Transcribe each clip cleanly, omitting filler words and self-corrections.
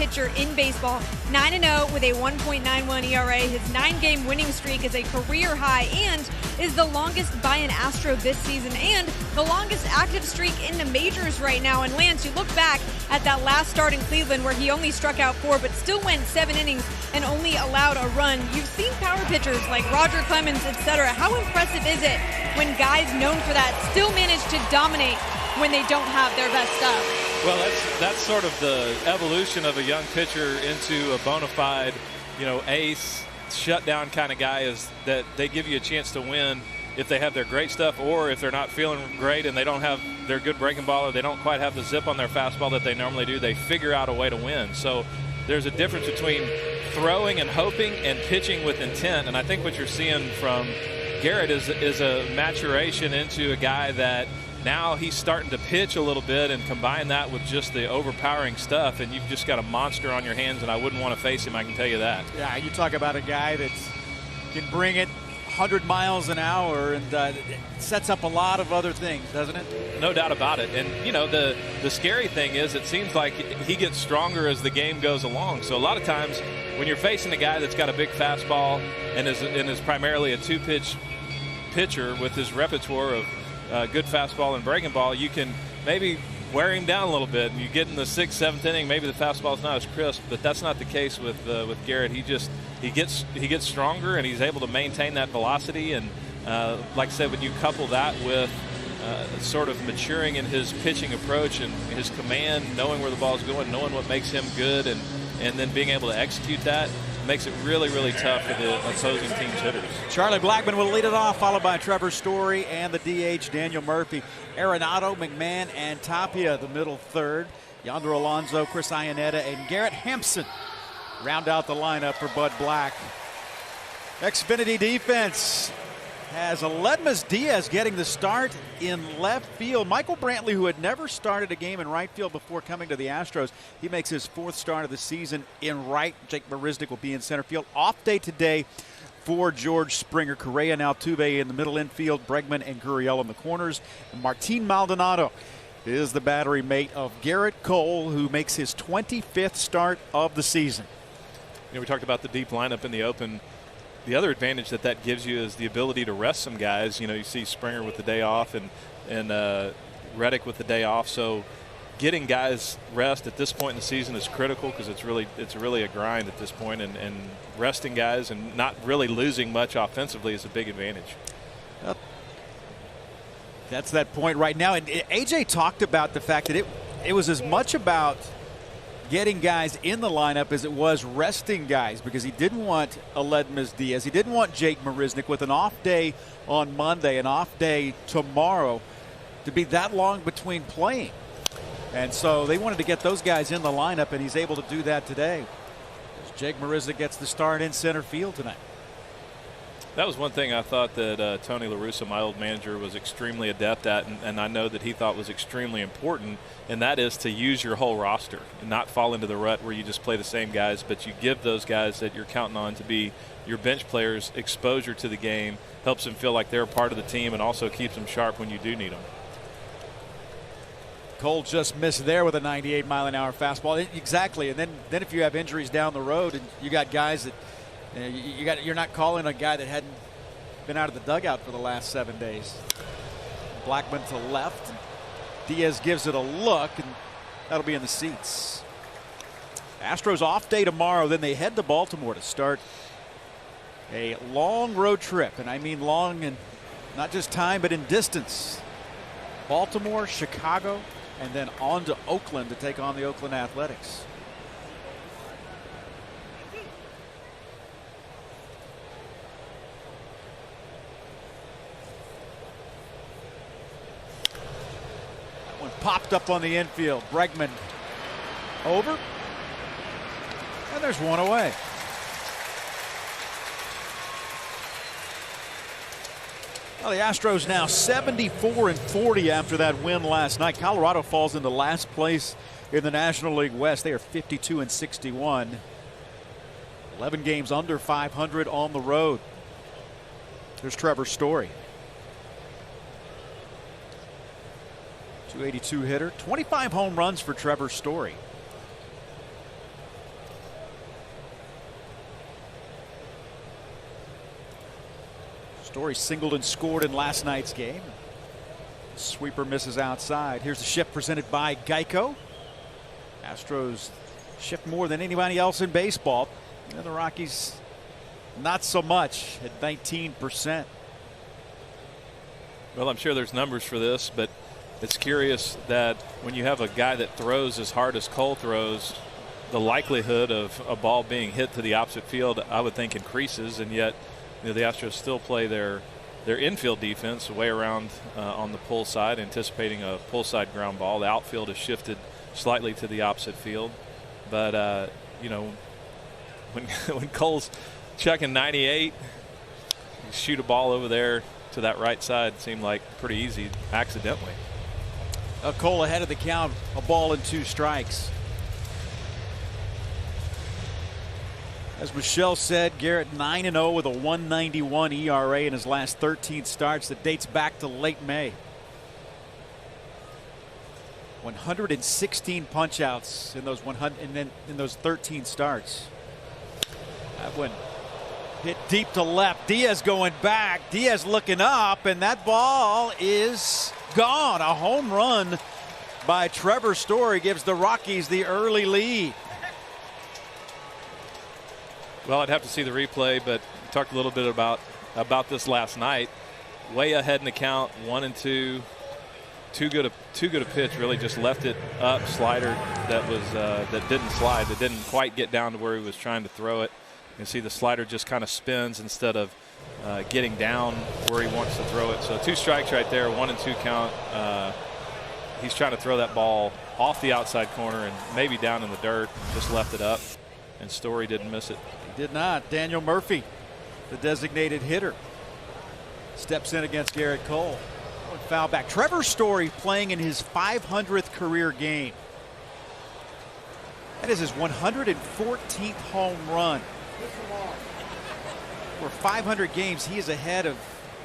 pitcher in baseball. 9-0 with a 1.91 ERA. His 9-game winning streak is a career high and is the longest by an Astro this season and the longest active streak in the majors right now. And Lance, you look back at that last start in Cleveland where he only struck out 4 but still went 7 innings and only allowed a run. You've seen power pitchers like Roger Clemens, etc. How impressive is it when guys known for that still manage to dominate when they don't have their best stuff? Well, that's sort of the evolution of a young pitcher into a bona fide, ace, shutdown kind of guy, is that they give you a chance to win if they have their great stuff, or if they're not feeling great and they don't have their good breaking ball, or they don't quite have the zip on their fastball that they normally do, they figure out a way to win. So there's a difference between throwing and hoping and pitching with intent. And I think what you're seeing from Garrett is a maturation into a guy that now he's starting to pitch a little bit, and combine that with just the overpowering stuff, and you've just got a monster on your hands, and I wouldn't want to face him, I can tell you that. Yeah, you talk about a guy that can bring it 100 miles an hour, and it sets up a lot of other things, doesn't it? No doubt about it. And, the scary thing is it seems like he gets stronger as the game goes along. So a lot of times when you're facing a guy that's got a big fastball and is primarily a two-pitch pitcher with his repertoire of good fastball and breaking ball, you can maybe wear him down a little bit, and you get in the 6th, 7th inning, maybe the fastball's not as crisp, but that's not the case with Garrett. He gets stronger, and he's able to maintain that velocity. And like I said, when you couple that with sort of maturing in his pitching approach and his command, knowing where the ball's going, knowing what makes him good, and then being able to execute that, makes it really, really tough for the opposing team's hitters. Charlie Blackmon will lead it off, followed by Trevor Story and the DH Daniel Murphy. Arenado, McMahon, and Tapia the middle third. Yonder Alonso, Chris Iannetta, and Garrett Hampson round out the lineup for Bud Black. Xfinity defense has Aledmus Diaz getting the start in left field. Michael Brantley, who had never started a game in right field before coming to the Astros, he makes his 4th start of the season in right. Jake Marisnick will be in center field. Off day today for George Springer. Correa and Altuve in the middle infield. Bregman and Gurriel in the corners. And Martin Maldonado is the battery mate of Garrett Cole, who makes his 25th start of the season. We talked about the deep lineup in the open. The other advantage that gives you is the ability to rest some guys. You see Springer with the day off and Reddick with the day off. So getting guys rest at this point in the season is critical, because it's really a grind at this point, and resting guys and not really losing much offensively is a big advantage. That's that point right now. And AJ talked about the fact that it was as much about getting guys in the lineup as it was resting guys, because he didn't want Aledmus Diaz. He didn't want Jake Marisnick with an off day on Monday, an off day tomorrow, to be that long between playing. And so they wanted to get those guys in the lineup, and he's able to do that today, as Jake Marisnick gets the start in center field tonight. That was one thing I thought that Tony La Russa, my old manager, was extremely adept at, and I know that he thought was extremely important, and that is to use your whole roster and not fall into the rut where you just play the same guys, but you give those guys that you're counting on to be your bench players exposure to the game, helps them feel like they're a part of the team, and also keeps them sharp when you do need them. Cole just missed there with a 98-mile-an-hour fastball. Exactly, and then if you have injuries down the road, and you got guys that you're not calling a guy that hadn't been out of the dugout for the last 7 days. Blackmon to left. Diaz gives it a look, and that'll be in the seats. Astros off day tomorrow. Then they head to Baltimore to start a long road trip, and I mean long in not just time but in distance. Baltimore, Chicago, and then on to Oakland to take on the Oakland Athletics. Popped up on the infield. Bregman over. And there's one away. Well, the Astros now 74-40 after that win last night. Colorado falls into last place in the National League West. They are 52-61. 11 games under 500 on the road. There's Trevor Story. 282 hitter, 25 home runs for Trevor Story. Story singled and scored in last night's game. Sweeper misses outside. Here's the shift presented by Geico. Astros shift more than anybody else in baseball. And the Rockies, not so much at 19%. Well, I'm sure there's numbers for this, but it's curious that when you have a guy that throws as hard as Cole throws, the likelihood of a ball being hit to the opposite field, I would think, increases, and yet the Astros still play their infield defense way around on the pull side, anticipating a pull side ground ball. The outfield has shifted slightly to the opposite field, but when Cole's checking 98, you shoot a ball over there to that right side seemed like pretty easy accidentally. Cole ahead of the count, a ball and 2 strikes. As Michelle said, Garrett 9-0 with a 191 ERA in his last 13 starts that dates back to late May. 116 punch-outs in those 13 starts. That one hit deep to left. Diaz going back. Diaz looking up, and that ball is gone. A home run by Trevor Story gives the Rockies the early lead. Well, I'd have to see the replay, but we talked a little bit about this last night. Way ahead in the count, 1-2. Too good a pitch. Really just left it up. Slider that didn't slide. That didn't quite get down to where he was trying to throw it. You can see the slider just kind of spins instead of getting down where he wants to throw it. So 2 strikes right there, 1-2 count. He's trying to throw that ball off the outside corner and maybe down in the dirt. Just left it up, and Story didn't miss it. He did not. Daniel Murphy, the designated hitter, steps in against Garrett Cole. Foul back. Trevor Story playing in his 500th career game. That is his 114th home run. For 500 games, he is ahead of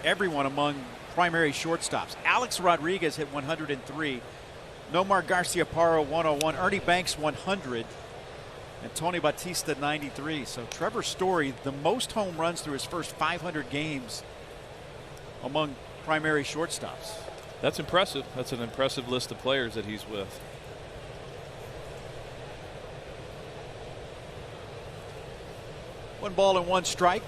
everyone among primary shortstops. Alex Rodriguez hit 103. Nomar Garciaparra 101. Ernie Banks 100. And Tony Batista 93. So Trevor Story, the most home runs through his first 500 games among primary shortstops. That's impressive. That's an impressive list of players that he's with. One ball and 1 strike.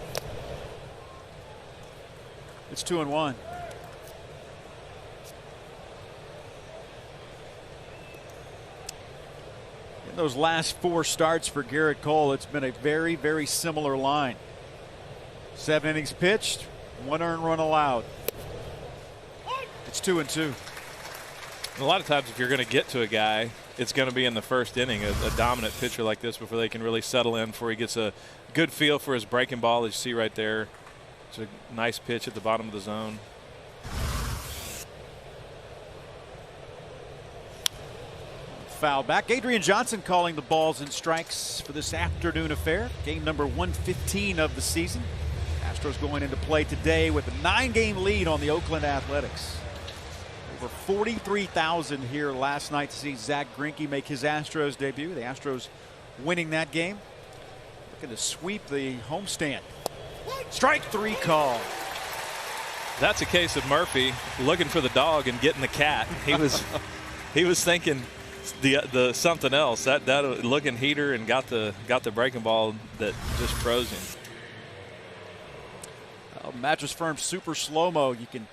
It's 2-1. In those last 4 starts for Garrett Cole, it's been a very, very similar line. 7 innings pitched, 1 earned run allowed. It's 2-2. A lot of times if you're going to get to a guy, it's going to be in the first inning, a dominant pitcher like this, before they can really settle in, before he gets a good feel for his breaking ball. As you see right there, it's a nice pitch at the bottom of the zone. Foul back. Adrian Johnson calling the balls and strikes for this afternoon affair. Game number 115 of the season. Astros going into play today with a 9-game lead on the Oakland Athletics. Over 43,000 here last night to see Zach Greinke make his Astros debut. The Astros winning that game. Looking to sweep the homestand. Strike 3 call. That's a case of Murphy looking for the dog and getting the cat. He was thinking the something else. That looking heater, and got the breaking ball that just froze him. Mattress Firm super slow-mo. You can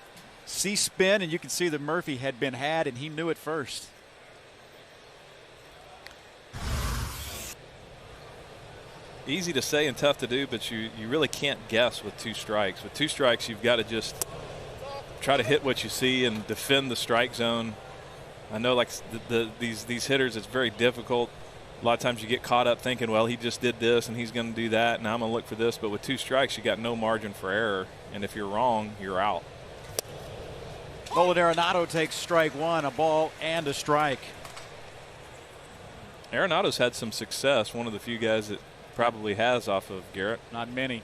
see spin, and you can see that Murphy had been had, and he knew it first. Easy to say and tough to do, but you really can't guess with 2 strikes. With 2 strikes, you've got to just try to hit what you see and defend the strike zone. I know, like these hitters, it's very difficult. A lot of times you get caught up thinking, well, he just did this and he's going to do that, and I'm going to look for this. But with 2 strikes, you got no margin for error, and if you're wrong, you're out. Nolan Arenado takes strike 1, a ball and a strike. Arenado's had some success. One of the few guys that probably has off of Garrett. Not many.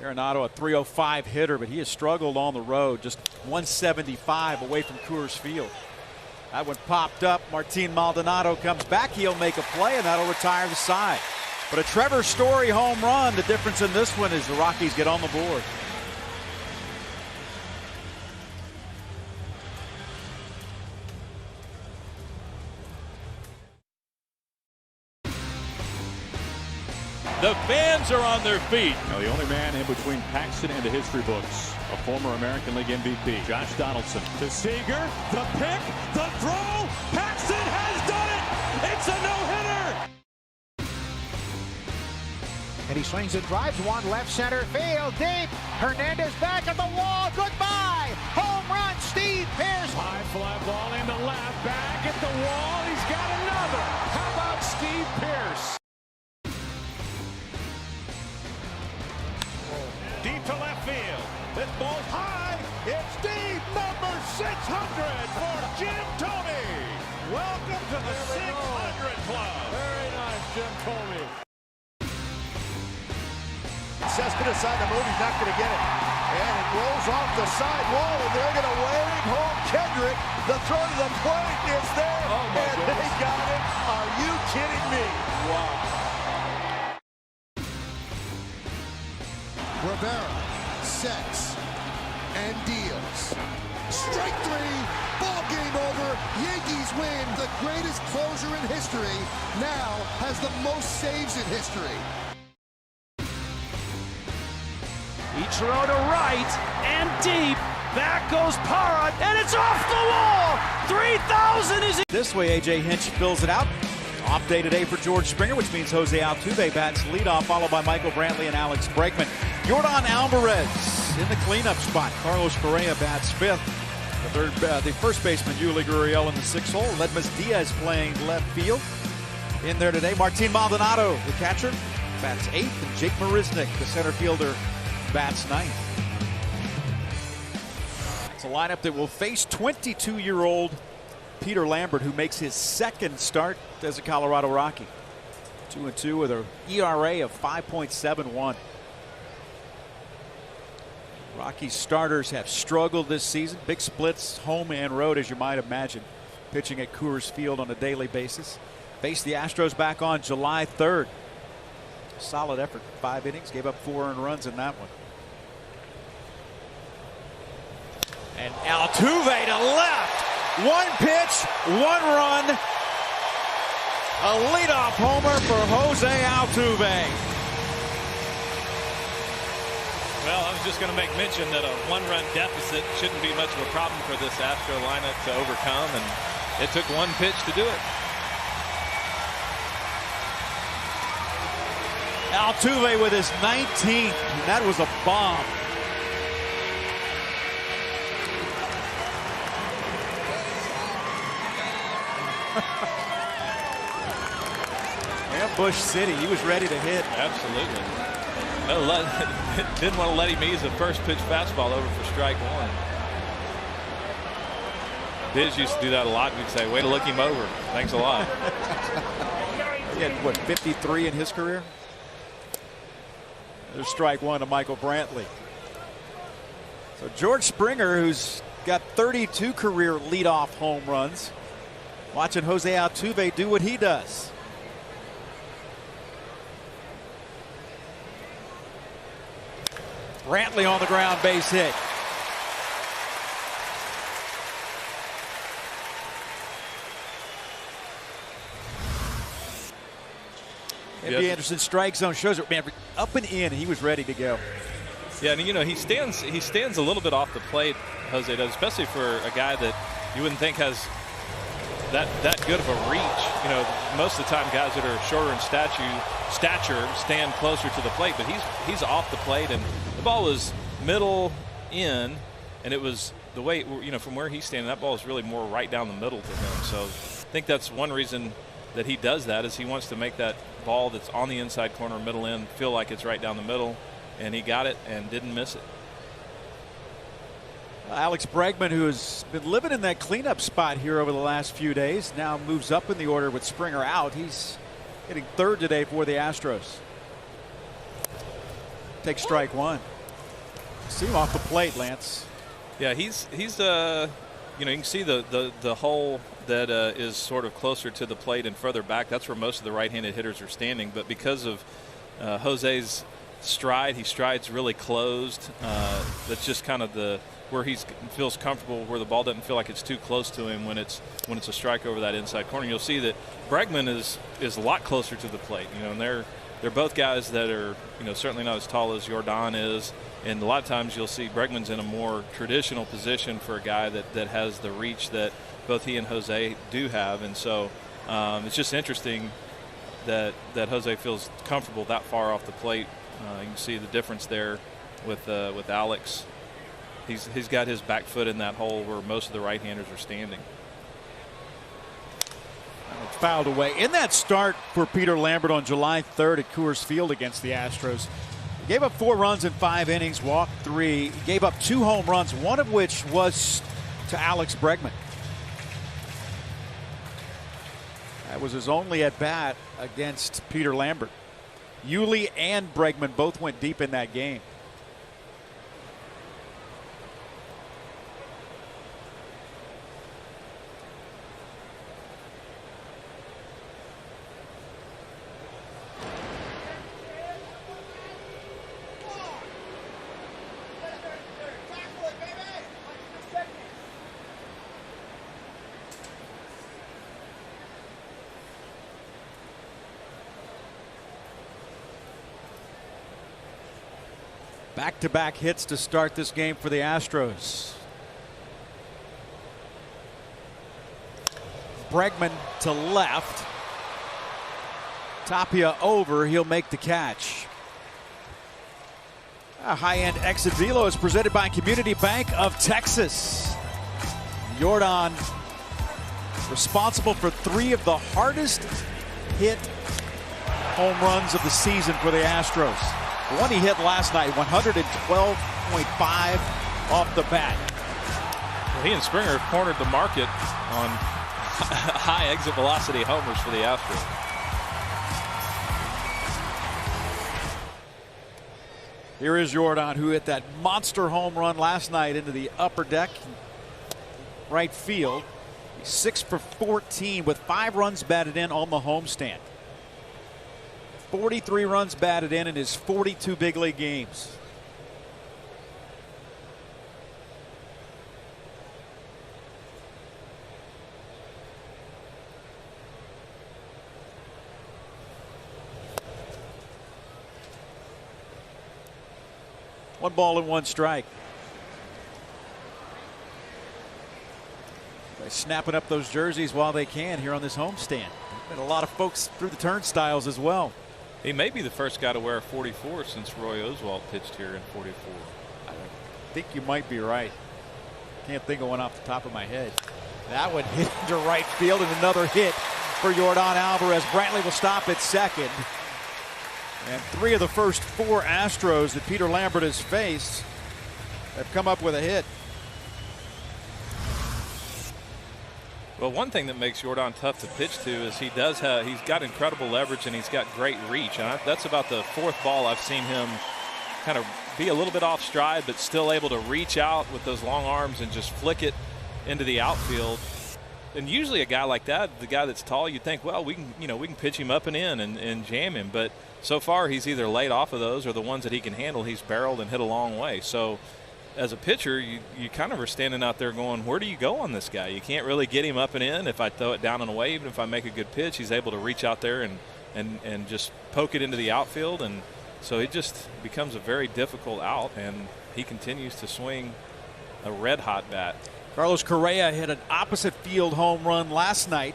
Arenado, a 305 hitter, but he has struggled on the road. Just 175 away from Coors Field. That one popped up. Martin Maldonado comes back. He'll make a play, and that'll retire the side. But a Trevor Story home run. The difference in this one is the Rockies get on the board. The fans are on their feet. Now the only man in between Paxton and the history books, a former American League MVP, Josh Donaldson. To Seager, the pick, the throw. Paxton has done it. It's a no-hitter. And he swings and drives one left center field deep. Hernandez back at the wall. Goodbye. Home run, Steve Pearce. High fly ball into left. Back at the wall. He's got another. How about Steve Pearce? Deep to left field. This ball's high. It's deep. Number 600 for Jim Thome. Welcome to the 600 club. Very nice, Jim Thome. Cespedes on the move, he's not going to get it. And it rolls off the side wall, and they're going to wave home Kendrick. The throw to the plate is there, and they got it. Are you kidding me? Wow. Rivera sets and deals. Strike three, ball game over. Yankees win. The greatest closer in history now has the most saves in history. Ichiro to right and deep. Back goes Parra, and it's off the wall. 3,000 is This way, A.J. Hinch fills it out. Off day today for George Springer, which means Jose Altuve bats leadoff, followed by Michael Brantley and Alex Bregman. Yordan Alvarez in the cleanup spot. Carlos Correa bats fifth. The first baseman, Yuli Gurriel, in the sixth hole. Ledmus Diaz playing left field. In there today, Martin Maldonado, the catcher, bats eighth, and Jake Marisnick, the center fielder, bats ninth. It's a lineup that will face 22-year-old Peter Lambert, who makes his second start as a Colorado Rocky. 2-2 with an ERA of 5.71. Rockies starters have struggled this season. Big splits home and road, as you might imagine, pitching at Coors Field on a daily basis. Faced the Astros back on July 3rd. Solid effort, 5 innings, gave up 4 earned runs in that one. And Altuve to left. One pitch, one run. A leadoff homer for Jose Altuve. Well, I was just going to make mention that a one-run deficit shouldn't be much of a problem for this Astro lineup to overcome, and it took one pitch to do it. Altuve with his 19th, and that was a bomb. Ambush City, he was ready to hit. Absolutely. Didn't want to let him ease a first pitch fastball over for strike one. Diz used to do that a lot. We'd say, way to look him over. Thanks a lot. He had, what, 53 in his career? There's strike one to Michael Brantley. So George Springer, who's got 32 career leadoff home runs, watching Jose Altuve do what he does. Brantley on the ground, base hit. Andy Anderson strike zone shows it, man, up and in. He was ready to go. Yeah, and you know, he stands a little bit off the plate, Jose does, especially for a guy that you wouldn't think has that good of a reach. You know, most of the time guys that are shorter in stature stand closer to the plate, but he's off the plate, and the ball was middle in, and it was the way, you know, from where he's standing, that ball is really more right down the middle to him. So I think that's one reason that he does that, is he wants to make that ball that's on the inside corner, middle in, feel like it's right down the middle, and he got it and didn't miss it. Alex Bregman, who has been living in that cleanup spot here over the last few days, now moves up in the order with Springer out. He's hitting third today for the Astros. Take strike one. See him off the plate, Lance. Yeah, he's you know, you can see the hole that is sort of closer to the plate and further back. That's where most of the right-handed hitters are standing. But because of Jose's stride, he strides really closed. That's just kind of where he feels comfortable, where the ball doesn't feel like it's too close to him when it's a strike over that inside corner. You'll see that Bregman is a lot closer to the plate. You know, and they're both guys that are, certainly not as tall as Jordan is. And a lot of times you'll see Bregman's in a more traditional position for a guy that has the reach that both he and Jose do have. And so it's just interesting that Jose feels comfortable that far off the plate. You can see the difference there with Alex. He's got his back foot in that hole where most of the right-handers are standing. Fouled away. In that start for Peter Lambert on July 3rd at Coors Field against the Astros, he gave up 4 runs in 5 innings, walked 3, gave up 2 home runs, one of which was to Alex Bregman. That was his only at bat against Peter Lambert. Yuli and Bregman both went deep in that game. Back-to-back hits to start this game for the Astros. Bregman to left. Tapia over. He'll make the catch. A high-end exit velo is presented by Community Bank of Texas. Jordan responsible for 3 of the hardest hit home runs of the season for the Astros. The one he hit last night, 112.5 off the bat. Well, he and Springer have cornered the market on high exit velocity homers for the Astros. Here is Jordan, who hit that monster home run last night into the upper deck right field. He's 6 for 14 with 5 runs batted in on the homestand. 43 runs batted in his 42 big league games. One ball and 1 strike. They're snapping up those jerseys while they can here on this homestand. Been a lot of folks through the turnstiles as well. He may be the first guy to wear a 44 since Roy Oswalt pitched here in 44. I think you might be right. Can't think of one off the top of my head. That one hit into right field, and another hit for Jordan Alvarez. Brantley will stop at second. And 3 of the first 4 Astros that Peter Lambert has faced have come up with a hit. Well, one thing that makes Jordan tough to pitch to is he's got incredible leverage and he's got great reach. And that's about the 4th ball I've seen him kind of be a little bit off stride, but still able to reach out with those long arms and just flick it into the outfield. And usually a guy like that, the guy that's tall, you think, well, we can pitch him up and in and jam him. But so far he's either laid off of those or the ones that he can handle, he's barreled and hit a long way. So as a pitcher, you kind of are standing out there going, where do you go on this guy? You can't really get him up and in. If I throw it down and away, even if I make a good pitch, he's able to reach out there and just poke it into the outfield. And so it just becomes a very difficult out, and he continues to swing a red-hot bat. Carlos Correa hit an opposite field home run last night,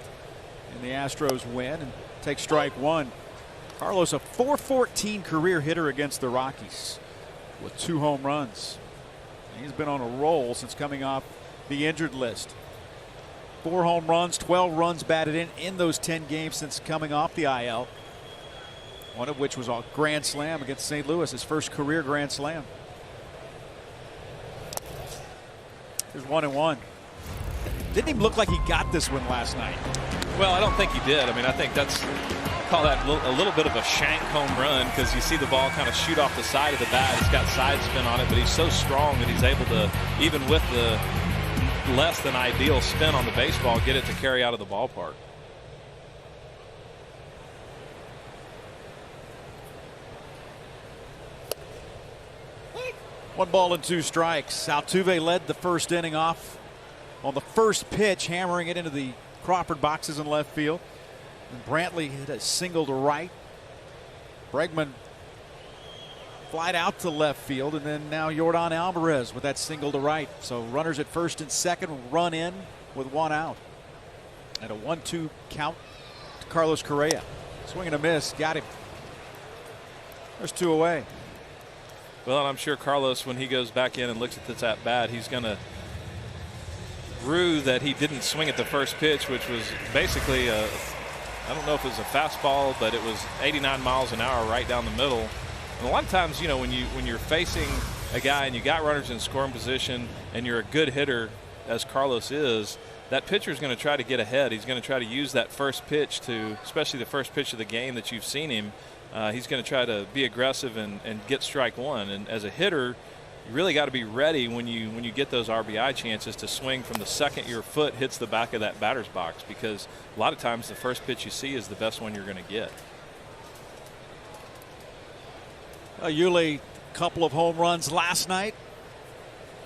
and the Astros win and take strike 1. Carlos, a .414 career hitter against the Rockies with 2 home runs. He's been on a roll since coming off the injured list. 4 home runs, 12 runs batted in those 10 games since coming off the IL. One of which was a grand slam against St. Louis, his first career grand slam. There's 1-1. Didn't even look like he got this one last night. Well, I don't think he did. I mean, I think call that a little bit of a shank home run because you see the ball kind of shoot off the side of the bat. It's got side spin on it, but he's so strong that he's able to, even with the less than ideal spin on the baseball, get it to carry out of the ballpark. One ball and 2 strikes. Altuve led the first inning off on the first pitch, hammering it into the Crawford boxes in left field. And Brantley hit a single to right. Bregman flied out to left field, and then now Yordan Alvarez with that single to right. So runners at first and second will run in with one out. And a 1-2 count to Carlos Correa. Swing and a miss. Got him. There's two away. Well, and I'm sure Carlos, when he goes back in and looks at this at bat, he's going to rue that he didn't swing at the first pitch, which was basically I don't know if it was a fastball, but it was 89 miles an hour right down the middle. And a lot of times, you know, when you're facing a guy and you got runners in scoring position and you're a good hitter, as Carlos is, that pitcher is going to try to get ahead. He's going to try to use that first pitch to, especially the first pitch of the game that you've seen him. He's going to try to be aggressive and get strike one. And as a hitter, you really got to be ready when you get those RBI chances to swing from the second your foot hits the back of that batter's box, because a lot of times the first pitch you see is the best one you're going to get. Yuli, couple of home runs last night,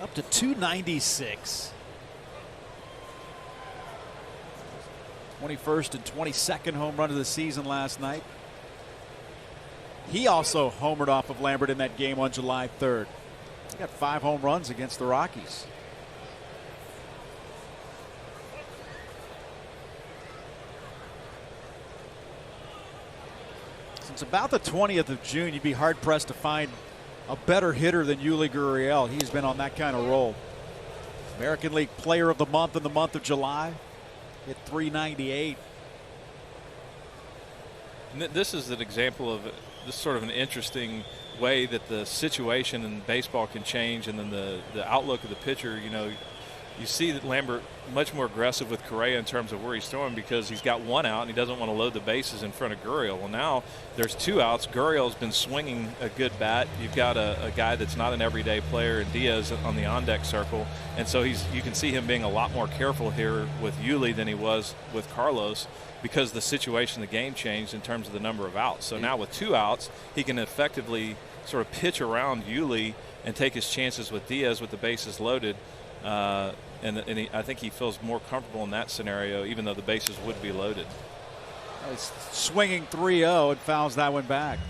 up to 296. 21st and 22nd home run of the season last night. He also homered off of Lambert in that game on July 3rd. He got 5 home runs against the Rockies. Since about the 20th of June, you'd be hard-pressed to find a better hitter than Yuli Gurriel. He's been on that kind of roll. American League Player of the Month in the month of July. Hit 398. This is an example of this sort of an interesting way that the situation in baseball can change, and then the outlook of the pitcher. You know, you see that Lambert much more aggressive with Correa in terms of where he's throwing, because he's got one out and he doesn't want to load the bases in front of Gurriel. Well, now there's 2 outs. Gurriel's been swinging a good bat. You've got a guy that's not an everyday player in Diaz on the on-deck circle, and so you can see him being a lot more careful here with Yuli than he was with Carlos, because the situation of the game changed in terms of the number of outs. So now with 2 outs, he can effectively sort of pitch around Yuli and take his chances with Diaz with the bases loaded. I think he feels more comfortable in that scenario, even though the bases would be loaded. He's swinging 3-0 and fouls that one back.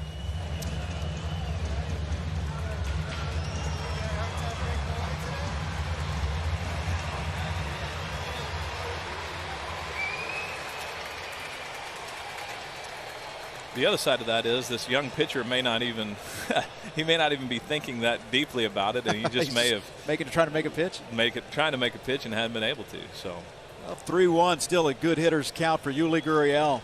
The other side of that is this young pitcher may not even he may not even be thinking that deeply about it, and he just may have trying to make a pitch, trying to make a pitch and hadn't been able to. So 3-1, still a good hitter's count for Yuli Gurriel.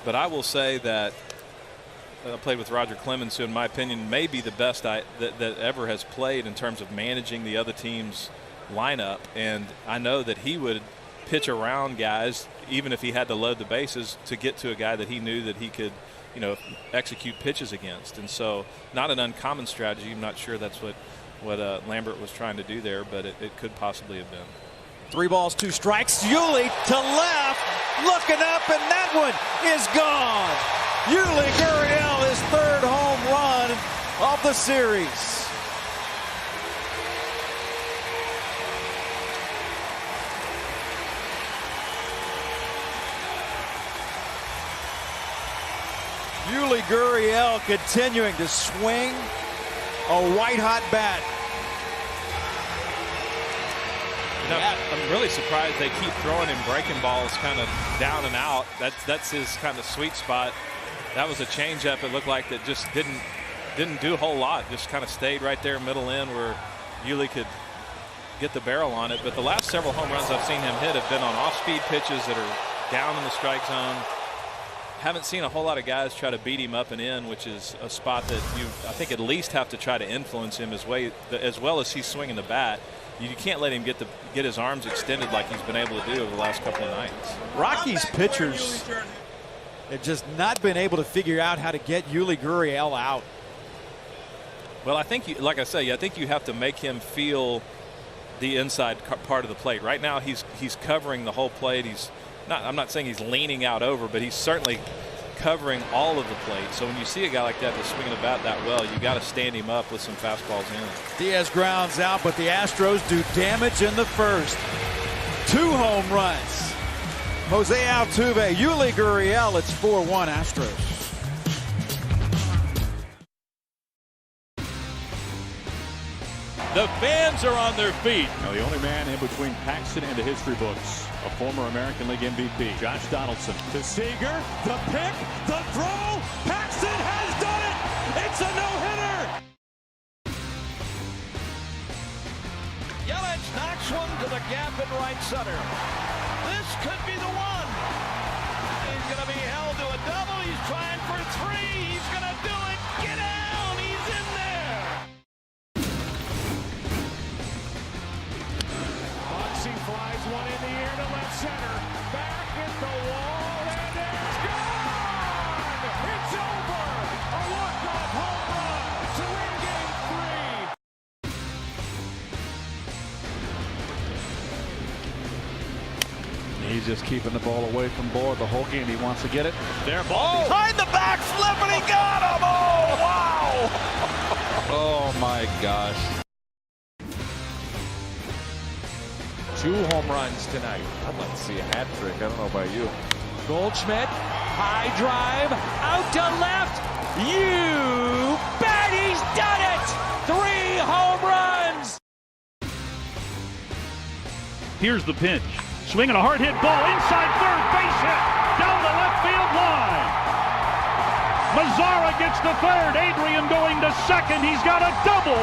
But I will say that I played with Roger Clemens, who in my opinion may be the best that ever has played in terms of managing the other team's lineup, and I know that he would pitch around guys even if he had to load the bases to get to a guy that he knew that he could, you know, execute pitches against. And so not an uncommon strategy. I'm not sure that's what Lambert was trying to do there, but it could possibly have been. 3 balls, 2 strikes. Yuli to left, looking up, and that one is gone. Yuli Gurriel, his 3rd home run of the series. Yuli Gurriel continuing to swing a white-hot bat. You know, I'm really surprised they keep throwing him breaking balls kind of down and out. That's his kind of sweet spot. That was a changeup. It looked like that just didn't do a whole lot. Just kind of stayed right there middle in where Yuli could get the barrel on it. But the last several home runs I've seen him hit have been on off-speed pitches that are down in the strike zone. Haven't seen a whole lot of guys try to beat him up and in, which is a spot that you, I think, at least have to try to influence him as well as he's swinging the bat. You can't let him get his arms extended like he's been able to do over the last couple of nights. Rockies pitchers have just not been able to figure out how to get Yuli Gurriel out. Well, I think, like I say, I think you have to make him feel the inside part of the plate. Right now, he's covering the whole plate. I'm not saying he's leaning out over, but he's certainly covering all of the plate. So when you see a guy like that that's swinging the bat that well, you got to stand him up with some fastballs in. Diaz grounds out, but the Astros do damage in the first. 2 home runs Jose Altuve, Yuli Gurriel. It's 4-1 Astros. The fans are on their feet. Now the only man in between Paxton and the history books, a former American League MVP, Josh Donaldson. To Seager, the pick, the throw. Paxton has done it. It's a no-hitter. Yelich knocks one to the gap in right center. This could be the one. He's going to be held to a double. He's trying for 3. He's going to do it. Get down. He's in there. He flies one in the air to left center. Back at the wall, and it's gone! It's over! A walk-off home run to win Game 3. He's just keeping the ball away from Bohr the whole game. He wants to get it. Their ball behind the back flip, and he got him! Oh, wow! Oh, my gosh. 2 home runs tonight. I'd like to see a hat trick. I don't know about you. Goldschmidt, high drive, out to left. You bet he's done it! 3 home runs! Here's the pitch. Swinging a hard hit ball inside third, base hit down the left field line. Mazzara gets the third. Adrian going to second. He's got a double.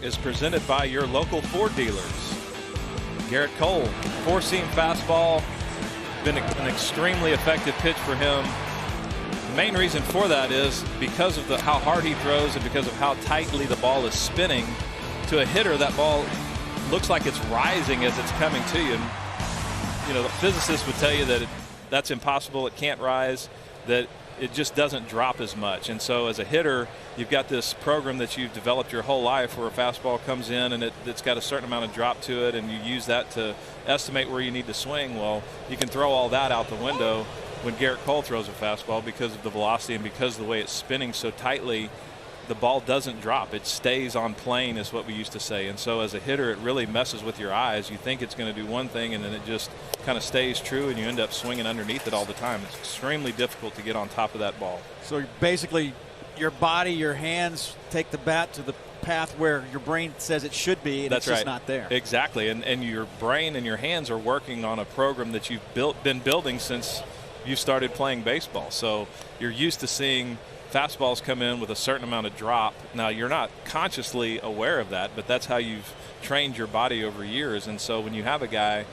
Is presented by your local Ford dealers. Garrett Cole, 4-seam fastball, been an extremely effective pitch for him. The main reason for that is because of how hard he throws and because of how tightly the ball is spinning. To a hitter, that ball looks like it's rising as it's coming to you. And, you know, the physicists would tell you that that's impossible. It can't rise, that it just doesn't drop as much. And so as a hitter, you've got this program that you've developed your whole life where a fastball comes in and it's got a certain amount of drop to it, and you use that to estimate where you need to swing. Well, you can throw all that out the window when Garrett Cole throws a fastball because of the velocity and because of the way it's spinning so tightly. The ball doesn't drop. It stays on plane is what we used to say. And so as a hitter, it really messes with your eyes. You think it's going to do one thing, and then it just kind of stays true, and you end up swinging underneath it all the time. It's extremely difficult to get on top of that ball. So basically, your body, your hands take the bat to the path where your brain says it should be, and That's it's just right. not there. Exactly. And your brain and your hands are working on a program that you've been building since you started playing baseball. So you're used to seeing fastballs come in with a certain amount of drop. Now, you're not consciously aware of that, but that's how you've trained your body over years. And so when you have a guy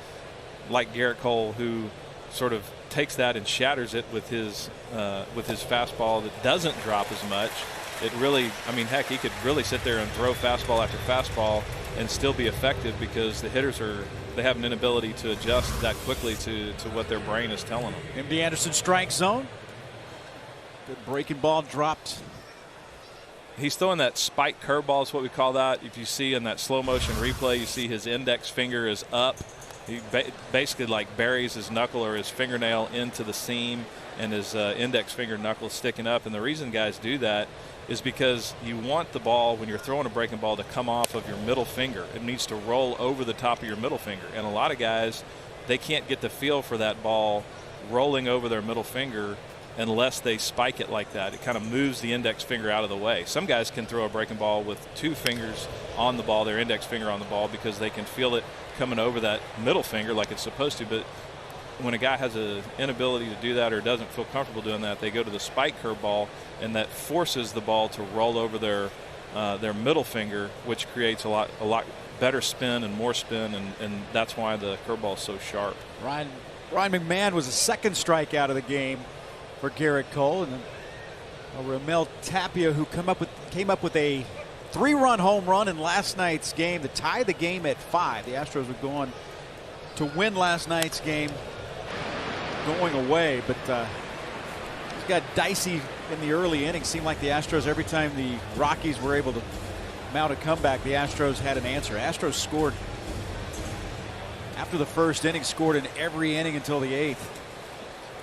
like Garrett Cole who sort of takes that and shatters it with his fastball that doesn't drop as much, it really, I mean, heck, he could really sit there and throw fastball after fastball and still be effective because the hitters they have an inability to adjust that quickly to what their brain is telling them. MD Anderson strike zone. Good breaking ball dropped. He's throwing that spike curveball is what we call that. If you see in that slow motion replay, you see his index finger is up. He basically like buries his knuckle or his fingernail into the seam, and his index finger knuckle sticking up. And the reason guys do that is because you want the ball, when you're throwing a breaking ball, to come off of your middle finger. It needs to roll over the top of your middle finger. And a lot of guys, they can't get the feel for that ball rolling over their middle finger unless they spike it like that. It kind of moves the index finger out of the way. Some guys can throw a breaking ball with 2 fingers on the ball, their index finger on the ball, because they can feel it coming over that middle finger like it's supposed to. But when a guy has an inability to do that or doesn't feel comfortable doing that, they go to the spike curveball, and that forces the ball to roll over their middle finger, which creates a lot better spin and more spin, and that's why the curveball is so sharp. Ryan McMahon was the second strikeout of the game for Garrett Cole, and Ramel Tapia, who came up with a 3-run home run in last night's game to tie the game at 5. The Astros would go on to win last night's game going away, but it's got dicey in the early innings. Seemed like the Astros, every time the Rockies were able to mount a comeback, the Astros had an answer. Astros scored after the first inning, scored in every inning until the 8th.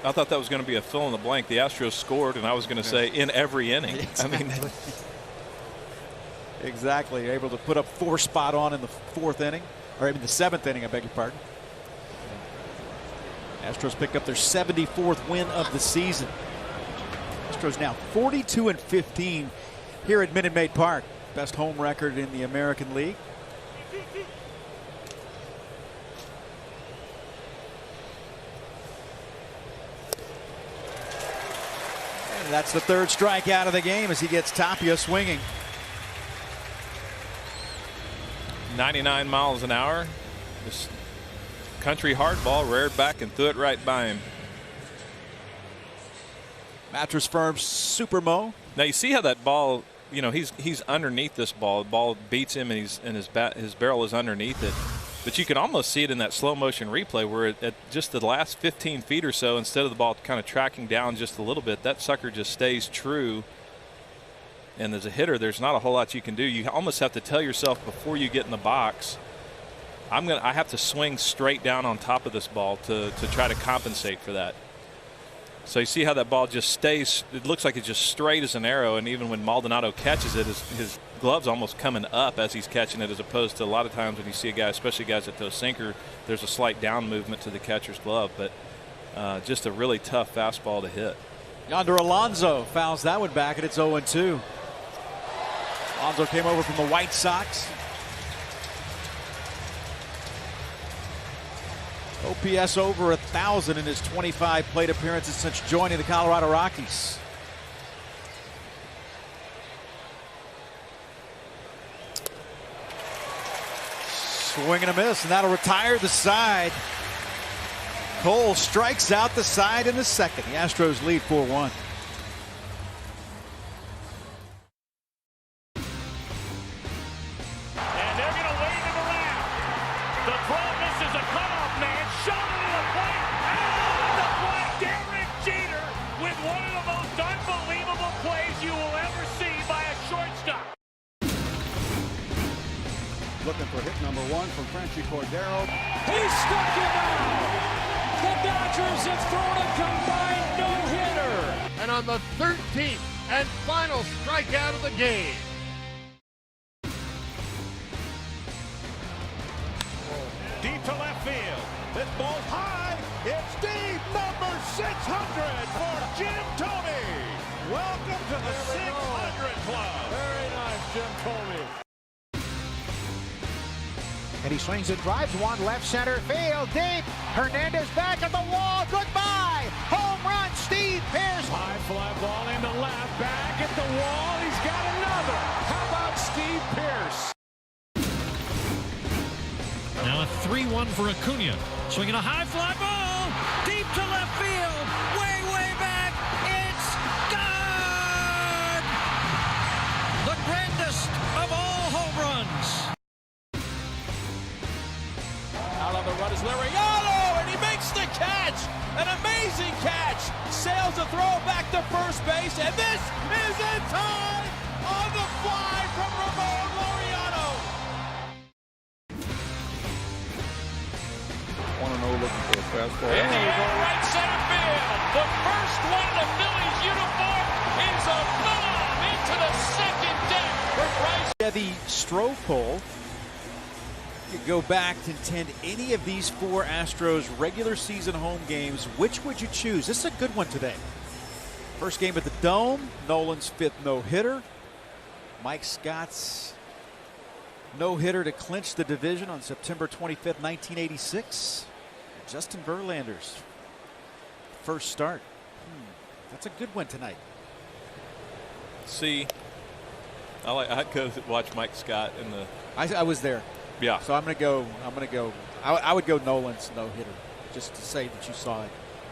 I thought that was going to be a fill in the blank. The Astros scored, and I was going to say in every inning. Exactly. I mean, exactly. Able to put up 4 spot on in the 4th inning, or in the 7th inning, I beg your pardon. Astros pick up their 74th win of the season. Astros now 42-15 here at Minute Maid Park. Best home record in the American League. And that's the third strikeout of the game as he gets Tapia swinging. 99 miles an hour. This country hardball reared back and threw it right by him. Mattress Firm's Supermo. Now you see how that ball, you know, he's underneath this ball. The ball beats him, and his barrel is underneath it. But you can almost see it in that slow motion replay where at just the last 15 feet or so, instead of the ball kind of tracking down just a little bit, that sucker just stays true. And as a hitter, there's not a whole lot you can do. You almost have to tell yourself before you get in the box, I have to swing straight down on top of this ball to try to compensate for that. So you see how that ball just stays, it looks like it's just straight as an arrow, and even when Maldonado catches it, his glove's almost coming up as he's catching it, as opposed to a lot of times when you see a guy, especially guys that throw sinker, there's a slight down movement to the catcher's glove. But just a really tough fastball to hit. Yonder Alonso fouls that one back, and it's 0-2. Alonso came over from the White Sox. OPS over 1,000 in his 25 plate appearances since joining the Colorado Rockies. Swing and a miss, and that'll retire the side. Cole strikes out the side in the second. The Astros lead 4-1. Looking for hit number one from Franchi Cordero. He struck him out. The Dodgers have thrown a combined no-hitter. And on the 13th and final strikeout of the game. Deep to left field. This ball's high. It's deep. Number 600 for Jim Thome. Welcome to the 600 Club. Very nice, Jim Thome. And he swings and drives one left center field deep. Hernandez back at the wall. Goodbye. Home run, Steve Pearce. High fly ball into left. Back at the wall. He's got another. How about Steve Pearce? Now a 3-1 for Acuna. Swinging a high fly ball. Deep to left field. Way, way back. It's gone. The grandest of all home runs. Out on the run is Liriano, and he makes the catch. An amazing catch. Sails the throw back to first base, and this is in time on the fly from Ramon Liriano. 1-0 looking for a fastball. In the air, right center field. The first one in the Phillies uniform is a bomb into the second deck for Bryce. The Strove poll. Go back to attend any of these four Astros regular season home games, which would you choose? This is a good one today. First game at the Dome, Nolan's fifth no-hitter. Mike Scott's no-hitter to clinch the division on September 25th, 1986. Justin Verlander's first start. That's a good one tonight. See, I'd go watch Mike Scott in the. I was there. Yeah. So I'm gonna go. I would go Nolan's no hitter, just to say that you saw it.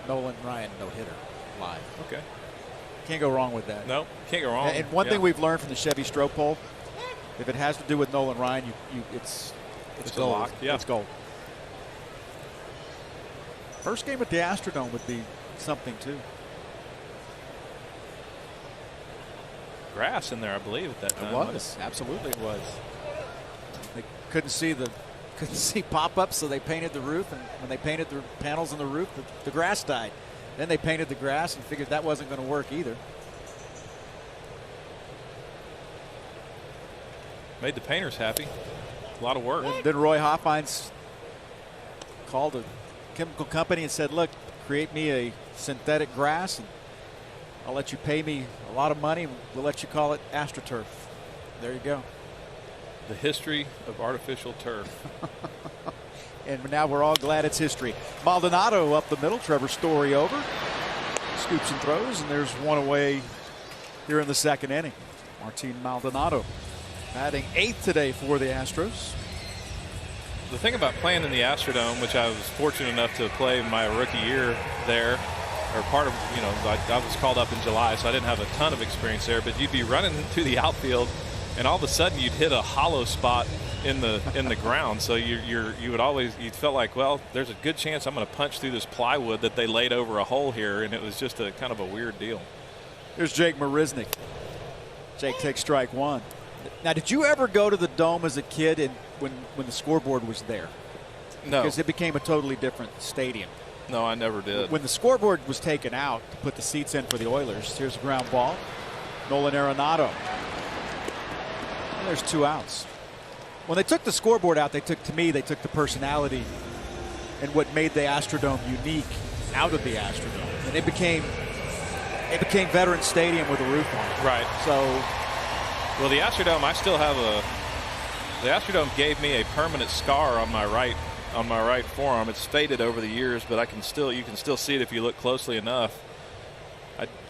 Nolan Ryan no hitter live. Okay. Can't go wrong with that. No, can't go wrong. And one thing we've learned from the Chevy Stroh poll, if it has to do with Nolan Ryan, it's a lock. Yeah. It's gold. First game at the Astrodome would be something too. Grass in there, I believe, at that time. It was. Absolutely it was. They couldn't see pop-ups, so they painted the roof, and when they painted the panels on the roof, the grass died. Then they painted the grass and figured that wasn't going to work either. Made the painters happy. A lot of work. Then Roy Hoffines called a chemical company and said, look, create me a synthetic grass and I'll let you pay me a lot of money. We'll let you call it AstroTurf. There you go. The history of artificial turf. And now we're all glad it's history. Maldonado up the middle. Trevor Story over. Scoops and throws, and there's one away here in the second inning. Martin Maldonado batting 8th today for the Astros. The thing about playing in the Astrodome, which I was fortunate enough to play my rookie year there, or part of, you know, I was called up in July, so I didn't have a ton of experience there, but you'd be running through the outfield and all of a sudden you'd hit a hollow spot in the ground. So you felt like, well, there's a good chance I'm going to punch through this plywood that they laid over a hole here, and it was just a kind of a weird deal. Here's Jake Marisnik. Jake takes strike one. Now, did you ever go to the Dome as a kid and when the scoreboard was there? No. Because it became a totally different stadium. No, I never did. When the scoreboard was taken out to put the seats in for the Oilers, here's a ground ball. Nolan Arenado. And there's 2 outs. When they took the scoreboard out, they took the personality and what made the Astrodome unique out of the Astrodome. And it became Veterans Stadium with a roof on it. Right. So, well, the Astrodome, the Astrodome gave me a permanent scar on my right forearm. It's faded over the years, but you can still see it if you look closely enough.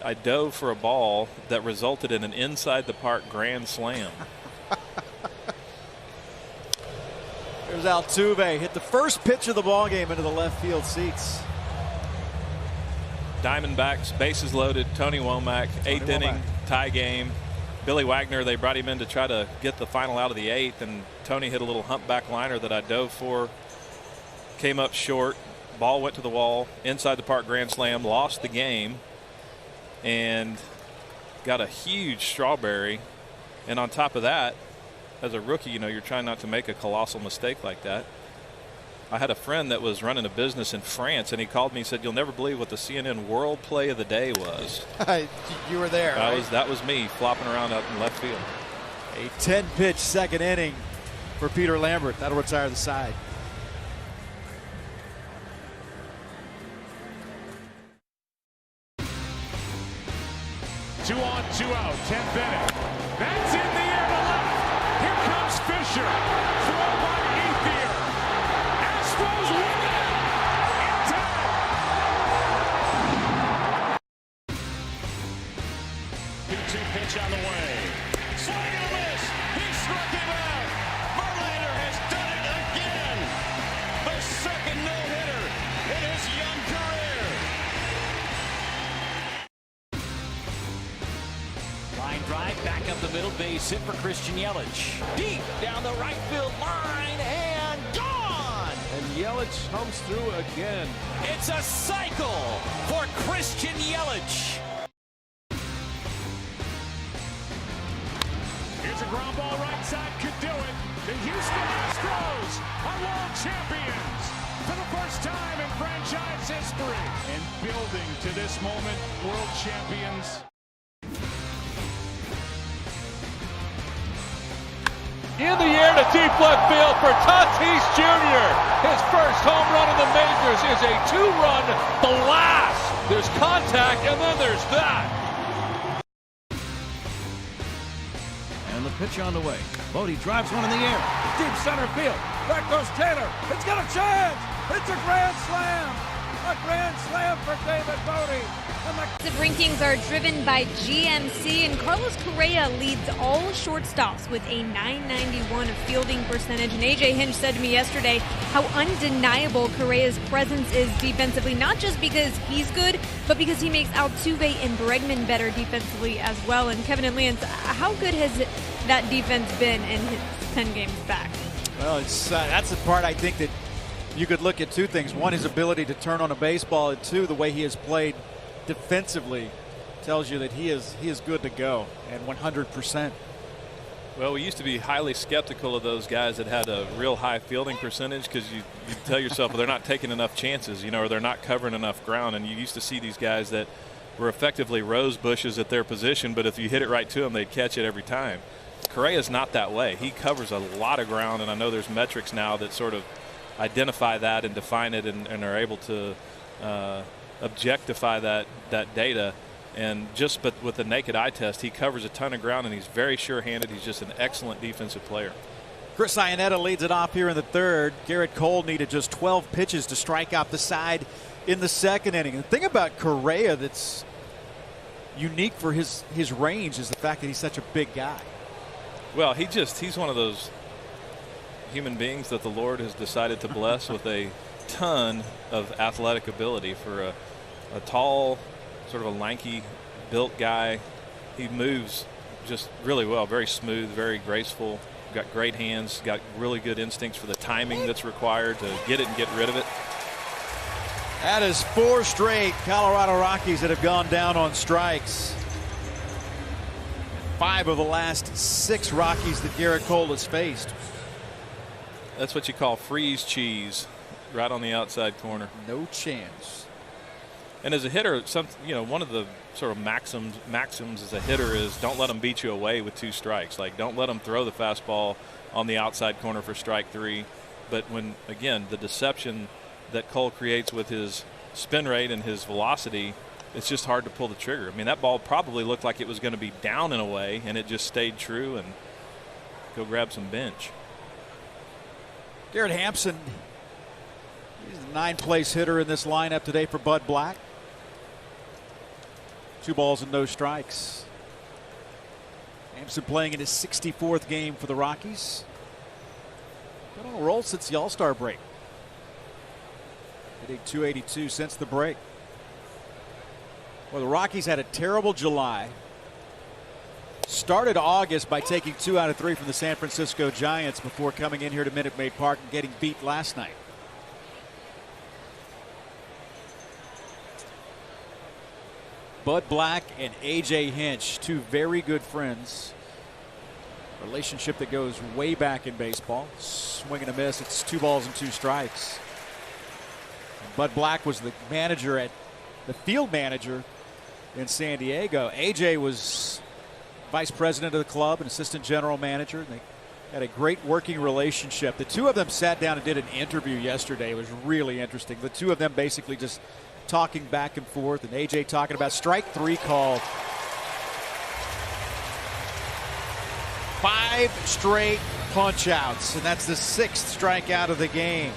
I dove for a ball that resulted in an inside the park grand slam. There's Altuve, hit the first pitch of the ball game into the left field seats. Diamondbacks, bases loaded. Tony Womack, 8th inning, tie game. Billy Wagner, they brought him in to try to get the final out of the 8th, and Tony hit a little humpback liner that I dove for. Came up short. Ball went to the wall. Inside the park grand slam. Lost the game. And got a huge strawberry. And on top of that, as a rookie, you know, you're trying not to make a colossal mistake like that. I had a friend that was running a business in France, and he called me and said, "You'll never believe what the CNN World Play of the Day was." You were there, right? That was me flopping around out in left field. A 10-pitch second inning for Peter Lambert. That'll retire the side. Two on, 2 out. 10th inning. That's in the air to left. Here comes Fisher. Throw by Ethier. Astros win it in 10. 2-2 pitch on the way. Swing and a miss. He struck him out. Verlander has done it again. The second no-hitter in his young career. Line drive back up the middle, base hit for Christian Yelich. Deep down the right field line and gone. And Yelich comes through again. It's a cycle for Christian Yelich. Here's a ground ball right side, could do it. The Houston Astros are world champions for the first time in franchise history. And building to this moment, world champions. In the air to deep left field for Tatis Jr. His first home run in the majors is a 2-run blast. There's contact, and then there's that. And the pitch on the way. Bodie drives one in the air. Deep center field. Back goes Taylor. It's got a chance. It's a grand slam. A grand slam for David Bodie. The rankings are driven by GMC, and Carlos Correa leads all shortstops with a .991 fielding percentage. And AJ Hinch said to me yesterday how undeniable Correa's presence is defensively, not just because he's good, but because he makes Altuve and Bregman better defensively as well. And Kevin and Lance, how good has that defense been in his 10 games back? Well, that's the part I think that you could look at 2 things. One, his ability to turn on a baseball, and 2, the way he has played defensively tells you that he is good to go and 100%. Well, we used to be highly skeptical of those guys that had a real high fielding percentage because you tell yourself, well, they're not taking enough chances, you know, or they're not covering enough ground. And you used to see these guys that were effectively rose bushes at their position, but if you hit it right to them, they'd catch it every time. Correa's not that way. He covers a lot of ground, and I know there's metrics now that sort of identify that and define it, and are able to objectify that data. And but with the naked eye test, he covers a ton of ground, and he's very sure-handed. He's just an excellent defensive player. Chris Iannetta leads it off here in the third. Garrett Cole needed just 12 pitches to strike out the side in the second inning. The thing about Correa that's unique for his range is the fact that he's such a big guy. Well, he's one of those human beings that the Lord has decided to bless with a ton of athletic ability. For a tall, sort of a lanky built guy, he moves just really well, very smooth, very graceful, got great hands, got really good instincts for the timing that's required to get it and get rid of it. That is 4 straight Colorado Rockies that have gone down on strikes. 5 of the last 6 Rockies that Garrett Cole has faced. That's what you call freeze cheese, right on the outside corner. No chance. And as a hitter, one of the sort of maxims as a hitter is don't let them beat you away with 2 strikes. Like, don't let them throw the fastball on the outside corner for strike 3. But when, again, the deception that Cole creates with his spin rate and his velocity, it's just hard to pull the trigger. I mean, that ball probably looked like it was going to be down in a way, and it just stayed true and go grab some bench. Garrett Hampson, he's the 9th place hitter in this lineup today for Bud Black. 2 balls and no strikes. Hampson playing in his 64th game for the Rockies. Been on a roll since the All-Star break. Hitting .282 since the break. Well, the Rockies had a terrible July. Started August by taking 2 out of 3 from the San Francisco Giants before coming in here to Minute Maid Park and getting beat last night. Bud Black and A.J. Hinch, 2 very good friends. Relationship that goes way back in baseball. Swing and a miss. It's 2 balls and 2 strikes. And Bud Black was the field manager in San Diego. A.J. was vice president of the club and assistant general manager. They had a great working relationship. The 2 of them sat down and did an interview yesterday. It was really interesting. The 2 of them basically just talking back and forth, and A.J. talking about strike 3 call. 5 straight punch outs, and that's the 6th strikeout of the game.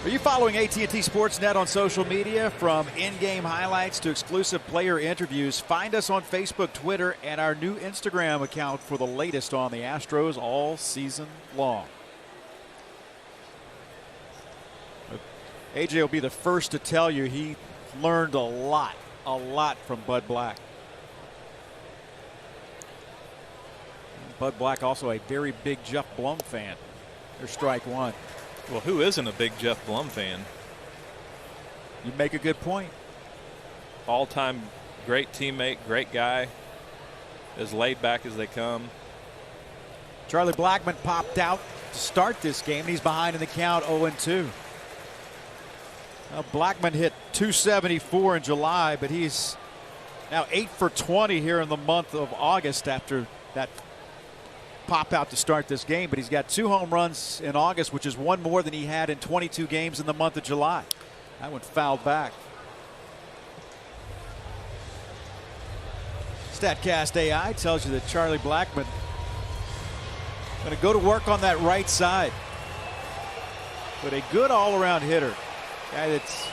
Are you following AT&T Sportsnet on social media? From in-game highlights to exclusive player interviews, find us on Facebook, Twitter, and our new Instagram account for the latest on the Astros all season long. AJ will be the first to tell you he learned a lot from Bud Black. Bud Black also a very big Jeff Blum fan. There's strike 1. Well, who isn't a big Jeff Blum fan? You make a good point. All-time great teammate, great guy, as laid back as they come. Charlie Blackmon popped out to start this game, and he's behind in the count 0-2. Blackmon hit .274 in July, but he's now 8 for 20 here in the month of August after that pop out to start this game. But he's got 2 home runs in August, which is 1 more than he had in 22 games in the month of July. That one fouled back. StatCast AI tells you that Charlie Blackmon going to go to work on that right side. But a good all-around hitter. Guy that's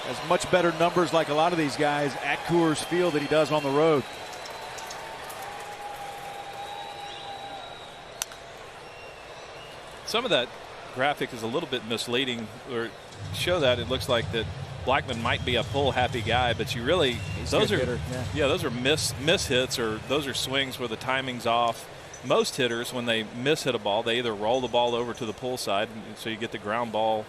has much better numbers, like a lot of these guys, at Coors Field than he does on the road. Some of that graphic is a little bit misleading, or show that it looks like that Blackmon might be a pull happy guy, but you really, those are miss hits, or those are swings where the timing's off. Most hitters, when they miss hit a ball, they either roll the ball over to the pull side, so you get the ground ball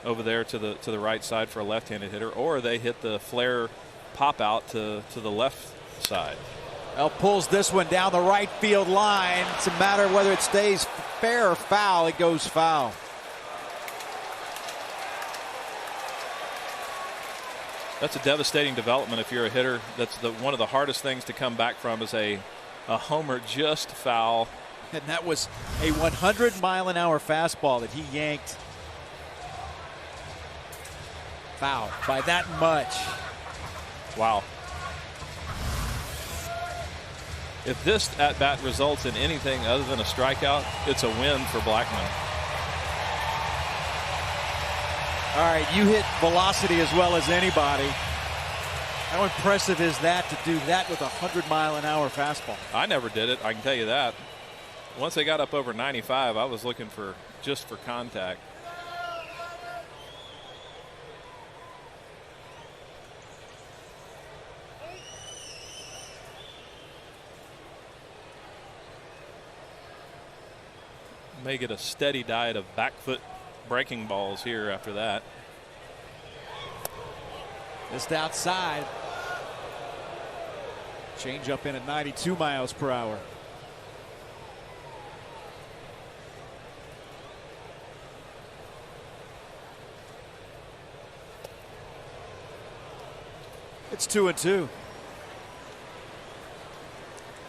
over there to the right side for a left-handed hitter, or they hit the flare pop out to the left side. Well, pulls this one down the right field line. It's a matter of whether it stays fair or foul. It goes foul. That's a devastating development if you're a hitter. That's one of the hardest things to come back from, is a homer just foul And that was a 100-mile-an-hour fastball that he yanked. Foul by that much. Wow. If this at-bat results in anything other than a strikeout, it's a win for Blackmon. All right, you hit velocity as well as anybody. How impressive is that to do that with a 100-mile-an-hour fastball? I never did it, I can tell you that. Once they got up over 95, I was looking for just for contact. May get a steady diet of back foot breaking balls here after that. Just outside. Change up in at 92 miles per hour. It's 2-2.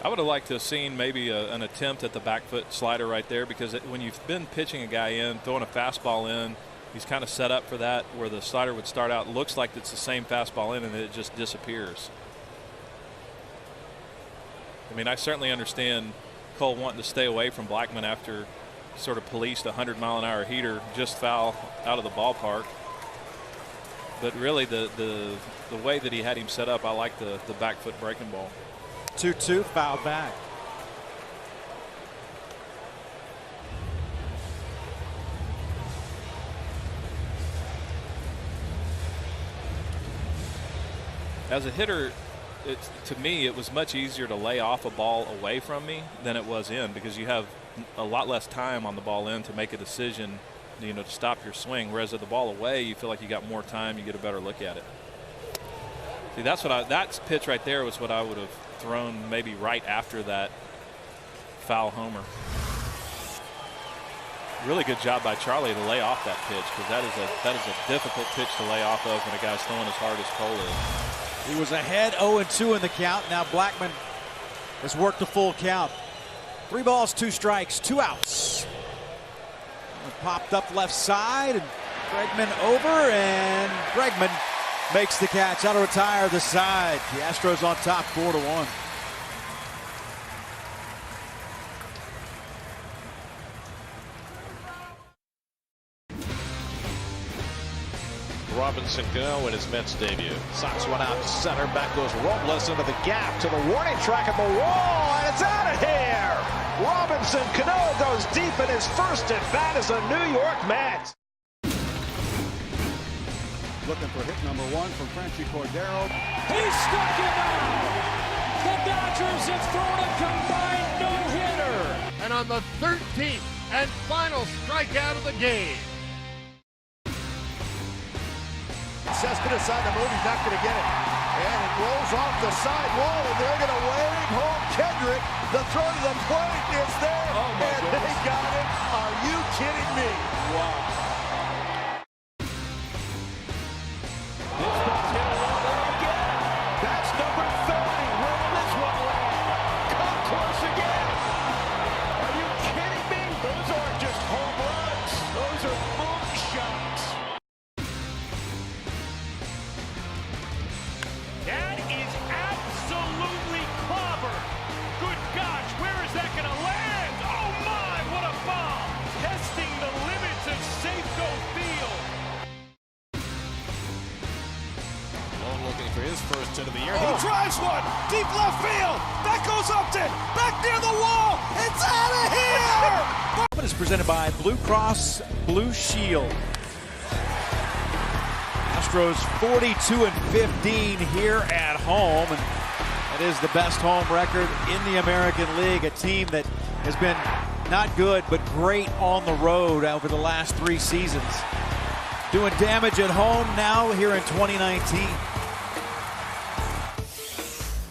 I would have liked to have seen maybe an attempt at the back foot slider right there, because when you've been pitching a guy in, throwing a fastball in, he's kind of set up for that, where the slider would start out. Looks like it's the same fastball in, and it just disappears. I mean, I certainly understand Cole wanting to stay away from Blackmon after sort of policed a 100-mile-an-hour heater just foul out of the ballpark. But really, the way that he had him set up, I like the back foot breaking ball. 2-2, foul back. As a hitter, to me, it was much easier to lay off a ball away from me than it was in, because you have a lot less time on the ball in to make a decision, you know, to stop your swing. Whereas at the ball away, you feel like you got more time, you get a better look at it. See, that pitch right there was what I would have thrown maybe right after that foul homer. Really good job by Charlie to lay off that pitch, because that is a difficult pitch to lay off of when a guy's throwing as hard as Cole is. He was ahead 0-2 in the count. Now Blackmon has worked the full count. 3 balls, 2 strikes, 2 outs. Popped up left side, and Bregman over, and Bregman makes the catch. That'll retire the side. The Astros on top 4-1. Robinson Cano in his Mets debut. Sox one out center. Back goes Robles into the gap to the warning track at the wall, and it's out of here. Robinson Cano goes deep in his first at bat as a New York Met. Looking for hit number 1 from Franchi Cordero. He struck him out. The Dodgers have thrown a combined no-hitter. And on the 13th and final strikeout of the game. Cespedes on the move, he's not going to get it. And it rolls off the side wall, and they're going to wave home Kendrick. The throw to the plate is there, and they got it. Are you kidding me? Wow. That's number 30. Where will this one land? Come close again. Are you kidding me? Those aren't just home runs. Those are boom shots. That is absolutely clobbered. Good gosh, where is that going to land? Oh my, what a bomb. Testing the limits of Safeco Field. Malone looking for his first hit of the year. He drives one. Deep left field. That goes Upton. Back near the wall. It's out of here. It is presented by Blue Cross Blue Shield. Astros 42-15 here at home, and that is the best home record in the American League. A team that has been not good but great on the road over the last 3 seasons. Doing damage at home now here in 2019.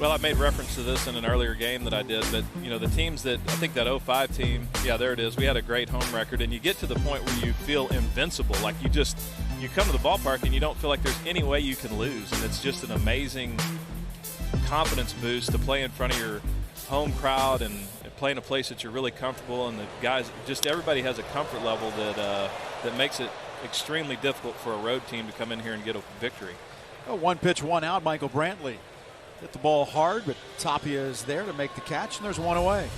Well, I made reference to this in an earlier game that I did, but you know, the teams that, I think that 05 team, yeah, there it is. We had a great home record, and you get to the point where you feel invincible. Like you come to the ballpark and you don't feel like there's any way you can lose, and it's just an amazing confidence boost to play in front of your home crowd and playing a place that you're really comfortable, and the guys, just everybody has a comfort level that makes it extremely difficult for a road team to come in here and get a victory. Oh, 1 pitch, 1 out. Michael Brantley hit the ball hard, but Tapia is there to make the catch, and there's 1 away.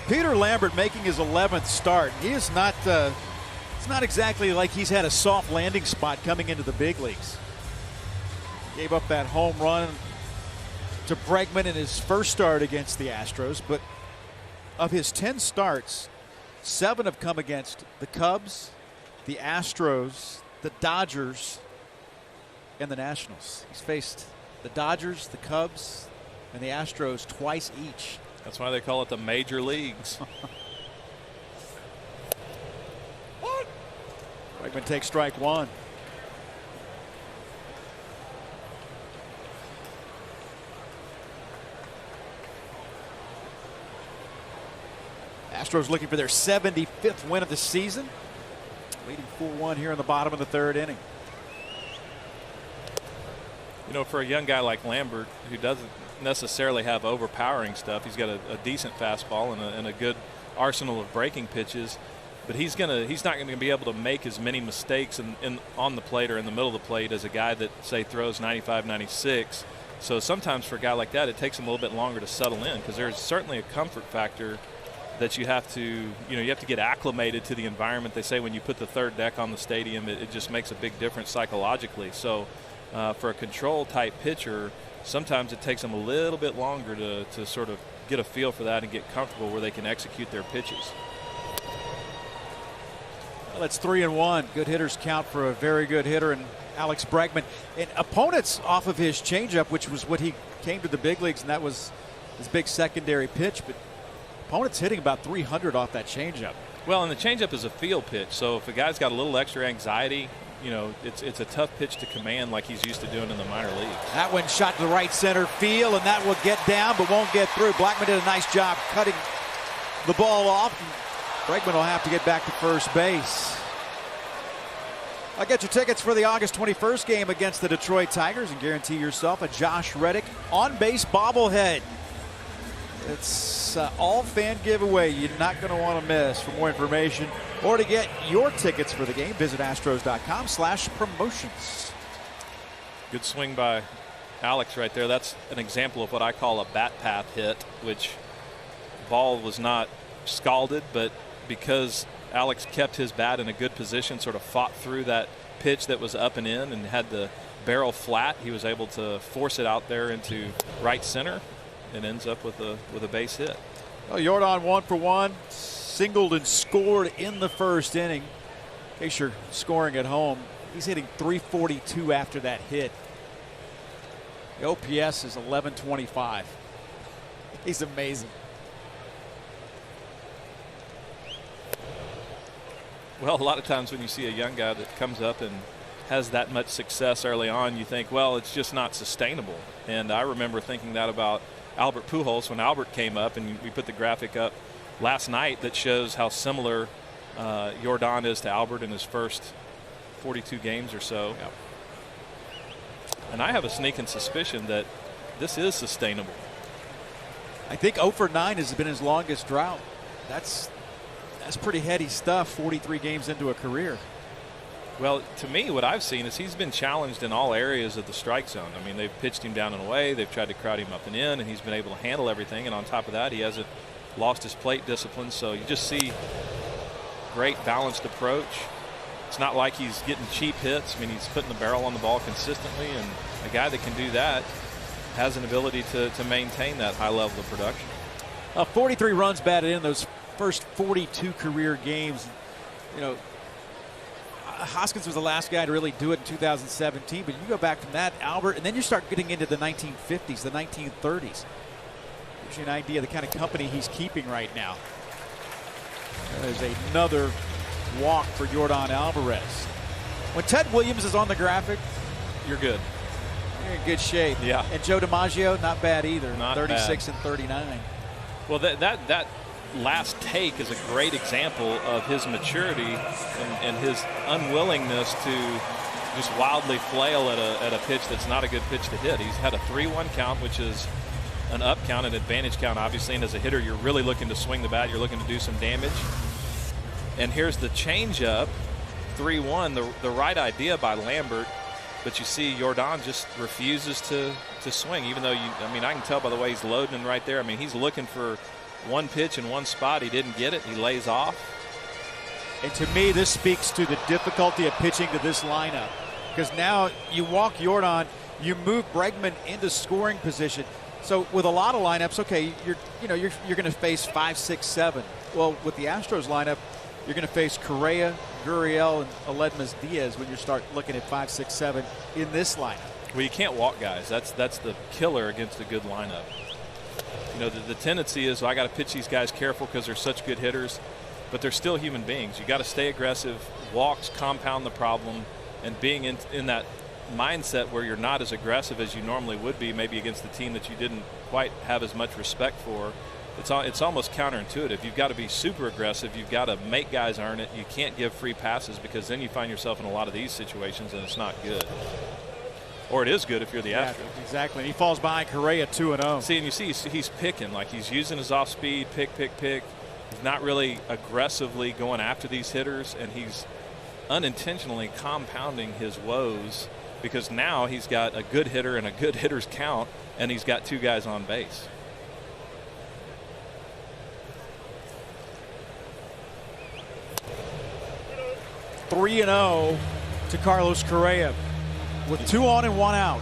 Peter Lambert making his 11th start. He is not. It's not exactly like he's had a soft landing spot coming into the big leagues. Gave up that home run to Bregman in his first start against the Astros, but of his 10 starts, 7 have come against the Cubs, the Astros, the Dodgers, and the Nationals. He's faced the Dodgers, the Cubs, and the Astros twice each. That's why they call it the major leagues. Bregman takes strike 1. Astros looking for their 75th win of the season, leading 4-1 here in the bottom of the 3rd inning. You know, for a young guy like Lambert, who doesn't necessarily have overpowering stuff, he's got a decent fastball and a good arsenal of breaking pitches, but he's not going to be able to make as many mistakes on the plate or in the middle of the plate as a guy that, say, throws 95, 96. So sometimes for a guy like that, it takes him a little bit longer to settle in, because there's certainly a comfort factor that you have to get acclimated to the environment. They say when you put the 3rd deck on the stadium, it just makes a big difference psychologically. So for a control type pitcher, sometimes it takes them a little bit longer to sort of get a feel for that and get comfortable where they can execute their pitches. Well, that's 3-1. Good hitters count for a very good hitter, and Alex Bregman. And opponents off of his changeup, which was what he came to the big leagues, and that was his big secondary pitch, but opponents hitting about 300 off that changeup. Well, and the changeup is a field pitch, so if a guy's got a little extra anxiety, you know, it's a tough pitch to command like he's used to doing in the minor leagues. That one shot to the right center field, and that will get down but won't get through. Blackman did a nice job cutting the ball off. Bregman will have to get back to first base. I'll get your tickets for the August 21st game against the Detroit Tigers and guarantee yourself a Josh Reddick on-base bobblehead. It's all fan giveaway. You're not going to want to miss. For more information or to get your tickets for the game, visit astros.com/promotions. Good swing by Alex right there. That's an example of what I call a bat path hit, which ball was not scalded, but because Alex kept his bat in a good position, sort of fought through that pitch that was up and in and had the barrel flat, he was able to force it out there into right center and ends up with a base hit. Well, Jordan 1 for 1, singled and scored in the first inning. In case you're scoring at home, he's hitting .342 after that hit. The OPS is 1125. He's amazing. Well, a lot of times when you see a young guy that comes up and has that much success early on, you think, well, it's just not sustainable. And I remember thinking that about Albert Pujols when Albert came up, and we put the graphic up last night that shows how similar Jordan is to Albert in his first 42 games or so. Yep. And I have a sneaking suspicion that this is sustainable. I think 0 for 9 has been his longest drought. That's pretty heady stuff, 43 games into a career. Well, to me, what I've seen is he's been challenged in all areas of the strike zone. I mean, they've pitched him down and away. They've tried to crowd him up and in, and he's been able to handle everything. And on top of that, he hasn't lost his plate discipline. So you just see great balanced approach. It's not like he's getting cheap hits. I mean, he's putting the barrel on the ball consistently, and a guy that can do that has an ability to maintain that high level of production. 43 runs batted in those first 42 career games. You know, Hoskins was the last guy to really do it in 2017, but you go back from that, Albert, and then you start getting into the 1950s, the 1930s. Gives you an idea of the kind of company he's keeping right now. There's another walk for Yordan Alvarez. When Ted Williams is on the graphic, you're good. You're in good shape. Yeah. And Joe DiMaggio, not bad either. Not 36 bad. and 39. Well, that last take is a great example of his maturity and his unwillingness to just wildly flail at a pitch that's not a good pitch to hit. He's had a 3-1 count, which is an up count, an advantage count, obviously. And as a hitter, you're really looking to swing the bat. You're looking to do some damage. And here's the changeup, 3-1, the right idea by Lambert. But you see Jordan just refuses to swing, even though I can tell by the way he's loading right there. I mean, he's looking for one pitch in one spot. He didn't get it. He lays off. And to me, this speaks to the difficulty of pitching to this lineup, because now you walk Jordan, you move Bregman into scoring position. So with a lot of lineups, okay, you're going to face 5, 6, 7. Well, with the Astros lineup, you're going to face Correa, Gurriel, and Aledmys Diaz when you start looking at 5, 6, 7 in this lineup. Well, you can't walk guys. That's the killer against a good lineup. The tendency is, I got to pitch these guys careful because they're such good hitters, but they're still human beings. You got to stay aggressive. Walks compound the problem, and being in that mindset where you're not as aggressive as you normally would be, maybe against the team that you didn't quite have as much respect for. It's almost counterintuitive. You've got to be super aggressive. You've got to make guys earn it. You can't give free passes, because then you find yourself in a lot of these situations and it's not good. Or it is good if you're the Astros. Yeah, exactly. And he falls behind Correa 2-0. See, and you see he's picking, like he's using his off speed, pick. He's not really aggressively going after these hitters, and he's unintentionally compounding his woes, because now he's got a good hitter and a good hitter's count, and he's got 2 guys on base. (3-0) to Carlos Correa with 2 on and 1 out.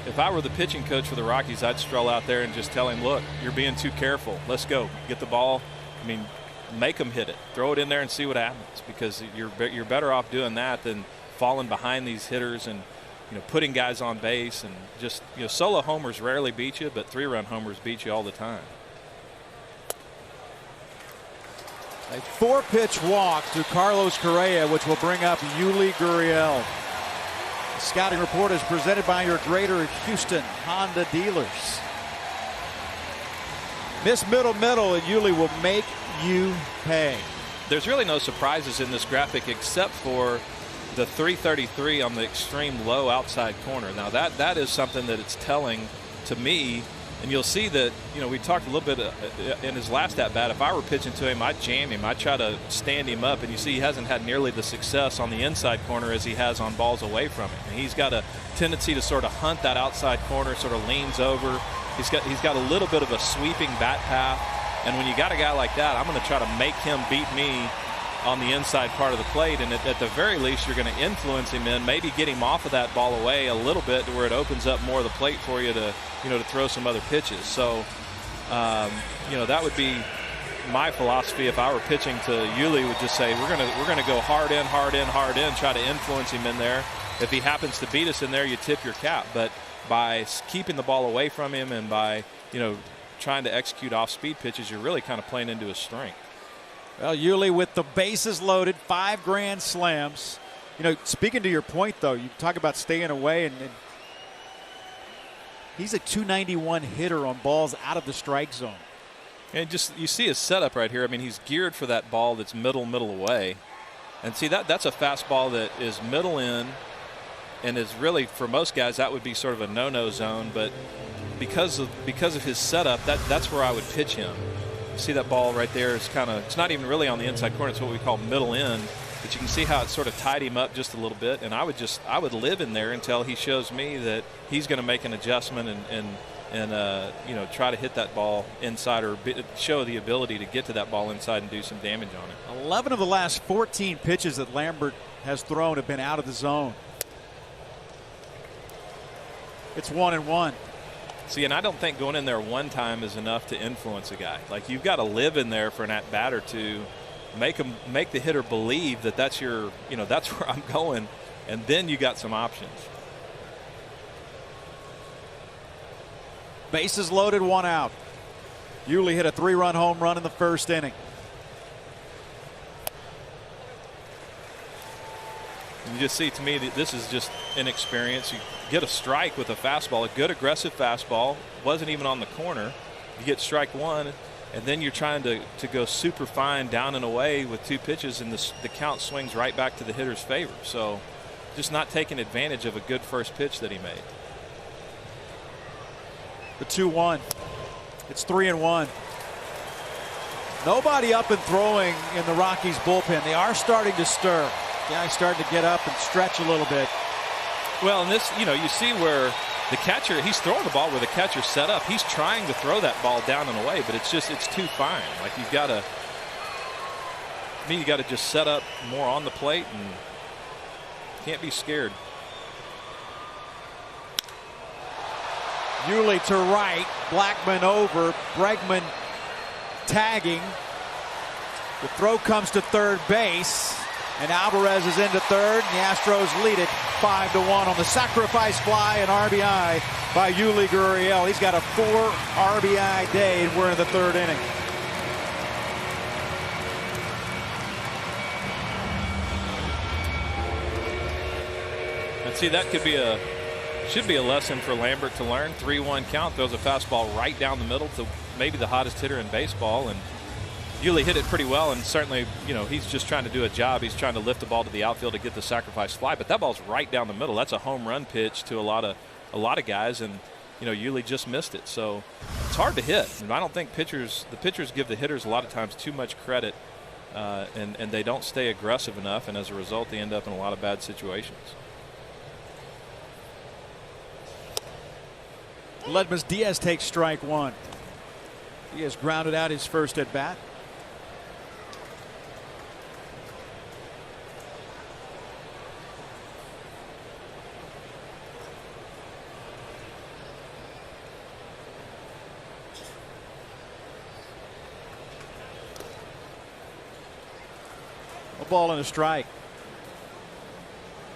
If I were the pitching coach for the Rockies, I'd stroll out there and just tell him, look, you're being too careful. Let's go. Get the ball. Make them hit it. Throw it in there and see what happens, because you're better off doing that than falling behind these hitters and putting guys on base. And just solo homers rarely beat you, but 3-run homers beat you all the time. A 4-pitch walk to Carlos Correa, which will bring up Yuli Gurriel. The scouting report is presented by your Greater Houston Honda dealers. Miss middle, and Yuli will make you pay. There's really no surprises in this graphic except for the 333 on the extreme low outside corner. Now that is something that it's telling to me. And you'll see that, we talked a little bit in his last at-bat. If I were pitching to him, I'd jam him. I'd try to stand him up. And you see he hasn't had nearly the success on the inside corner as he has on balls away from him. And he's got a tendency to sort of hunt that outside corner, sort of leans over. He's got a little bit of a sweeping bat path. And when you got a guy like that, I'm going to try to make him beat me on the inside part of the plate. And at the very least, you're going to influence him in, maybe get him off of that ball away a little bit to where it opens up more of the plate for you to throw some other pitches. So, that would be my philosophy if I were pitching to Yuli. Would just say we're gonna go hard in, try to influence him in there. If he happens to beat us in there, you tip your cap. But by keeping the ball away from him and by trying to execute off-speed pitches, you're really kind of playing into his strength. Well, Yuli with the bases loaded, 5 grand slams. Speaking to your point, though, you talk about staying away, and he's a 291 hitter on balls out of the strike zone. And you see his setup right here. He's geared for that ball that's middle away. And see, that's a fastball that is middle in, and is really, for most guys, that would be sort of a no-no zone. But because of his setup, that's where I would pitch him. See that ball right there is it's not even really on the inside corner. It's what we call middle in, but you can see how it sort of tied him up just a little bit. And I would live in there until he shows me that he's going to make an adjustment and try to hit that ball inside, or show the ability to get to that ball inside and do some damage on it. 11 of the last 14 pitches that Lambert has thrown have been out of the zone. It's 1-1. See, and I don't think going in there one time is enough to influence a guy. Like, you've got to live in there for an at-bat or two, make the hitter believe that that's that's where I'm going, and then you got some options. Bases loaded, 1 out. Yuli hit a 3-run home run in the first inning. You just see, to me, that this is just inexperience. You get a strike with a fastball, a good aggressive fastball, wasn't even on the corner. You get strike 1, and then you're trying to go super fine down and away with 2 pitches, and the count swings right back to the hitter's favor. So just not taking advantage of a good first pitch that he made. The 2-1. It's 3-1. Nobody up and throwing in the Rockies bullpen. They are starting to stir. Guys starting to get up and stretch a little bit. Well, and this, you see where the catcher, he's throwing the ball where the catcher's set up. He's trying to throw that ball down and away, but it's too fine. Like you got to just set up more on the plate and can't be scared. Yuli to right, Blackman over, Bregman tagging. The throw comes to third base, and Alvarez is into third, and the Astros lead it 5-1 on the sacrifice fly, and RBI by Yuli Gurriel. He's got a 4 RBI day, and we're in the 3rd inning. And see, that should be a lesson for Lambert to learn. 3-1 count, throws a fastball right down the middle to maybe the hottest hitter in baseball, and Yuli hit it pretty well, and certainly, he's just trying to do a job. He's trying to lift the ball to the outfield to get the sacrifice fly, but that ball's right down the middle. That's a home run pitch to a lot of guys, and Yuli just missed it. So it's hard to hit, and I don't think the pitchers give the hitters a lot of times too much credit, and they don't stay aggressive enough, and as a result, they end up in a lot of bad situations. Ledmus Diaz takes strike 1. Diaz grounded out his first at bat. A ball and a strike.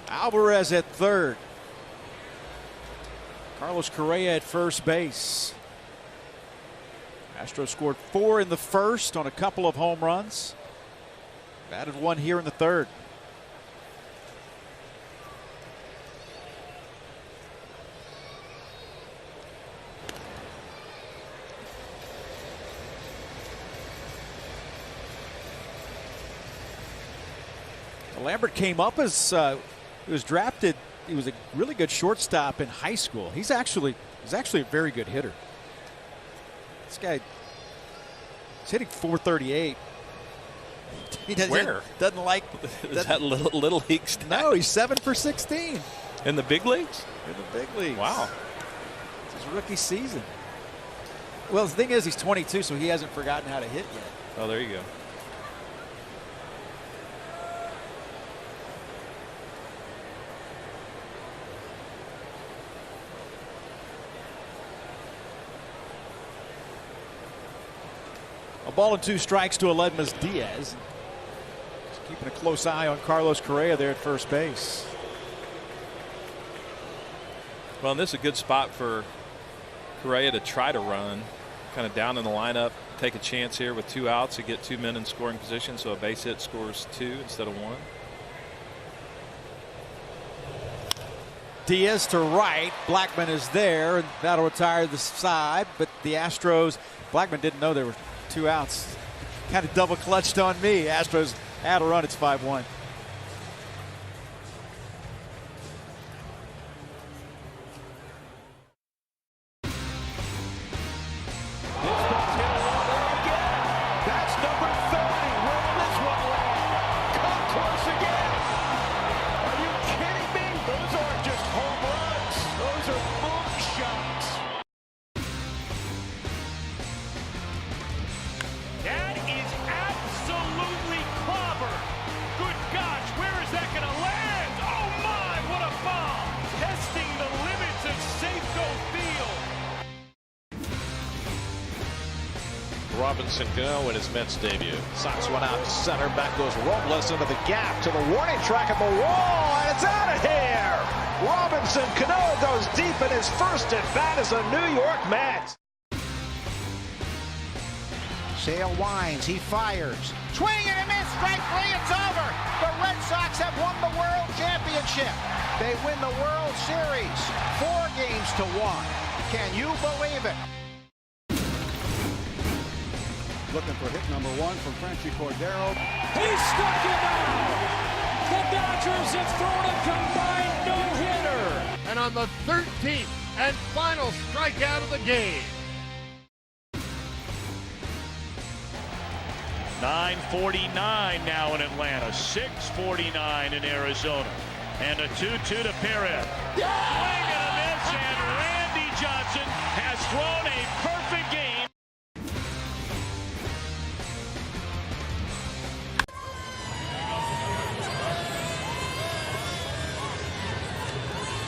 Alvarez at third. Carlos Correa at first base. Astros scored 4 in the first on a couple of home runs. Batted 1 here in the 3rd. Lambert came up as he was drafted. He was a really good shortstop in high school. He's actually a very good hitter. This guy is hitting .438. He doesn't like. Is that little league stat? No, he's 7 for 16 in the big leagues. In the big leagues. Wow, it's his rookie season. Well, the thing is, he's 22, so he hasn't forgotten how to hit yet. Oh, there you go. A ball and 2 strikes to Ledmus Diaz. Just keeping a close eye on Carlos Correa there at first base. Well, and this is a good spot for Correa to try to run, kind of down in the lineup, take a chance here with 2 outs to get 2 men in scoring position, so a base hit scores 2 instead of 1. Diaz to right. Blackman is there, and that'll retire the side, but the Astros, Blackman didn't know there were 2 outs. Kind of double clutched on me. Astros add a run. It's 5-1. That's number 30. Where will this one land? Come close again. Are you kidding me? Those aren't just home runs. Those are boom shots. That is absolutely clobber. Good gosh, where is that going to land? Oh my, what a bomb. Testing the limits of Safeco Field. Robinson Cano in his Mets debut. Sox one out to center. Back goes Robles into the gap to the warning track at the wall, and it's out of here. Robinson Cano goes deep in his first at bat as a New York Met. Sale winds, he fires. Swing and a miss, strike 3, it's over. The Red Sox have won the World Championship. They win the World Series 4 games to 1. Can you believe it? Looking for hit number 1 from Franchi Cordero. He struck him out. The Dodgers have thrown a combined no-hitter. And on the 13th and final strikeout of the game. 9:49 now in Atlanta, 6:49 in Arizona, and a 2-2 to Perez. Swing and a miss, and Randy Johnson has thrown a perfect game.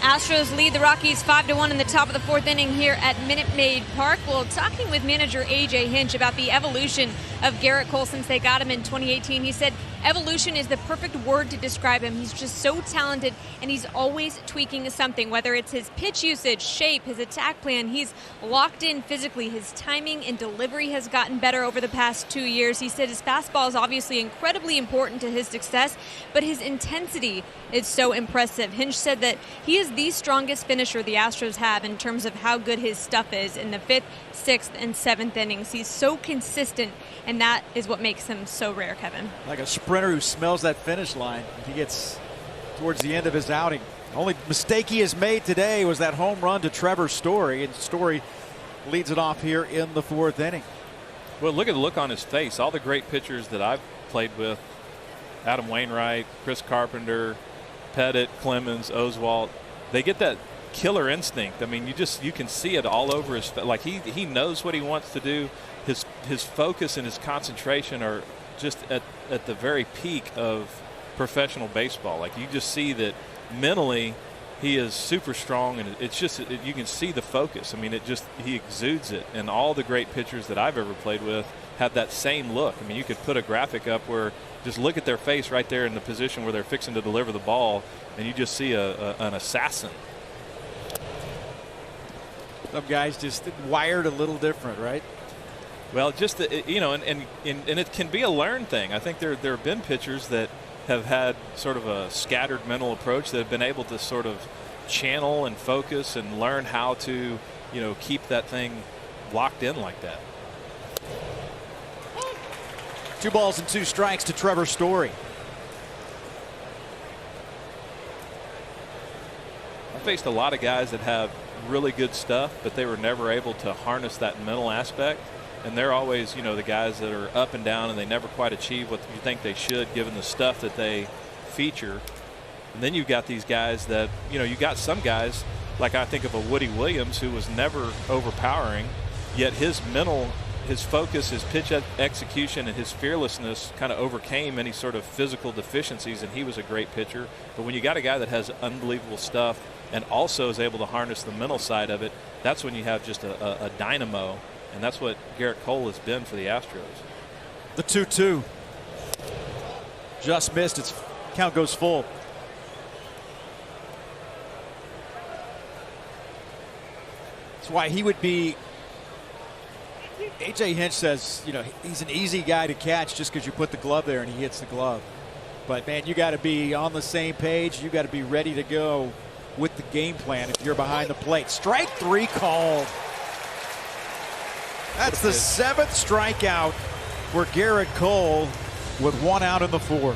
Astros lead the Rockies 5-1 in the top of the 4th inning here at Minute Maid Park. Well, talking with manager A.J. Hinch about the evolution of Gerrit Cole since they got him in 2018, he said evolution is the perfect word to describe him. He's just so talented, and he's always tweaking something, whether it's his pitch usage, shape, his attack plan. He's locked in physically. His timing and delivery has gotten better over the past 2 years. He said his fastball is obviously incredibly important to his success, but his intensity is so impressive. Hinch said that he is the strongest finisher the Astros have in terms of how good his stuff is in the 5th, 6th, and 7th innings. He's so consistent, and that is what makes him so rare, Kevin. Like a sprinter who smells that finish line. He gets towards the end of his outing. The only mistake he has made today was that home run to Trevor Story, and Story leads it off here in the 4th inning. Well, look at the look on his face. All the great pitchers that I've played with, Adam Wainwright, Chris Carpenter, Pettit, Clemens, Oswalt, they get that killer instinct. I mean, you can see it all over his face. Like he knows what he wants to do. His focus and his concentration are just at the very peak of professional baseball. Like, you just see that mentally he is super strong, and it's just you can see the focus. I mean, he exudes it, and all the great pitchers that I've ever played with have that same look. I mean, you could put a graphic up where just look at their face right there in the position where they're fixing to deliver the ball, and you just see an assassin. Some guys just wired a little different, right? Well, just and it can be a learned thing. I think there have been pitchers that have had sort of a scattered mental approach that have been able to sort of channel and focus and learn how to, keep that thing locked in like that. 2 balls and 2 strikes to Trevor Story. I faced a lot of guys that have really good stuff, but they were never able to harness that mental aspect. And they're always, the guys that are up and down, and they never quite achieve what you think they should given the stuff that they feature. And then you've got these guys that, you got some guys, like I think of a Woody Williams, who was never overpowering, yet his focus, his pitch execution, and his fearlessness kind of overcame any sort of physical deficiencies, and he was a great pitcher. But when you got a guy that has unbelievable stuff and also is able to harness the mental side of it, that's when you have just a dynamo. And that's what Gerrit Cole has been for the Astros. The 2-2. Just missed. Its count goes full. That's why he would be. A.J. Hinch says, he's an easy guy to catch just because you put the glove there and he hits the glove. But, man, you got to be on the same page. You got to be ready to go with the game plan if you're behind the plate. Strike 3 called. That's the 7th strikeout for Gerrit Cole with 1 out in the 4th.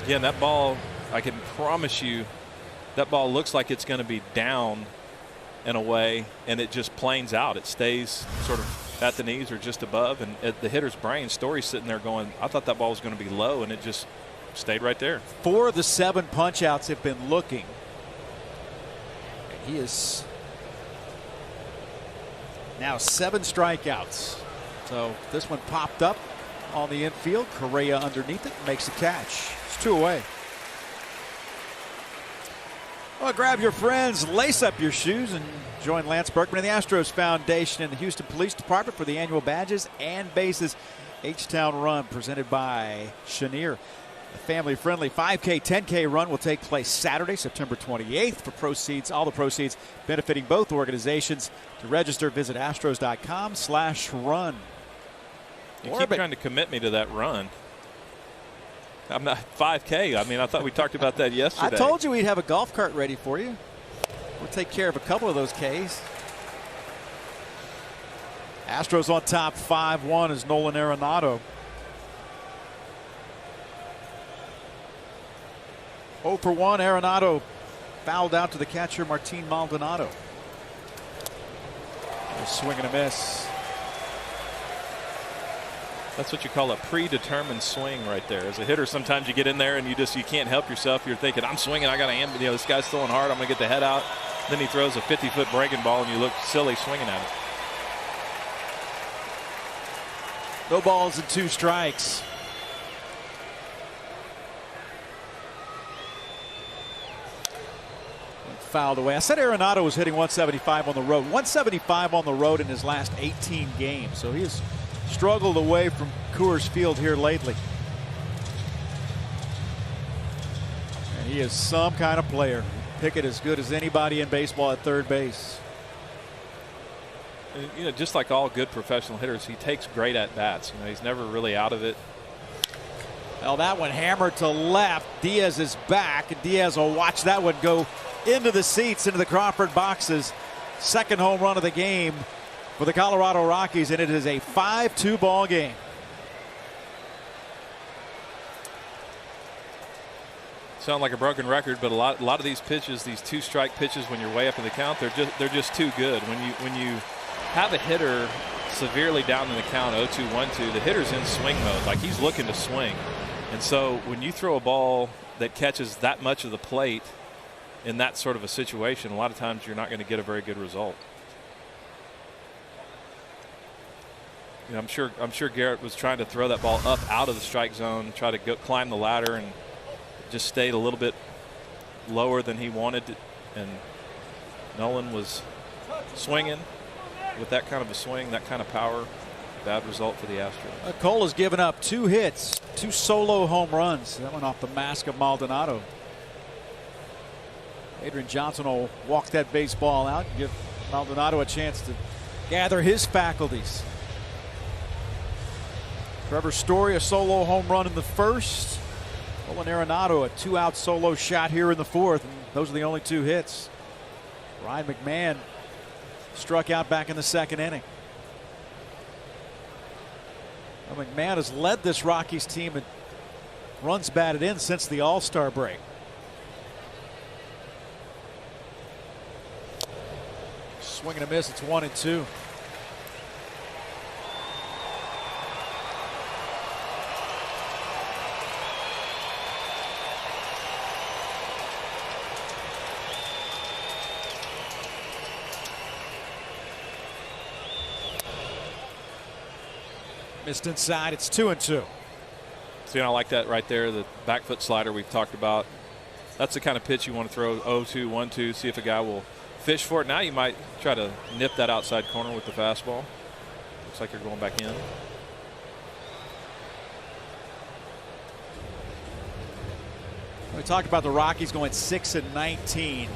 Yeah, and that ball, I can promise you, that ball looks like it's going to be down in a way, and it just planes out. It stays sort of at the knees or just above, and at the hitter's brain, Story's sitting there going, I thought that ball was going to be low, and it just stayed right there. 4 of the 7 punch-outs have been looking. He is now 7 strikeouts. So this one popped up on the infield. Correa underneath it, makes a catch. It's 2 away. Well, grab your friends, lace up your shoes, and join Lance Berkman and the Astros Foundation and the Houston Police Department for the annual Badges and Bases H-Town Run presented by Chenier. The family-friendly 5K, 10K run will take place Saturday, September 28th. For proceeds, all the proceeds benefiting both organizations. To register, visit astros.com/run. You keep trying to commit me to that run. I'm not 5K. I mean, I thought we talked about that yesterday. I told you we'd have a golf cart ready for you. We'll take care of a couple of those Ks. Astros on top 5-1 as Nolan Arenado. 0 for 1. Arenado fouled out to the catcher Martin Maldonado. A swing and a miss. That's what you call a predetermined swing right there. As a hitter, sometimes you get in there and you can't help yourself. You're thinking, I'm swinging, I got to aim. This guy's throwing hard, I'm going to get the head out. Then he throws a 50-foot breaking ball and you look silly swinging at it. No balls and 2 strikes. Fouled away. I said Arenado was hitting 175 on the road. 175 on the road in his last 18 games. So he has struggled away from Coors Field here lately. And he is some kind of player. Pickett as good as anybody in baseball at third base. Just like all good professional hitters, he takes great at bats. He's never really out of it. Well, that one hammered to left. Diaz is back, and Diaz will watch that one go into the seats, into the Crawford boxes. Second home run of the game for the Colorado Rockies, and it is a 5-2 ball game. Sound like a broken record, but a lot of these pitches, these 2-strike pitches, when you're way up in the count, they're just too good. When you have a hitter severely down in the count, 0-2, 1-2, the hitter's in swing mode, like he's looking to swing. And so when you throw a ball that catches that much of the plate in that sort of a situation, a lot of times you're not going to get a very good result. I'm sure Garrett was trying to throw that ball up out of the strike zone, try to climb the ladder, and just stayed a little bit lower than he wanted. And Nolan was swinging with that kind of a swing, that kind of power. Bad result for the Astros. Cole has given up 2 hits, 2 solo home runs. That went off the mask of Maldonado. Adrian Johnson will walk that baseball out and give Maldonado a chance to gather his faculties. Trevor Story, a solo home run in the first. Nolan Arenado, a 2-out solo shot here in the fourth. And those are the only 2 hits. Ryan McMahon struck out back in the second inning. Well, McMahon has led this Rockies team in runs batted in since the All-Star break. Swing and a miss. It's 1-2. Missed inside. It's 2-2. So I like that right there, the back foot slider we've talked about. That's the kind of pitch you want to throw 0-2, 1-2, see if a guy will fish for it. Now you might try to nip that outside corner with the fastball. Looks like you're going back in. We talked about the Rockies going 6-19,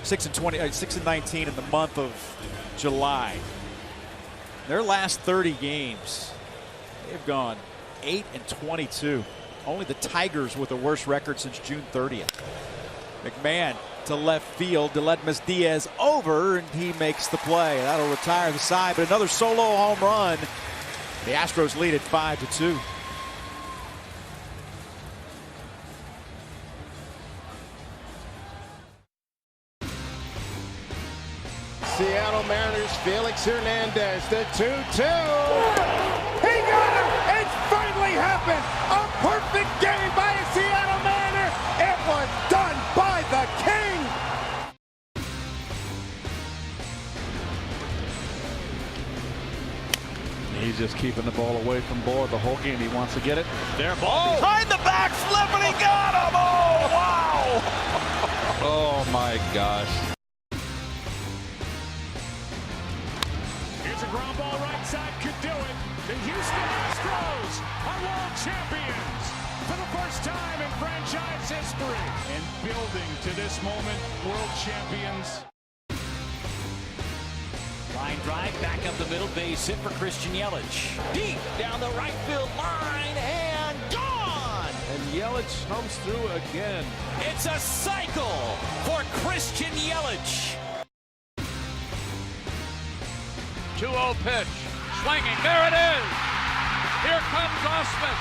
6-19 in the month of July. Their last 30 games, they've gone 8-22. Only the Tigers with the worst record since June 30th. McMahon to left field to let Miss Diaz over, and he makes the play. That'll retire the side, but another solo home run. The Astros lead at 5-2. Seattle Mariners, Felix Hernandez, the 2-2. He got him! It's finally happened! A perfect game by a Seattle Mariner! It was done by the King! He's just keeping the ball away from Bohr the whole game. He wants to get it. There, ball Behind the back flip, and he got him! Oh, wow! Oh, my gosh. Here's a ground ball right side, could do it. The Houston Astros are world champions for the first time in franchise history. And building to this moment, world champions. Line drive, back up the middle, base hit for Christian Yelich. Deep down the right field line, and gone! And Yelich comes through again. It's a cycle for Christian Yelich. 2-0 pitch. Swinging. There it is. Here comes Osmus.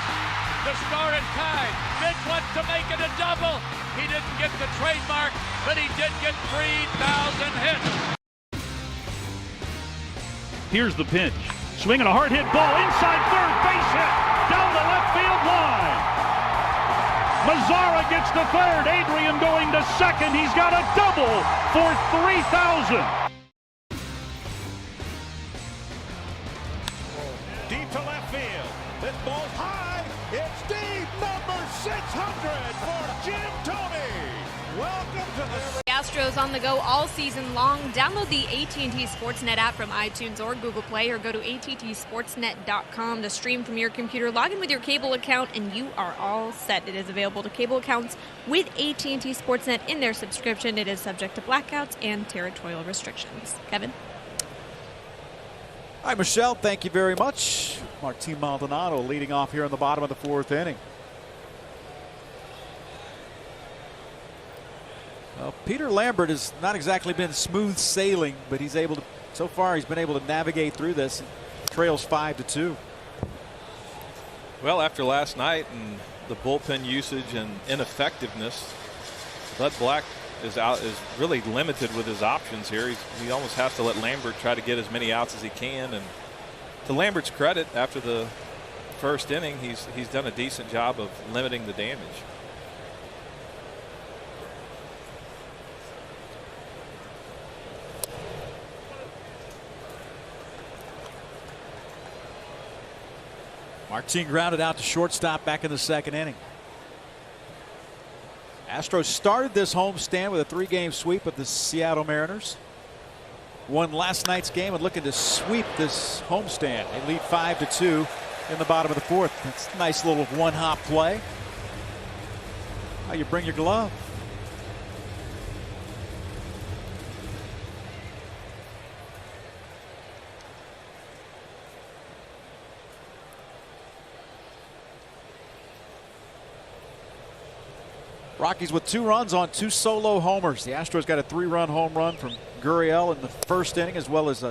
The start and tie. Vic wants to make it a double. He didn't get the trademark, but he did get 3,000 hits. Here's the pitch. Swinging a hard hit ball inside third, base hit down the left field line. Mazzara gets the third. Adrian going to second. He's got a double for 3,000. Deep to left field. This ball's high. It's deep. Number 600 for Jim Toney. Welcome to the Astros on the go all season long. Download the AT&T Sportsnet app from iTunes or Google Play, or go to attsportsnet.com to stream from your computer. Log in with your cable account and you are all set. It is available to cable accounts with AT&T Sportsnet in their subscription. It is subject to blackouts and territorial restrictions. Kevin? Hi, Michelle. Thank you very much. Martin Maldonado leading off here in the bottom of the fourth inning. Well, Peter Lambert has not exactly been smooth sailing, but he's able to, so far he's been able to navigate through this. Trails 5-2. Well, after last night and the bullpen usage and ineffectiveness, Bud Black is really limited with his options here. He almost has to let Lambert try to get as many outs as he can. And to Lambert's credit, after the first inning, he's done a decent job of limiting the damage. Martin grounded out to shortstop back in the second inning. Astros started this homestand with a 3-game sweep of the Seattle Mariners. Won last night's game and looking to sweep this homestand. They lead 5-2 in the bottom of the fourth. That's a nice little one-hop play. How you bring your glove. Rockies with 2 runs on 2 solo homers. The Astros got a 3-run home run from Gurriel in the first inning, as well as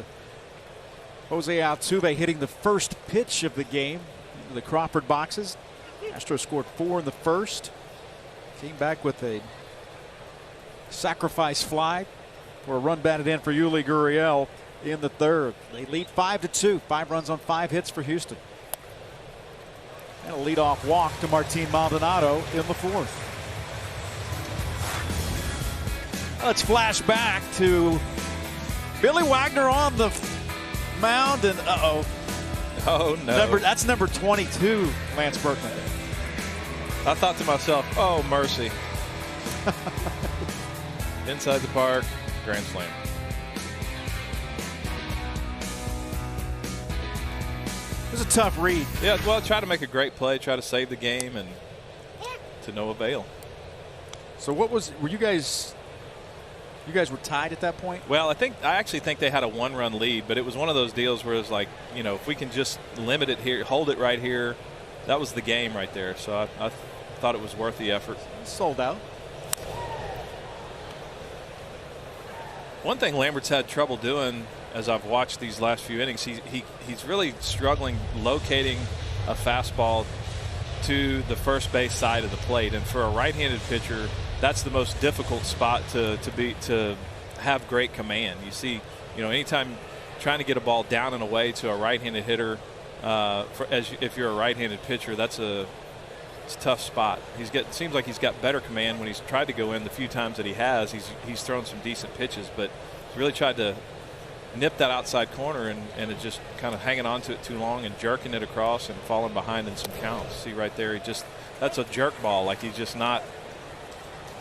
Jose Altuve hitting the first pitch of the game into the Crawford boxes. Astros scored 4 in the first. Came back with a sacrifice fly for a run batted in for Yuli Gurriel in the third. They lead 5-2. 5 runs on 5 hits for Houston. And a leadoff walk to Martin Maldonado in the fourth. Let's flash back to Billy Wagner on the mound, and oh no, that's number 22, Lance Berkman. I thought to myself, oh mercy. Inside the park, grand slam. It was a tough read. Yeah, well, try to make a great play, try to save the game, and to no avail. So were you guys? You guys were tied at that point? Well, I actually think they had a 1-run lead, but it was one of those deals where it's like, if we can just limit it here, hold it right here, that was the game right there. So I thought it was worth the effort. Sold out. One thing Lambert's had trouble doing, as I've watched these last few innings, he's really struggling locating a fastball to the first base side of the plate, and for a right-handed pitcher, that's the most difficult spot to have great command. You see, anytime trying to get a ball down and away to a right-handed hitter, if you're a right-handed pitcher, it's a tough spot. Seems like he's got better command when he's tried to go in the few times that he has. He's thrown some decent pitches, but really tried to nip that outside corner and it just kind of hanging on to it too long and jerking it across and falling behind in some counts. See right there, that's a jerk ball. Like he's just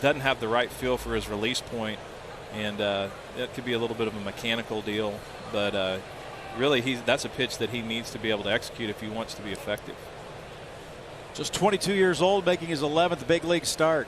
doesn't have the right feel for his release point, and it could be a little bit of a mechanical deal, but really that's a pitch that he needs to be able to execute if he wants to be effective. Just 22 years old, making his 11th big league start.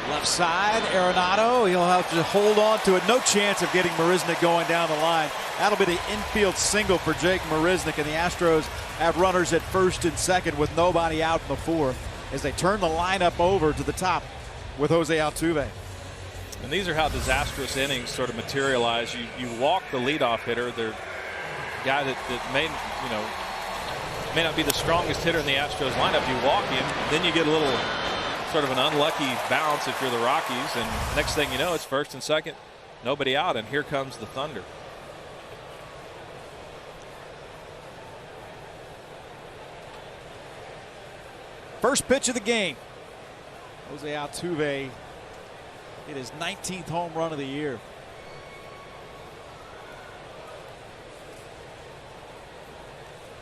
Left side, Arenado. He'll have to hold on to it. No chance of getting Marisnick going down the line. That'll be the infield single for Jake Marisnick, and the Astros have runners at first and second with nobody out in the fourth as they turn the lineup over to the top with Jose Altuve. And these are how disastrous innings sort of materialize. You walk the leadoff hitter, the guy that may not be the strongest hitter in the Astros lineup. You walk him, then you get a little sort of an unlucky bounce if you're the Rockies, and next thing you know, it's first and second, nobody out, and here comes the Thunder. First pitch of the game. Jose Altuve hit his 19th home run of the year.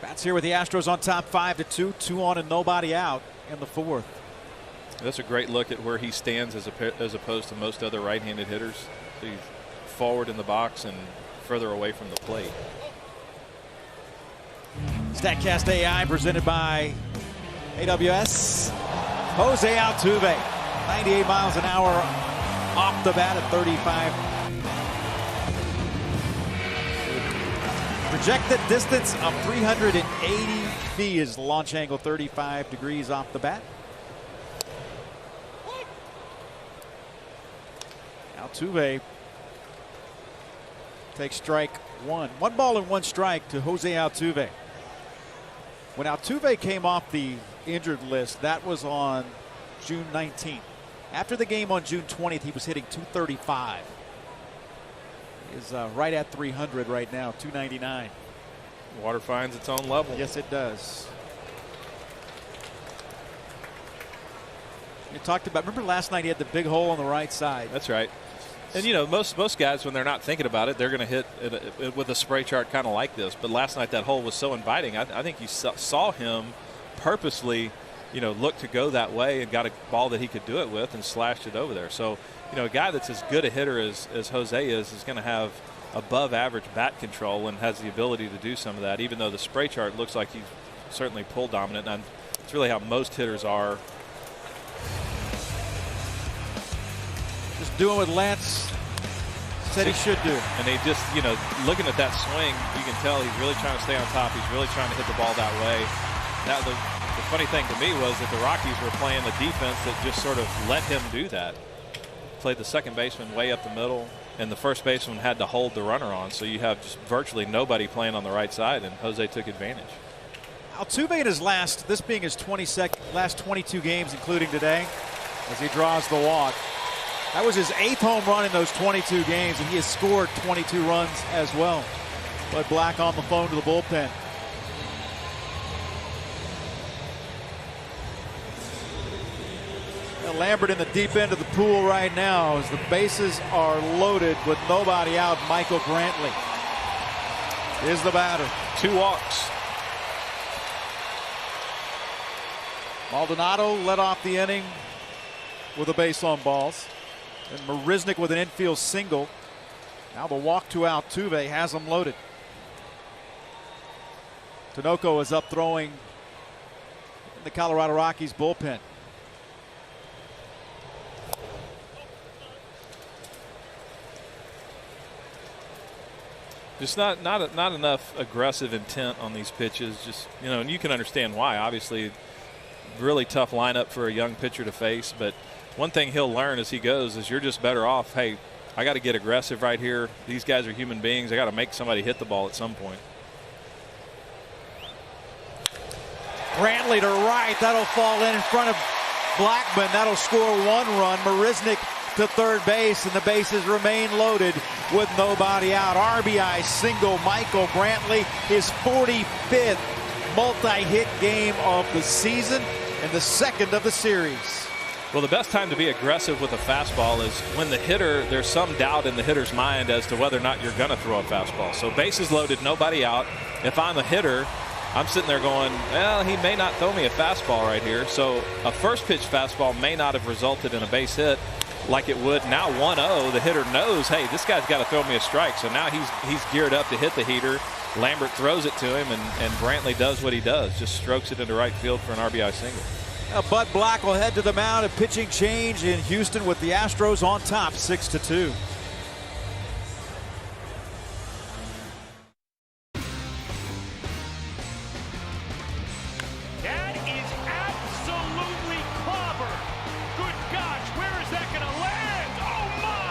Bats here with the Astros on top 5-2, 2 on and nobody out in the fourth. That's a great look at where he stands as opposed to most other right-handed hitters. He's forward in the box and further away from the plate. StatCast AI presented by AWS. Jose Altuve, 98 miles an hour off the bat at 35. Projected distance of 380 feet. His launch angle 35 degrees off the bat. Altuve takes strike one. 1 ball and 1 strike to Jose Altuve. When Altuve came off the injured list, that was on June 19th. After the game on June 20th, he was hitting 235. Is right at 300 right now, 299. Water finds its own level. Yes, it does. You talked about, remember last night he had the big hole on the right side. That's right. And you know, most guys, when they're not thinking about it, they're going to hit it with a spray chart kind of like this. But last night that hole was so inviting. I think you saw him purposely, look to go that way and got a ball that he could do it with and slashed it over there. So, a guy that's as good a hitter as Jose is going to have above average bat control and has the ability to do some of that, even though the spray chart looks like he's certainly pull dominant. And it's really how most hitters are. Just doing what Lance said he should do. And they just, looking at that swing, you can tell he's really trying to stay on top. He's really trying to hit the ball that way. Now, the funny thing to me was that the Rockies were playing the defense that just sort of let him do that. Played the second baseman way up the middle, and the first baseman had to hold the runner on. So you have just virtually nobody playing on the right side, and Jose took advantage. Altuve in his this being his last 22 games, including today, as he draws the walk. That was his 8th home run in those 22 games, and he has scored 22 runs as well. Bud Black on the phone to the bullpen. Lambert in the deep end of the pool right now as the bases are loaded with nobody out. Michael Brantley is the batter. 2 walks. Maldonado led off the inning with a base on balls. And Marisnik with an infield single. Now the walk to Altuve has them loaded. Tinoco is up throwing in the Colorado Rockies bullpen. Just not enough aggressive intent on these pitches. Just, and you can understand why. Obviously, really tough lineup for a young pitcher to face. But one thing he'll learn as he goes is you're just better off, hey, I got to get aggressive right here. These guys are human beings. I got to make somebody hit the ball at some point. Brantley to right. That'll fall in front of Blackman. That'll score 1 run. Marisnik to third base, and the bases remain loaded with nobody out. RBI single. Michael Brantley, his 45th multi-hit game of the season and the 2nd of the series. Well, the best time to be aggressive with a fastball is when the hitter, there's some doubt in the hitter's mind as to whether or not you're going to throw a fastball. So bases loaded, nobody out. If I'm a hitter, I'm sitting there going, well, he may not throw me a fastball right here. So a first pitch fastball may not have resulted in a base hit like it would. Now 1-0, the hitter knows, hey, this guy's got to throw me a strike. So now he's geared up to hit the heater. Lambert throws it to him, and Brantley does what he does, just strokes it into right field for an RBI single. Now Bud Black will head to the mound. A pitching change in Houston with the Astros on top 6-2. That is absolutely clobbered. Good gosh, where is that going to land? Oh my!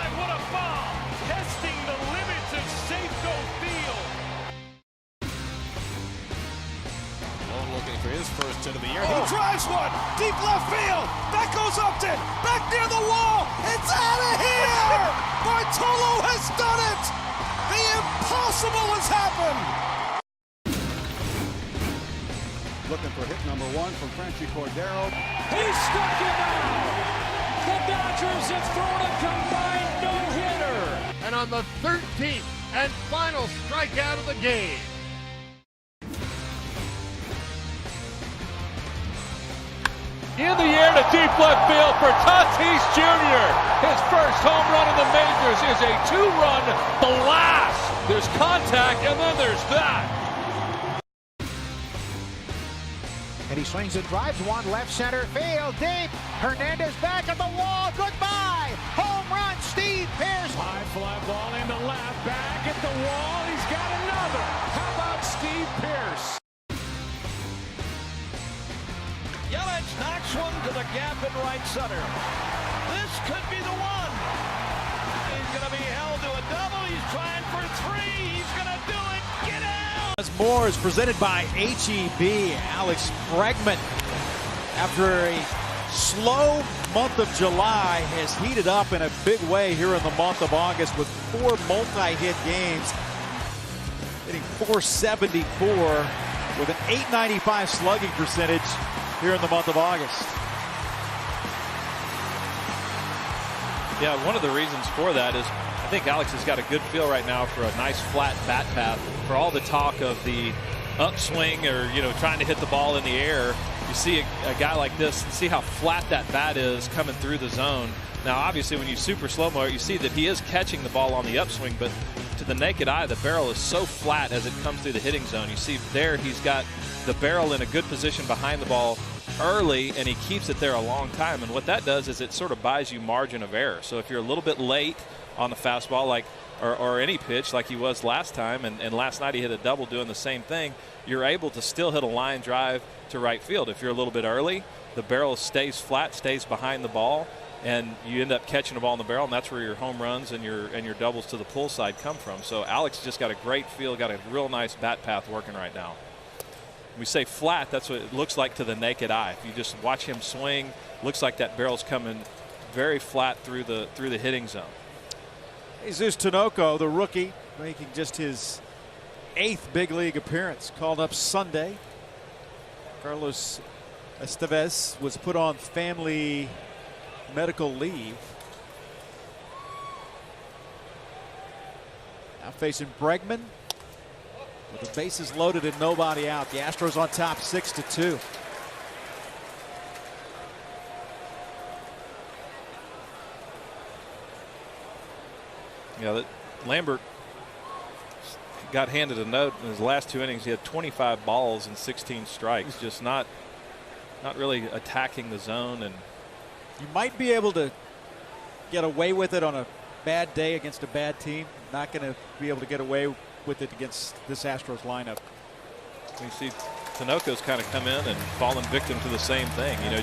drives one, deep left field. That goes Upton, back near the wall. It's out of here! Bartolo has done it! The impossible has happened! Looking for hit number 1 from Franchi Cordero. He struck him out. The Dodgers have thrown a combined no-hitter. And on the 13th and final strikeout of the game. In the air to deep left field for Tatis Jr. His first home run in the majors is a 2-run blast. There's contact, and then there's that. And he swings and drives one left center field deep. Hernandez back at the wall. Goodbye. Home run, Steve Pearce. High fly ball into left, back at the wall. He's got another. How about Steve Pearce? Yelich knocks one to the gap in right center. This could be the one. He's going to be held to a double. He's trying for 3. He's going to do it. Get out. As more is presented by HEB. Alex Bregman, after a slow month of July, has heated up in a big way here in the month of August with 4 multi-hit games, hitting .474 with an .895 slugging percentage here in the month of August. Yeah, one of the reasons for that is I think Alex has got a good feel right now for a nice flat bat path. For all the talk of the upswing or, trying to hit the ball in the air, you see a guy like this, see how flat that bat is coming through the zone. Now, obviously, when you super slow-mo it, you see that he is catching the ball on the upswing, but to the naked eye, the barrel is so flat as it comes through the hitting zone. You see there he's got the barrel in a good position behind the ball early, and he keeps it there a long time. And what that does is it sort of buys you margin of error. So if you're a little bit late on the fastball, or any pitch like he was last time, and last night he hit a double doing the same thing, you're able to still hit a line drive to right field. If you're a little bit early, the barrel stays flat, stays behind the ball, and you end up catching the ball in the barrel, and that's where your home runs and your doubles to the pull side come from. So Alex just got a great feel, got a real nice bat path working right now. When we say flat, that's what it looks like to the naked eye. If you just watch him swing, looks like that barrel's coming very flat through the hitting zone. Jesus Tinoco, the rookie, making just his 8th big league appearance, called up Sunday. Carlos Estevez was put on family medical leave. Now facing Bregman with the bases loaded and nobody out. The Astros on top 6-2. Yeah, Lambert got handed a note in his last 2 innings. He had 25 balls and 16 strikes, just not really attacking the zone. And you might be able to get away with it on a bad day against a bad team. Not going to be able to get away with it against this Astros lineup. You see Tinoco's kind of come in and fallen victim to the same thing. And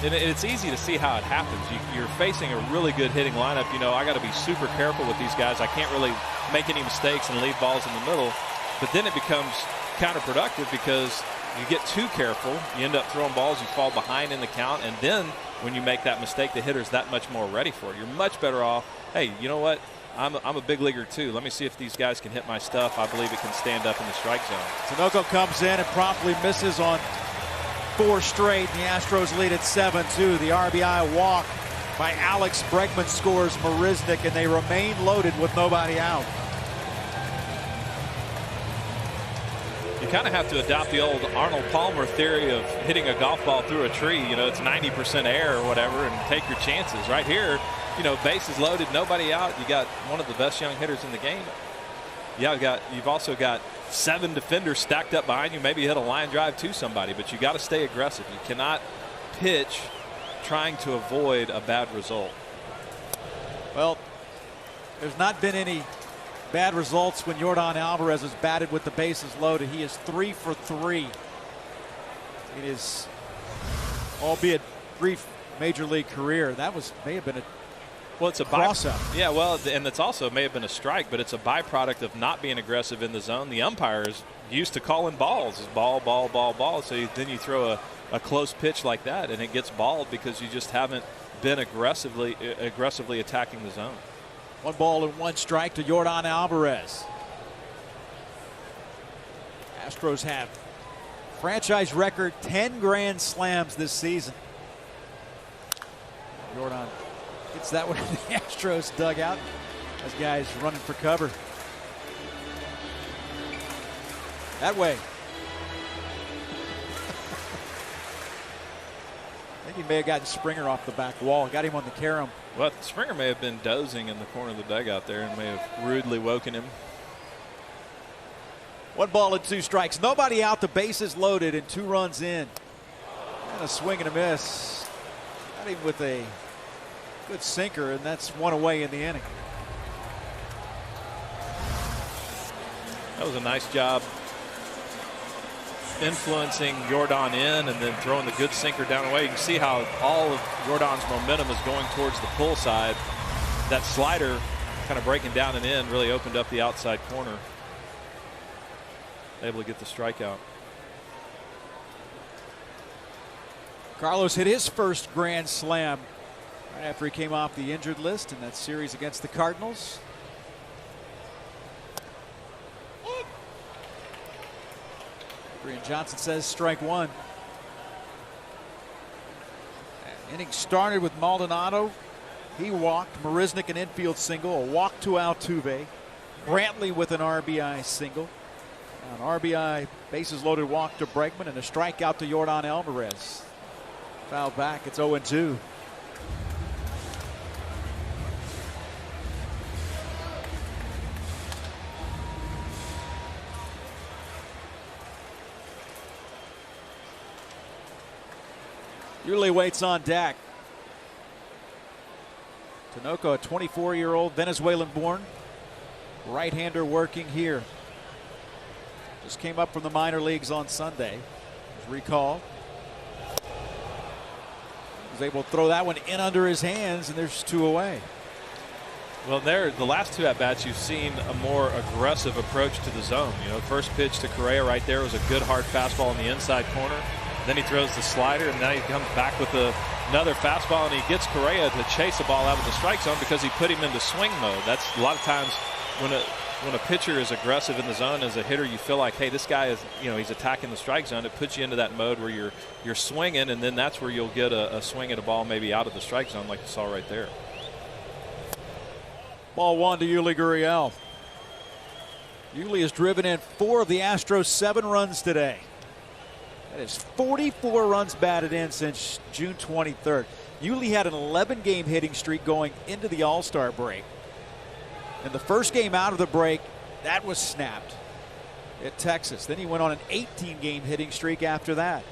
it's easy to see how it happens. You're facing a really good hitting lineup. I got to be super careful with these guys. I can't really make any mistakes and leave balls in the middle. But then it becomes counterproductive because you get too careful. You end up throwing balls. You fall behind in the count. And then when you make that mistake, the hitter's that much more ready for it. You're much better off. Hey, you know what? I'm a big leaguer too. Let me see if these guys can hit my stuff. I believe it can stand up in the strike zone. Tinoco comes in and promptly misses on 4 straight. The Astros lead at 7-2. The RBI walk by Alex Bregman scores Marisnick, and they remain loaded with nobody out. You kind of have to adopt the old Arnold Palmer theory of hitting a golf ball through a tree. It's 90% air or whatever, and take your chances. Right here, bases loaded, nobody out. You got one of the best young hitters in the game. You've also got 7 defenders stacked up behind you. Maybe hit a line drive to somebody, but you got to stay aggressive. You cannot pitch trying to avoid a bad result. Well, there's not been any bad results when Yordan Alvarez has batted with the bases loaded. He is 3 for 3 in his, albeit brief, major league career. That may have been a Well, it's a cross-up. Yeah, well, and it's also may have been a strike, but it's a byproduct of not being aggressive in the zone. The umpire is used to calling balls. It's ball, ball, ball, ball. So then you throw a close pitch like that, and it gets balled because you just haven't been aggressively attacking the zone. 1 ball and 1 strike to Yordan Alvarez. Astros have franchise record 10 grand slams this season. Yordan gets that one in the Astros dugout. Those guys running for cover. That way. I think he may have gotten Springer off the back wall. Got him on the carom. Well, Springer may have been dozing in the corner of the dugout there and may have rudely woken him. 1 ball and 2 strikes. Nobody out. The bases loaded and 2 runs in. And a swing and a miss. Got him with a good sinker, and that's 1 away in the inning. That was a nice job influencing Yordan in and then throwing the good sinker down away. You can see how all of Yordan's momentum is going towards the pull side. That slider kind of breaking down and in really opened up the outside corner. Able to get the strikeout. Carlos hit his first grand slam right after he came off the injured list in that series against the Cardinals. Brian Johnson says strike 1. Inning started with Maldonado. He walked. Marisnik an infield single. A walk to Altuve. Brantley with an RBI single. An RBI bases loaded walk to Bregman and a strikeout to Yordan Alvarez. Fouled back. It's 0-2. Yuli waits on deck. Tinoco, a 24-year-old Venezuelan-born right-hander working here. Just came up from the minor leagues on Sunday. Was recalled. Was able to throw that one in under his hands, and there's 2 away. Well, there, the last 2 at-bats, you've seen a more aggressive approach to the zone. You know, first pitch to Correa right there was a good hard fastball in the inside corner. Then he throws the slider, and then he comes back with another fastball, and he gets Correa to chase the ball out of the strike zone because he put him into swing mode. That's a lot of times when a pitcher is aggressive in the zone as a hitter, you feel like, hey, this guy is, you know, he's attacking the strike zone. It puts you into that mode where you're swinging, and then that's where you'll get a swing at a ball maybe out of the strike zone like you saw right there. Ball 1 to Yuli Gurriel. Yuli has driven in 4 of the Astros' 7 runs today. That is 44 runs batted in since June 23rd. Yuli had an 11-game hitting streak going into the All-Star break. In the first game out of the break, that was snapped at Texas. Then he went on an 18-game hitting streak after that.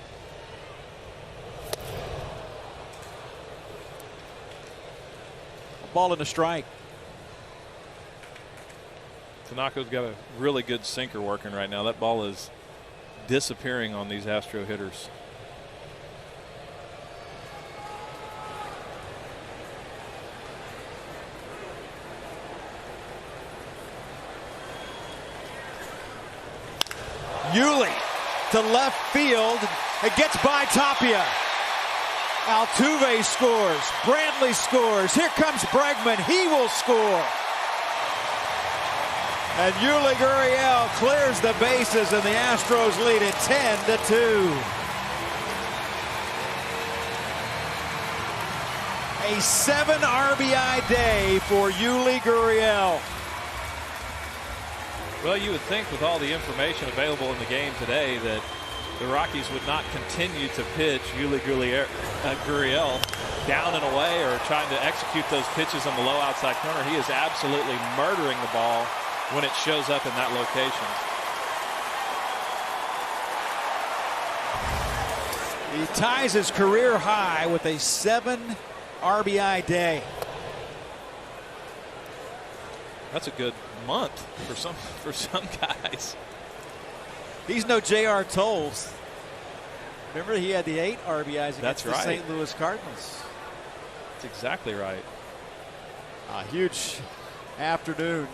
A ball and a strike. Tanaco's got a really good sinker working right now. That ball is disappearing on these Astro hitters. Yuli to left field. It gets by Tapia. Altuve scores. Brantley scores. Here comes Bregman. He will score. And Yuli Gurriel clears the bases, and the Astros lead it 10-2. A 7 RBI day for Yuli Gurriel. Well, you would think with all the information available in the game today that the Rockies would not continue to pitch Yuli Gurriel down and away or trying to execute those pitches on the low outside corner. He is absolutely murdering the ball when it shows up in that location. He ties his career high with a 7 RBI day. That's a good month for some guys. He's no J.R. Tolles. Remember, he had the 8 RBIs against the St. Louis Cardinals. That's exactly right. A huge afternoon.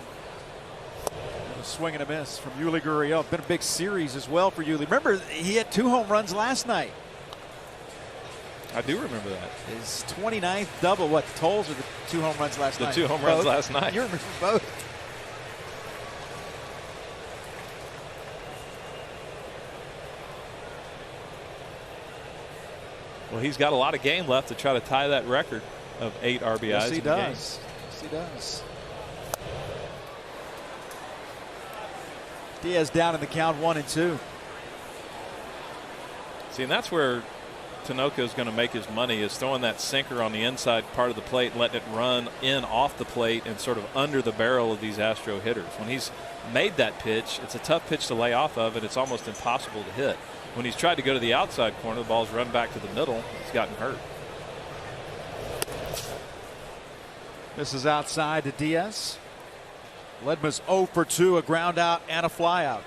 A swing and a miss from Yuli Gurriel. Been a big series as well for Yuli. Remember, he had 2 home runs last night. I do remember that. His 29th double. What, the tolls or the 2 home runs last night? The 2 home runs last night. You remember both. Well, he's got a lot of game left to try to tie that record of 8 RBIs. Yes, he in the game. does. Yes, he does. Diaz down in the count, 1-2. See, and that's where Tinoco is going to make his money, is throwing that sinker on the inside part of the plate and letting it run in off the plate and sort of under the barrel of these Astro hitters. When he's made that pitch, it's a tough pitch to lay off of, and it's almost impossible to hit. When he's tried to go to the outside corner, the ball's run back to the middle. He's gotten hurt. This is outside to Diaz. Ledma's 0 for 2, a ground out and a fly out.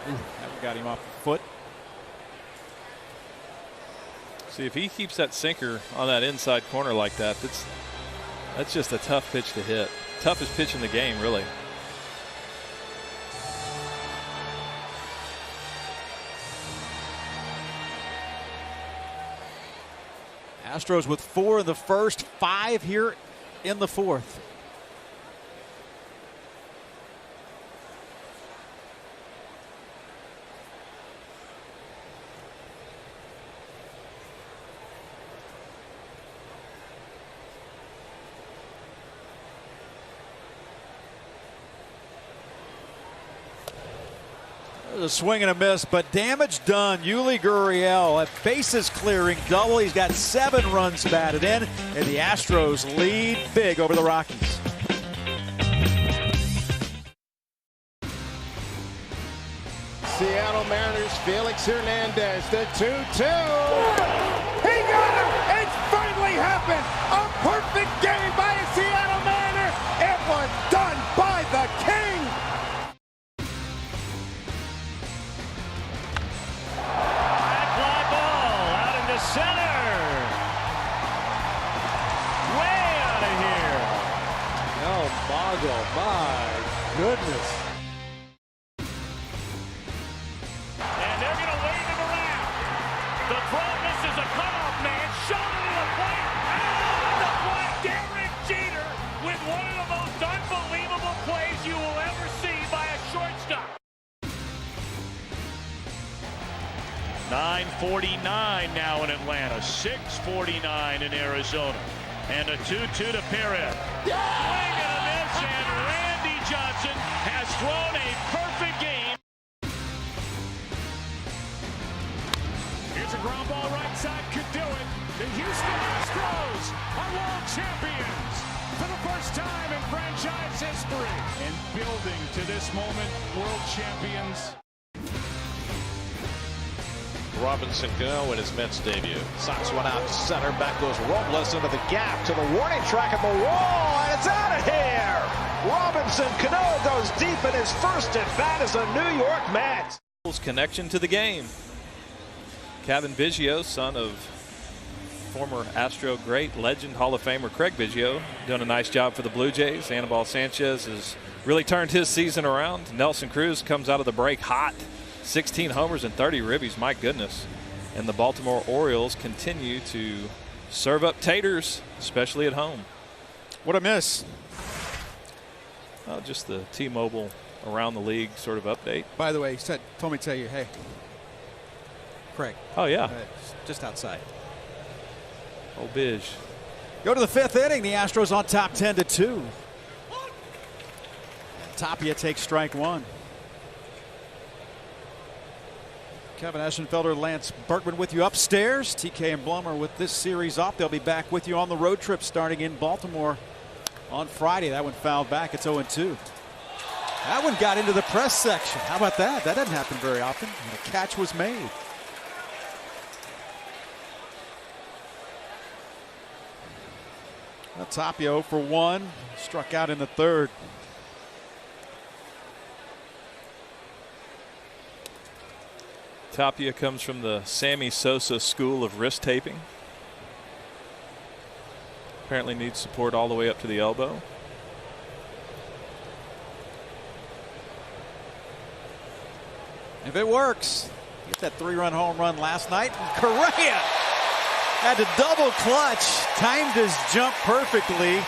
That got him off the foot. See, if he keeps that sinker on that inside corner like that, that's just a tough pitch to hit. Toughest pitch in the game, really. Astros with 4 in the first, 5 here in the fourth. A swing and a miss, but damage done. Yuli Gurriel, a bases clearing double. He's got 7 runs batted in, and the Astros lead big over the Rockies. Seattle Mariners, Felix Hernandez, the 2-2. He got him! It's finally happened! A perfect game by a Seattle Mariner! It was done by the King! Center. Way out of here. Oh, Boggle, my goodness. And they're going to wave him around. The throw misses a cutoff man. Shoulder to the plate. Out the plate. Derek Jeter with one of the most unbelievable plays you will ever see by a shortstop. 9:49 now in Atlanta, 6:49 in Arizona, and a 2-2 to Perez. Swing and a miss, and Randy Johnson has thrown a perfect game. Here's a ground ball right side, could do it. The Houston Astros are world champions for the first time in franchise history. And building to this moment, world champions. Robinson Cano in his Mets debut. Sox one out to center. Back goes Robles into the gap to the warning track at the wall, and it's out of here. Robinson Cano goes deep in his first at bat as a New York Met. Connection to the game. Kevin Biggio, son of former Astro great, legend, Hall of Famer Craig Biggio, doing a nice job for the Blue Jays. Anibal Sanchez has really turned his season around. Nelson Cruz comes out of the break hot. 16 homers and 30 ribbies, my goodness. And the Baltimore Orioles continue to serve up taters, especially at home. What a miss. Oh, just the T-Mobile around the league sort of update. By the way, he told me to tell you, hey, Craig. Oh, yeah. Just outside. Oh, Bish. Go to the 5th inning. The Astros on top 10-2. Tapia takes strike 1. Kevin Eschenfelder, Lance Berkman with you upstairs. TK and Blummer with this series off. They'll be back with you on the road trip starting in Baltimore on Friday. That one fouled back. It's 0-2. That one got into the press section. How about that? That doesn't happen very often. And a catch was made. Well, Tapia 0 for 1, struck out in the third. Tapia comes from the Sammy Sosa school of wrist taping. Apparently needs support all the way up to the elbow. If it works, get that 3-run home run last night. And Correa had to double clutch, timed his jump perfectly,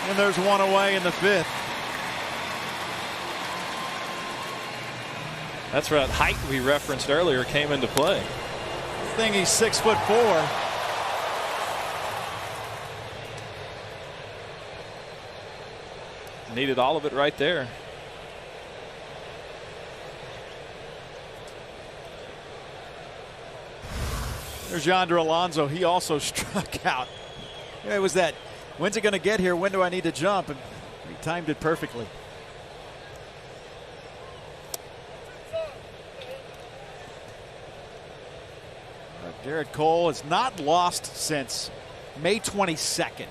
and there's one away in the 5th. That's where that height we referenced earlier came into play. I think he's 6'4". Needed all of it right there. There's Yonder Alonso. He also struck out. Yeah, it was that, when's it going to get here? When do I need to jump? And he timed it perfectly. Garrett Cole has not lost since May 22nd.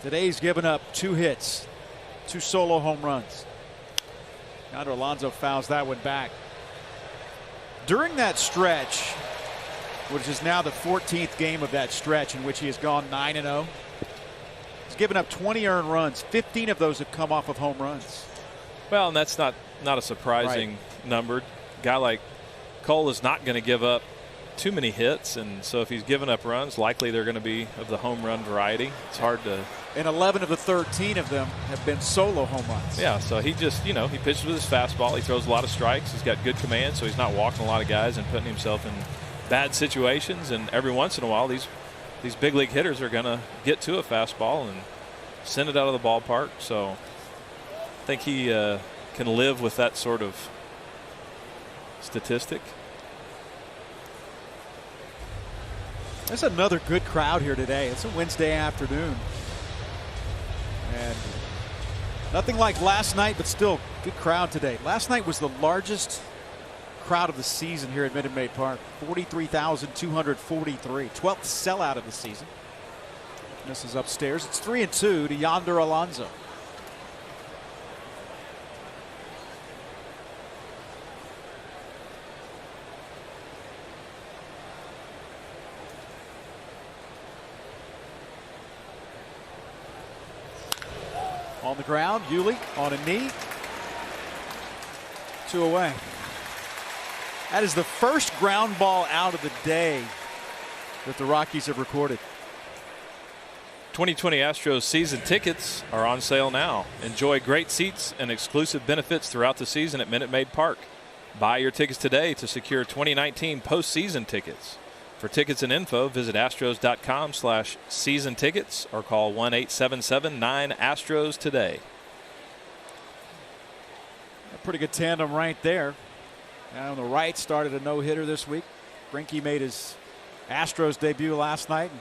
Today he's given up 2 hits, 2 solo home runs. Yonder Alonso fouls that one back. During that stretch, which is now the 14th game of that stretch in which he has gone 9-0, he's given up 20 earned runs. 15 of those have come off of home runs. Well, and that's not a surprising number. A guy like Cole is not going to give up too many hits, and so if he's giving up runs, likely they're going to be of the home run variety. It's hard to. And 11 of the 13 of them have been solo home runs. Yeah, so he just, he pitches with his fastball. He throws a lot of strikes. He's got good command, so he's not walking a lot of guys and putting himself in bad situations. And every once in a while, these big league hitters are going to get to a fastball and send it out of the ballpark. So I think he can live with that sort of statistic. There's another good crowd here today. It's a Wednesday afternoon. And nothing like last night, but still good crowd today. Last night was the largest crowd of the season here at Minute Maid Park. 43,243. 12th sellout of the season. This is upstairs. It's 3-2 to Yonder Alonso. On the ground, Yuli on a knee. 2 away. That is the first ground ball out of the day that the Rockies have recorded. 2020 Astros season tickets are on sale now. Enjoy great seats and exclusive benefits throughout the season at Minute Maid Park. Buy your tickets today to secure 2019 postseason tickets. For tickets and info, visit astros.com/season tickets or call 1-877-9-ASTROS today. A pretty good tandem right there. Now on the right, started a no-hitter this week. Greinke made his Astros debut last night.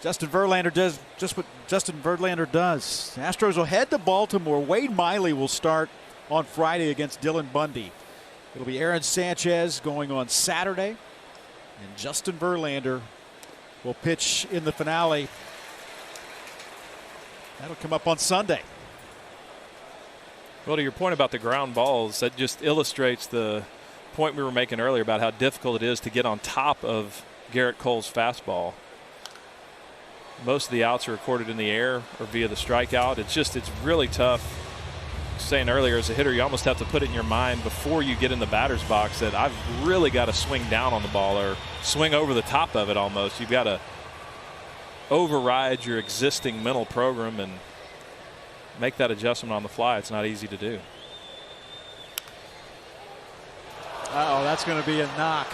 Justin Verlander does just what Justin Verlander does. Astros will head to Baltimore. Wade Miley will start on Friday against Dylan Bundy. It'll be Aaron Sanchez going on Saturday. And Justin Verlander will pitch in the finale. That'll come up on Sunday. Well, to your point about the ground balls, that just illustrates the point we were making earlier about how difficult it is to get on top of Garrett Cole's fastball. Most of the outs are recorded in the air or via the strikeout. It's really tough. Saying earlier, as a hitter, you almost have to put it in your mind before you get in the batter's box that I've really got to swing down on the ball or swing over the top of it almost. You've got to override your existing mental program and make that adjustment on the fly. It's not easy to do. Uh-oh, that's going to be a knock.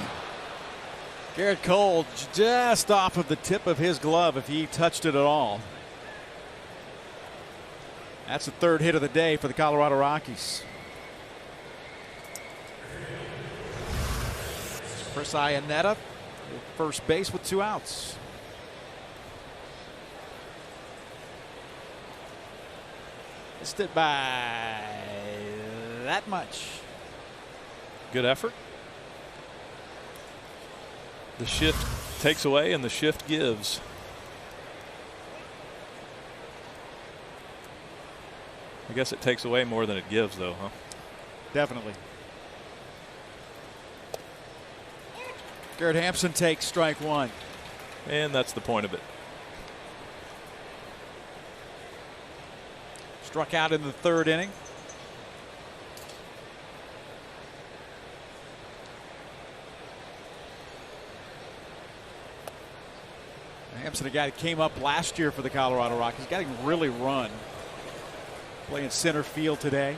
Garrett Cole just off of the tip of his glove if he touched it at all. That's the 3rd hit of the day for the Colorado Rockies. Chris Iannetta, first base with 2 outs. Missed it by that much. Good effort. The shift Takes away and the shift gives. I guess it takes away more than it gives, though, huh? Definitely. Garrett Hampson takes strike one. And that's the point of it. Struck out in the third inning. Hampson, a guy that came up last year for the Colorado Rockies, got him really run. Playing center field today.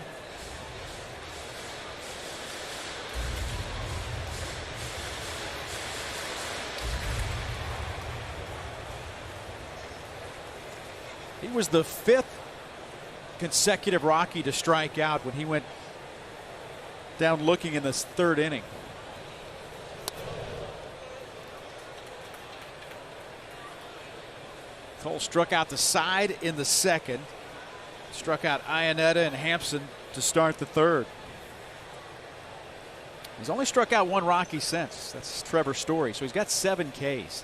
He was the 5th consecutive Rocky to strike out when he went down looking in this third inning. Cole struck out the side in the second. Struck out Iannetta and Hampson to start the third. He's only struck out one Rocky since. That's Trevor Story. So he's got 7 Ks.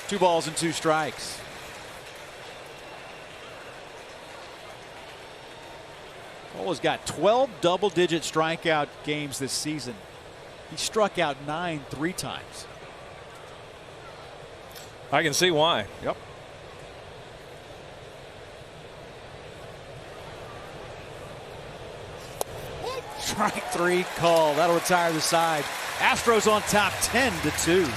Two balls and 2 strikes. Cole has got 12 double-digit strikeout games this season. He struck out 9 3 times. I can see why. Yep. Strike 3 call. That'll retire the side. Astros on top 10-2.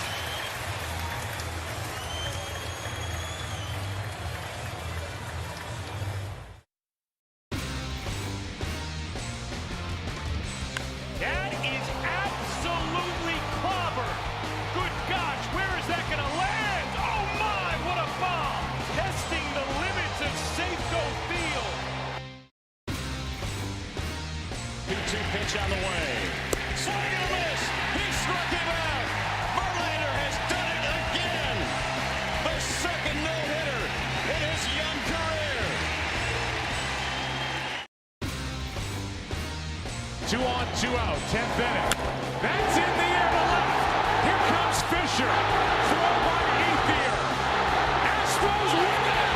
Pitch on the way. Swing and a miss. He struck him out. Verlander has done it again. The second no-hitter in his young career. 2 on, 2 out. 10th inning. That's in the air to left. Here comes Fisher. Throw by Ethier. Astros win it.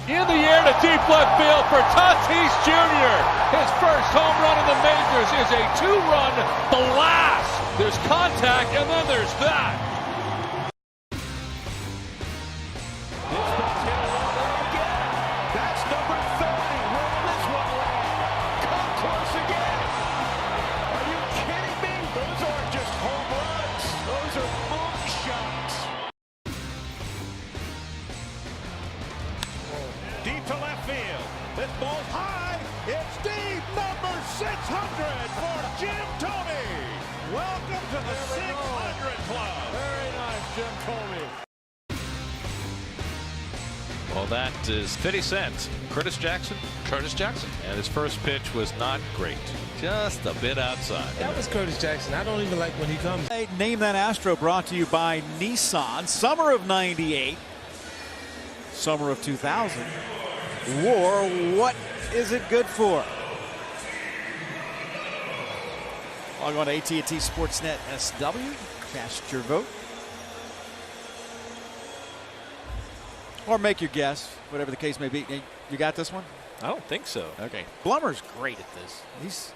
In the air to deep left field for Tatis Jr. His first home run in the majors is a 2-run blast. There's contact and then there's that. That's number 30. Where will this one land? Come close again. Are you kidding me? Those aren't just home runs. Those are moonshots. Deep to left field. This ball's high. It's deep. Number 600 for Jim Thome. Welcome to the 600 Club. Very nice, Jim Thome. Well, that is 50 Cent. Curtis Jackson. And his first pitch was not great. Just a bit outside. That was Curtis Jackson. I don't even like when he comes. Name That Astro brought to you by Nissan. Summer of '98. Summer of 2000. War, what is it good for? Log on to AT&T Sportsnet SW. Cast your vote. Or make your guess, whatever the case may be. You got this one? I don't think so. Okay. Blummer's great at this.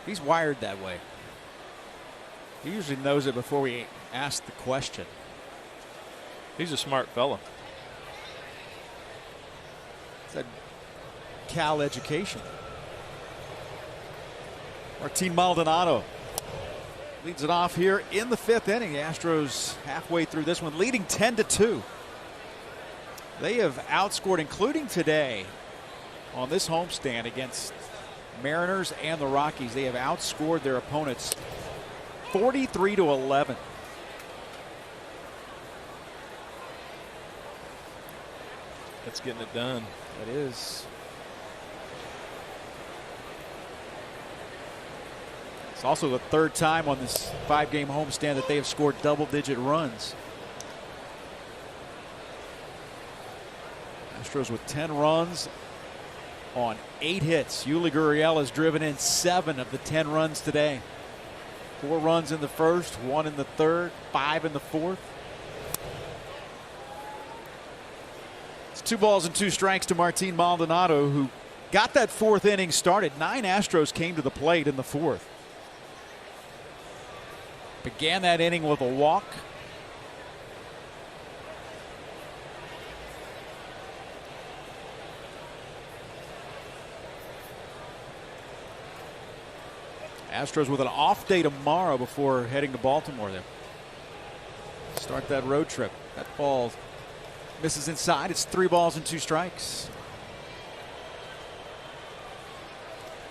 He's wired that way. He usually knows it before we ask the question. He's a smart fella. It's a Cal education. Martin Maldonado leads it off here in the 5th inning. The Astros halfway through this one, leading 10-2. They have outscored, including today on this homestand against Mariners and the Rockies. They have outscored their opponents 43-11. That's getting it done. It is. It's also the third time on this 5-game homestand that they have scored double-digit runs. Astros with 10 runs on 8 hits. Yuli Gurriel has driven in 7 of the 10 runs today. 4 runs in the first, 1 in the third, 5 in the fourth. It's 2 balls and 2 strikes to Martin Maldonado, who got that 4th inning started. 9 Astros came to the plate in the 4th. Began that inning with a walk. Astros with an off day tomorrow before heading to Baltimore. They start that road trip. That ball misses inside. It's 3 balls and 2 strikes.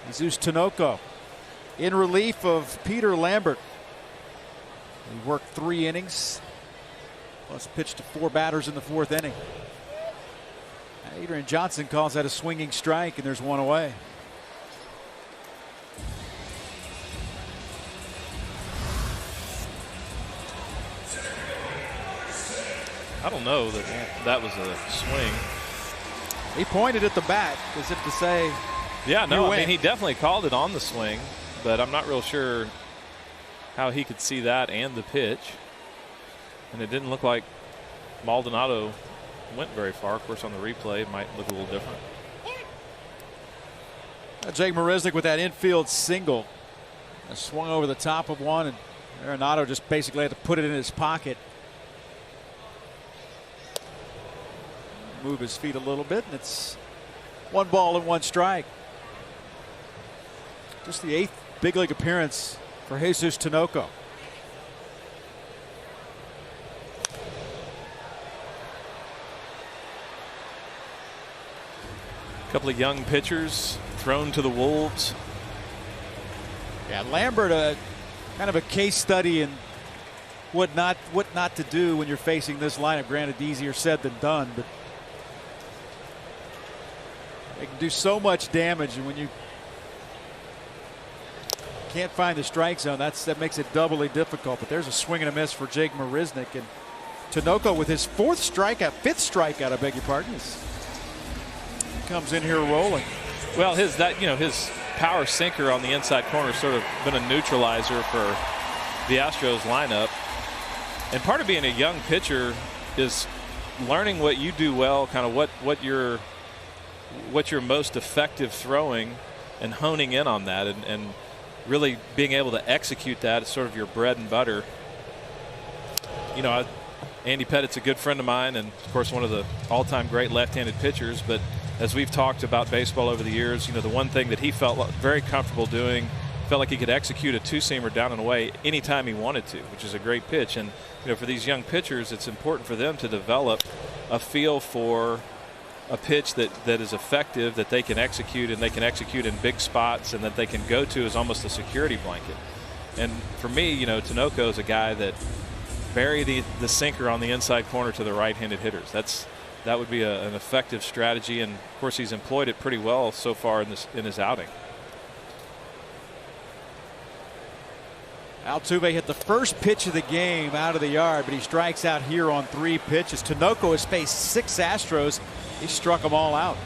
Jesus Tinoco in relief of Peter Lambert. He worked 3 innings, plus pitched to 4 batters in the 4th inning. Adrian Johnson calls that a swinging strike, and there's 1 away. I don't know that that was a swing. He pointed at the bat as if to say, yeah, no, I mean, he definitely called it on the swing, but I'm not real sure how he could see that and the pitch. And it didn't look like Maldonado went very far. Of course, on the replay, it might look a little different. Jake Marisnick with that infield single. Swung over the top of one, and Arenado just basically had to put it in his pocket. Move his feet a little bit, and it's 1 ball and 1 strike. Just the 8th big league appearance for Jesus Tinoco. A couple of young pitchers thrown to the wolves. Yeah, Lambert, kind of a case study in what not to do when you're facing this lineup. Granted, easier said than done, but they can do so much damage, and when you can't find the strike zone, that makes it doubly difficult. But there's a swing and a miss for Jake Marisnick, and Tinoco with his 5th strikeout, I beg your pardon, comes in here rolling. Well, his power sinker on the inside corner sort of been a neutralizer for the Astros lineup. And part of being a young pitcher is learning what you do well, kind of what you're most effective throwing, and honing in on that, and really being able to execute that is sort of your bread and butter. You know, Andy Pettit's a good friend of mine, and of course one of the all-time great left-handed pitchers. But as we've talked about baseball over the years, you know, the one thing that he felt very comfortable doing, felt like he could execute a 2-seamer down and away anytime he wanted to, which is a great pitch. And you know, for these young pitchers, it's important for them to develop a feel for a pitch that is effective, that they can execute, and they can execute in big spots, and that they can go to as almost a security blanket. And for me, you know, Tinoco is a guy that bury the sinker on the inside corner to the right-handed hitters. That would be an effective strategy, and of course he's employed it pretty well so far in his outing. Altuve hit the first pitch of the game out of the yard, but he strikes out here on 3 pitches. Tinoco has faced 6 Astros. He struck them all out.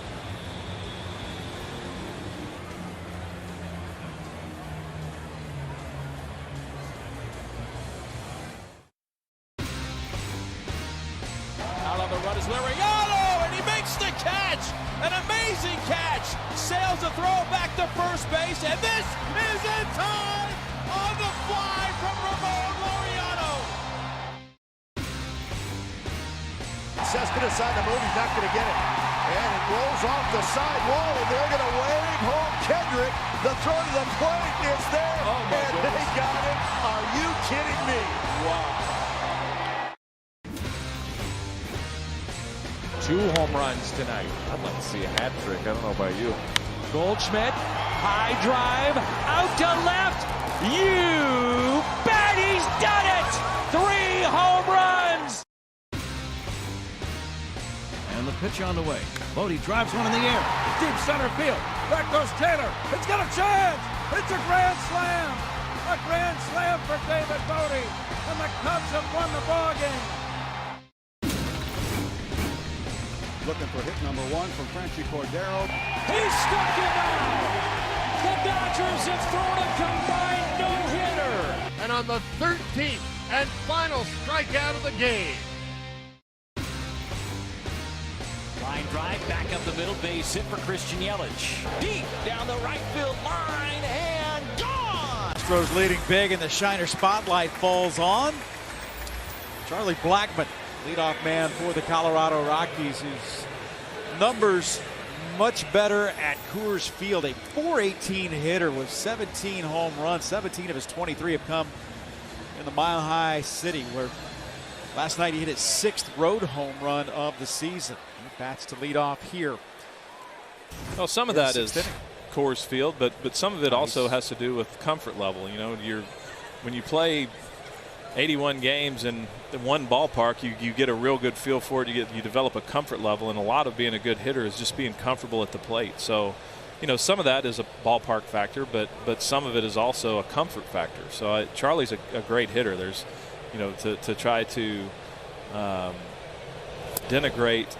Out on the run is Liriano, and he makes the catch. An amazing catch. Sails the throw back to first base, and this is in time on the fly from Ramon Liriano. Cespedes on the move, he's not going to get it. And it rolls off the side wall, and they're going to wave home Kendrick. The throw to the plate is there, and they got it. Are you kidding me? Wow. 2 home runs tonight. I'd like to see a hat trick. I don't know about you. Goldschmidt, high drive, out to left. You bet he's done it! 3 home runs! And the pitch on the way. Bodie drives one in the air. Deep center field. Back goes Taylor. It's got a chance. It's a grand slam. A grand slam for David Bodie, and the Cubs have won the ball game. Looking for hit number 1 from Franchy Cordero. He's stuck it now. The Dodgers have thrown a combined no-hitter. And on the 13th and final strikeout of the game. Line drive back up the middle, base hit for Christian Yelich. Deep down the right field line and gone. Astros leading big, and the Shiner spotlight falls on Charlie Blackmon, leadoff man for the Colorado Rockies, whose numbers much better at Coors Field. A .418 hitter with 17 home runs. 17 of his 23 have come in the Mile High City, where last night he hit his 6th road home run of the season. He bats to lead off here. Well, some of that is Coors Field, but some of it also has to do with comfort level. You know, when you play 81 games in one ballpark, you get a real good feel for it. You develop a comfort level, and a lot of being a good hitter is just being comfortable at the plate. So, you know, some of that is a ballpark factor, but some of it is also a comfort factor. So Charlie's a great hitter. There's, you know, to try to denigrate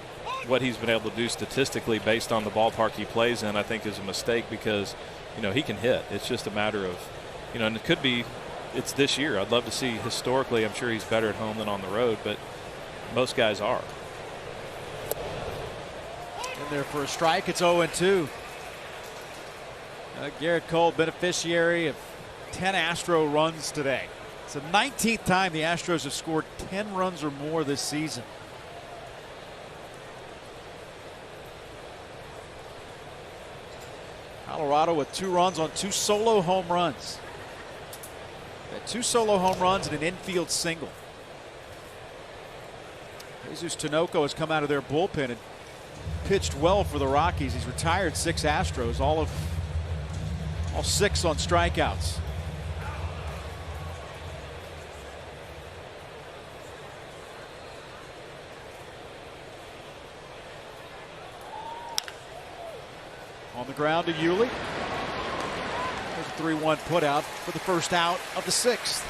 what he's been able to do statistically based on the ballpark he plays in, I think is a mistake, because, you know, he can hit. It's just a matter of, you know, and it could be it's this year. I'd love to see historically. I'm sure he's better at home than on the road, but most guys are. In there for a strike. It's 0-2. Garrett Cole, beneficiary of 10 Astro runs today. It's the 19th time the Astros have scored 10 runs or more this season. Colorado with 2 runs on 2 solo home runs. Got 2 solo home runs and an infield single. Jesus Tinoco has come out of their bullpen and pitched well for the Rockies. He's retired 6 Astros, all 6 on strikeouts. On the ground to Yuli. There's a 3-1 put out for the first out of the 6th.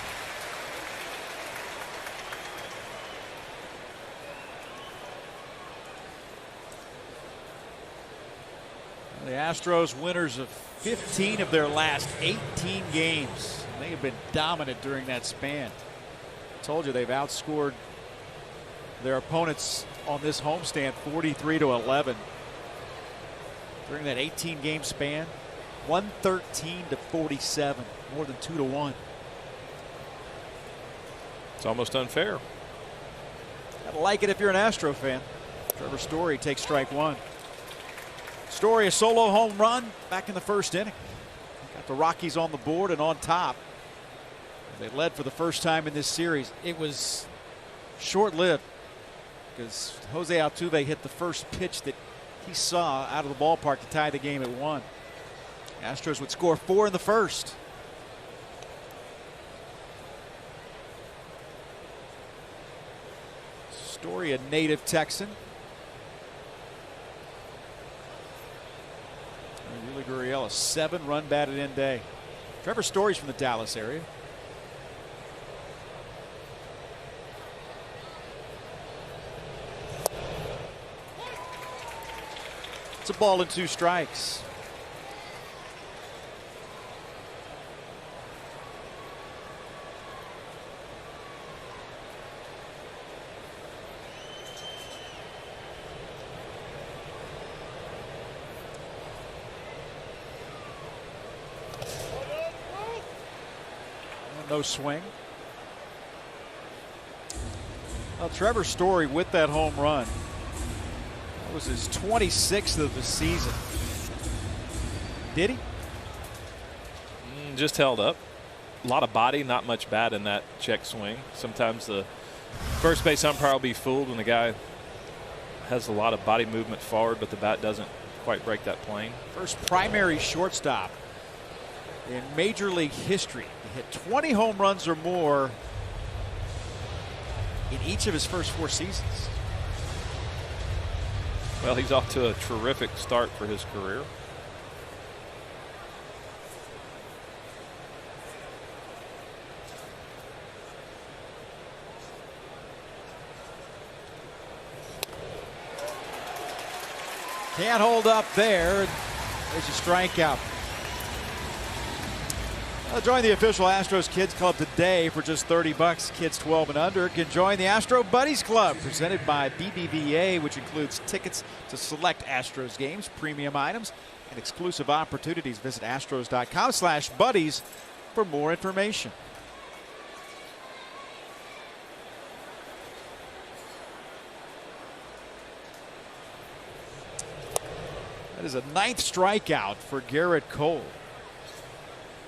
The Astros winners of 15 of their last 18 games. They have been dominant during that span. I told you they've outscored their opponents on this homestand 43-11. During that 18-game span, 113-47, more than 2-1. It's almost unfair. Gotta like it if you're an Astro fan. Trevor Story takes strike 1. Story, a solo home run back in the first inning. Got the Rockies on the board and on top. They led for the first time in this series. It was short-lived because Jose Altuve hit the first pitch that he saw out of the ballpark to tie the game at 1. Astros would score 4 in the first. Story, a native Texan. Yuli Gurriel, a 7-run batted in day. Trevor Story's from the Dallas area. It's a ball and 2 strikes. No swing. Well, Trevor Story with that home run. That was his 26th of the season. Did he? Just held up. A lot of body, not much bat in that check swing. Sometimes the first base umpire will be fooled when the guy has a lot of body movement forward, but the bat doesn't quite break that plane. First primary shortstop in Major League history to hit 20 home runs or more in each of his first 4 seasons. Well, he's off to a terrific start for his career. Can't hold up there. There's a strikeout. Join the official Astros Kids Club today for just $30. Kids 12 and under can join the Astro Buddies Club, presented by BBVA, which includes tickets to select Astros games, premium items, and exclusive opportunities. Visit astros.com/buddies for more information. That is a 9th strikeout for Garrett Cole.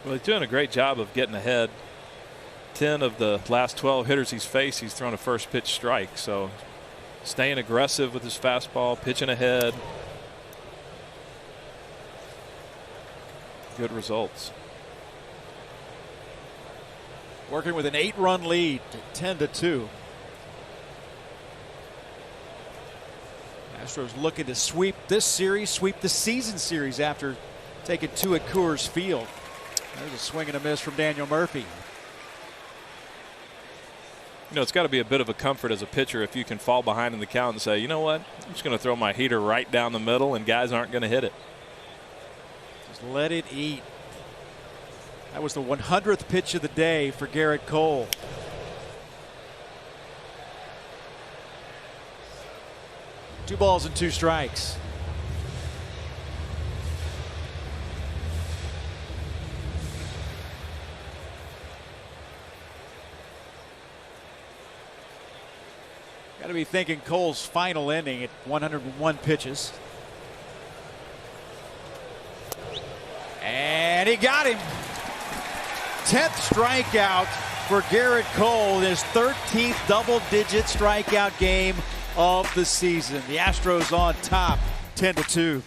Well, he's doing a great job of getting ahead. 10 of the last 12 hitters he's faced, he's thrown a first pitch strike. So staying aggressive with his fastball, pitching ahead. Good results. Working with an 8-run lead, 10-2. Astros looking to sweep this series, sweep the season series after taking 2 at Coors Field. There's a swing and a miss from Daniel Murphy. You know, it's got to be a bit of a comfort as a pitcher if you can fall behind in the count and say, you know what, I'm just going to throw my heater right down the middle and guys aren't going to hit it. Just let it eat. That was the 100th pitch of the day for Garrett Cole. Two balls and 2 strikes. Got to be thinking Cole's final inning at 101 pitches. And he got him. 10th strikeout for Garrett Cole, his 13th double-digit strikeout game of the season. The Astros on top, 10-2.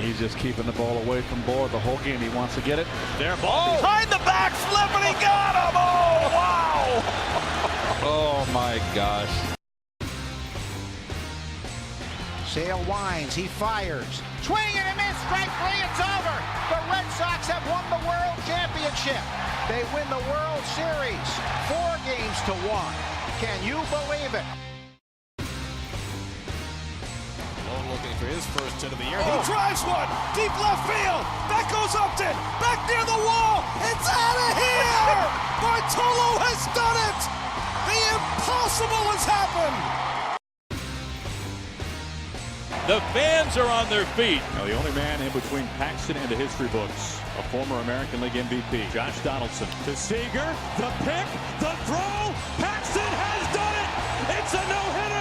He's just keeping the ball away from Bohr the whole game. He wants to get it. There, ball behind the back flip, and he got him! Oh, wow! Oh, my gosh. Sale winds, he fires. Swing and a miss, strike 3, it's over. The Red Sox have won the World Championship. They win the World Series, 4 games to 1. Can you believe it? Looking for his first hit of the year. He drives one, deep left field. That goes Upton, back near the wall. It's out of here! Bartolo has done it! The impossible has happened! The fans are on their feet. Now the only man in between Paxton and the history books, a former American League MVP, Josh Donaldson. To Seager, the pick, the throw. Paxton has done it! It's a no-hitter!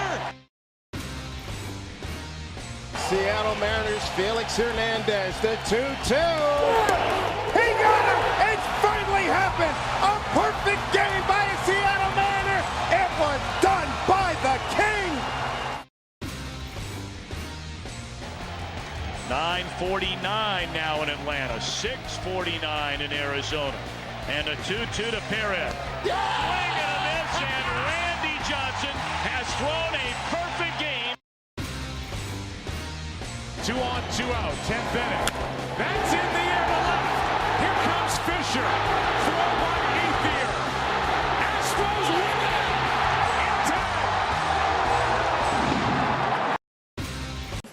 Seattle Mariners, Felix Hernandez, the 2-2. He got him! It's finally happened! A perfect game by a Seattle Mariner! It was done by the King! 9:49 now in Atlanta, 6:49 in Arizona. And a 2-2 to Perez. Swing and a miss, and Randy Johnson has thrown a perfect game. 2 on, 2 out. 10 Bennett. That's in the air to left. Here comes Fisher. Throw by Ethier. Astros win it in time.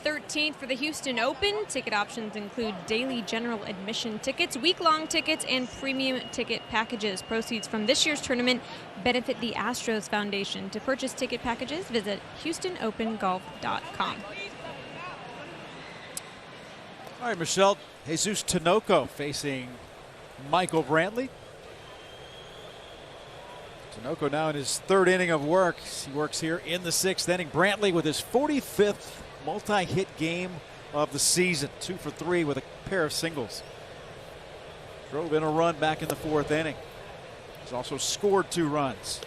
13th for the Houston Open. Ticket options include daily general admission tickets, week-long tickets, and premium ticket packages. Proceeds from this year's tournament benefit the Astros Foundation. To purchase ticket packages, visit HoustonOpenGolf.com. All right, Michelle, Jesus Tinoco facing Michael Brantley. Tinoco now in his 3rd inning of work. He works here in the 6th inning. Brantley with his 45th multi-hit game of the season. 2 for 3 with a pair of singles. Drove in a run back in the 4th inning. He's also scored 2 runs.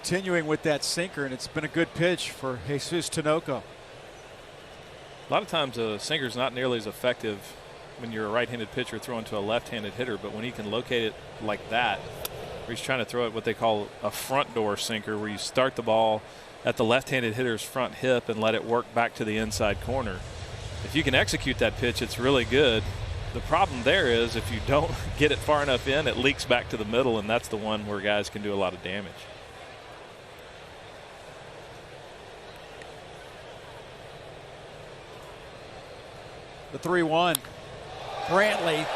Continuing with that sinker, and it's been a good pitch for Jesus Tinoco. A lot of times a sinker's not nearly as effective when you're a right-handed pitcher throwing to a left-handed hitter, but when he can locate it like that, where he's trying to throw it what they call a front door sinker, where you start the ball at the left-handed hitter's front hip and let it work back to the inside corner. If you can execute that pitch, it's really good. The problem there is if you don't get it far enough in, it leaks back to the middle, and that's the one where guys can do a lot of damage. The 3-1. Brantley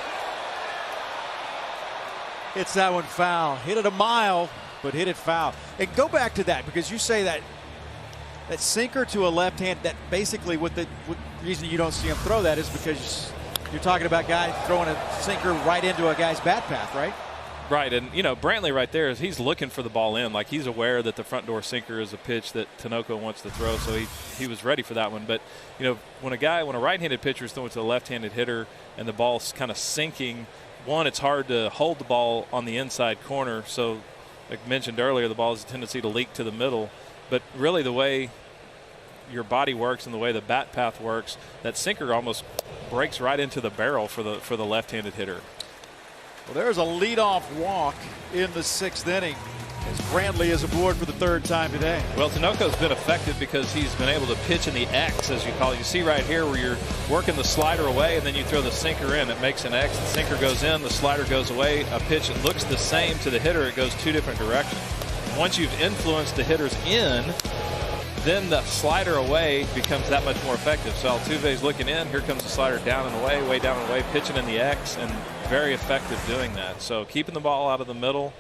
hits that one foul. Hit it a mile, but hit it foul. And go back to that, because you say that sinker to a left hand, that basically what the reason you don't see him throw that is because you're talking about guys throwing a sinker right into a guy's bat path, right? Right, and Brantley right there is he's looking for the ball in. Like, he's aware that the front door sinker is a pitch that Tinoco wants to throw, so he was ready for that one. But when a right-handed pitcher is throwing to a left-handed hitter and the ball's kind of sinking, one, it's hard to hold the ball on the inside corner. So, like mentioned earlier, the ball has a tendency to leak to the middle. But really, the way your body works and the way the bat path works, that sinker almost breaks right into the barrel for the left-handed hitter. Well, there's a leadoff walk in the 6th inning as Brantley is aboard for the 3rd time today. Well, Tinoco's been effective because he's been able to pitch in the X, as you call it. You see right here where you're working the slider away and then you throw the sinker in. It makes an X. The sinker goes in, the slider goes away. A pitch that looks the same to the hitter, it goes 2 different directions. Once you've influenced the hitters in, then the slider away becomes that much more effective. So Altuve's looking in, here comes the slider down and away, way down and away, pitching in the X, and very effective doing that. So keeping the ball out of the middle,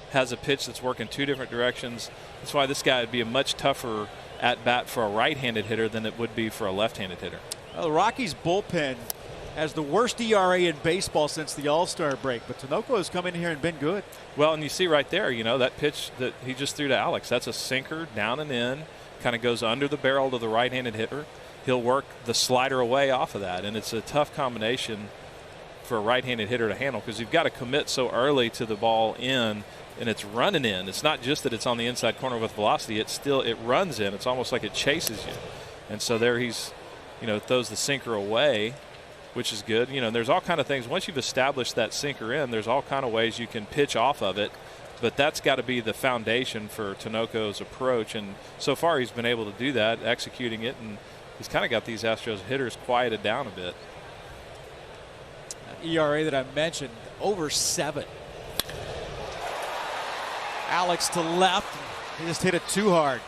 has a pitch that's working 2 different directions. That's why this guy would be a much tougher at bat for a right-handed hitter than it would be for a left-handed hitter. Well, the Rockies bullpen has the worst ERA in baseball since the All-Star break, but Tinoco has come in here and been good. Well, and you see right there, that pitch that he just threw to Alex, that's a sinker down and in, kind of goes under the barrel to the right-handed hitter. He'll work the slider away off of that, and it's a tough combination for a right-handed hitter to handle because you've got to commit so early to the ball in, and it's running in. It's not just that it's on the inside corner with velocity, it runs in. It's almost like it chases you. And so there he's, throws the sinker away, which is good. There's all kind of things. Once you've established that sinker in, there's all kind of ways you can pitch off of it. But that's got to be the foundation for Tinoco's approach. And so far he's been able to do that, executing it, and he's kind of got these Astros hitters quieted down a bit. That ERA that I mentioned, over 7. Alex to left. He just hit it too hard.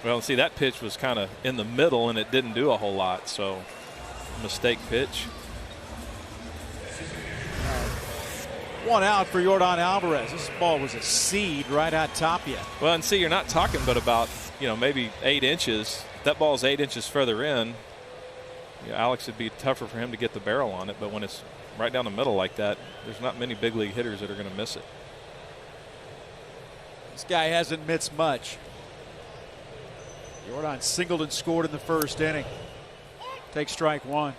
Well, see, that pitch was kind of in the middle, and it didn't do a whole lot. So, mistake pitch. 1 out for Yordan Alvarez. This ball was a seed right at Tapia. Well, and see, you're not talking but about, maybe 8 inches. If that ball's 8 inches further in, Alex, would be tougher for him to get the barrel on it. But when it's right down the middle like that, there's not many big league hitters that are going to miss it. This guy hasn't missed much. Yordan singled and scored in the 1st inning. Take strike 1.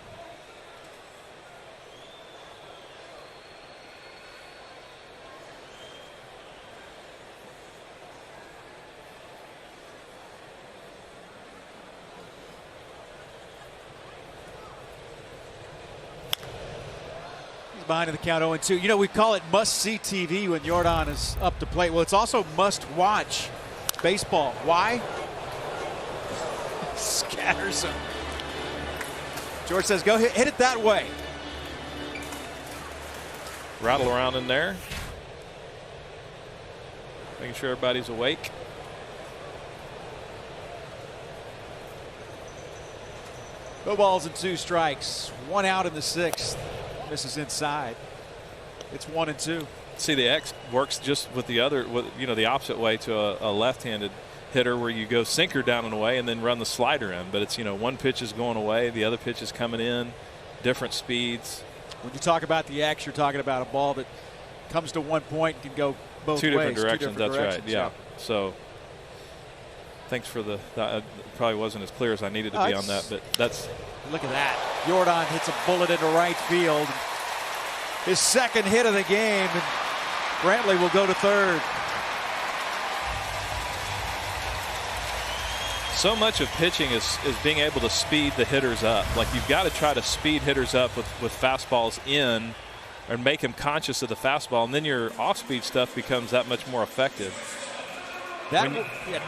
Behind in the count 0-2. We call it must-see TV when Yordan is up to plate. Well, it's also must-watch baseball. Why? Scatters him. George says, go hit it that way. Rattle around in there. Making sure everybody's awake. No balls and 2 strikes. 1 out in the 6th. Misses inside. It's 1-2. See, the X works just with the opposite way to a left-handed hitter, where you go sinker down and away and then run the slider in. But it's, one pitch is going away, the other pitch is coming in, different speeds. When you talk about the X, you're talking about a ball that comes to 1 point and can go both ways. 2 different directions. That's right. Yeah. So thanks for that probably wasn't as clear as I needed to be on that, but that's. Look at that. Yordan hits a bullet into right field. His 2nd hit of the game, and Brantley will go to 3rd. so much of pitching is being able to speed the hitters up. Like, you've got to try to speed hitters up with fastballs in, and make them conscious of the fastball, and then your off-speed stuff becomes that much more effective. That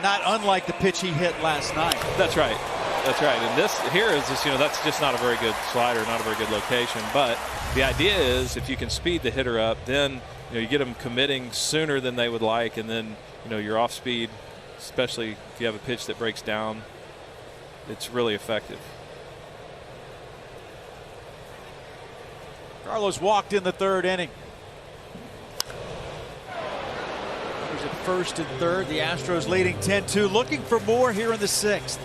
not unlike the pitch he hit last night. That's right. That's right. And this here is just, that's just not a very good slider, not a very good location. But the idea is, if you can speed the hitter up, then you get them committing sooner than they would like, and then your off speed, especially if you have a pitch that breaks down, it's really effective. Carlos walked in the third inning. He's at first and third. The Astros leading 10-2, looking for more here in the sixth.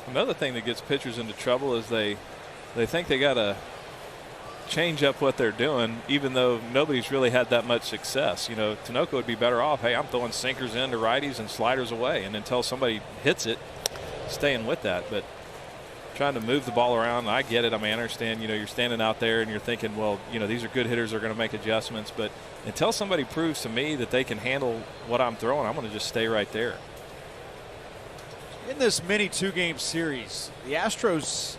Another thing that gets pitchers into trouble is they think they got to change up what they're doing, even though nobody's really had that much success. Tinoco would be better off, hey, I'm throwing sinkers into righties and sliders away, and until somebody hits it, staying with that. But trying to move the ball around, I get it. I mean, I understand, you're standing out there and you're thinking, well, these are good hitters, they're going to make adjustments. But until somebody proves to me that they can handle what I'm throwing, I'm going to just stay right there. In this mini two-game series, the Astros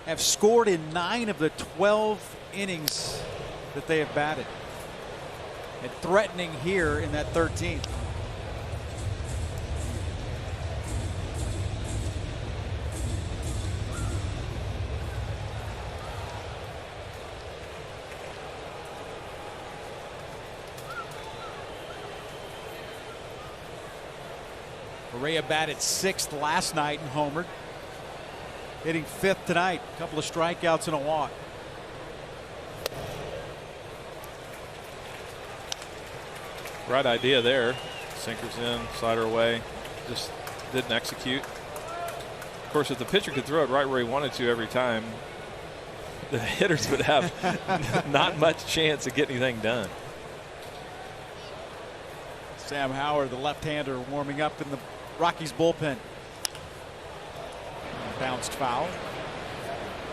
have scored in 9 of the 12 innings that they have batted, and threatening here in that 13th. Correa batted 6th last night and homered. Hitting 5th tonight. A couple of strikeouts and a walk. Right idea there. Sinkers in, slider away. Just didn't execute. Of course, if the pitcher could throw it right where he wanted to every time, the hitters would have not much chance of getting anything done. Sam Howard, the left-hander, warming up in the Rockies bullpen. Bounced foul.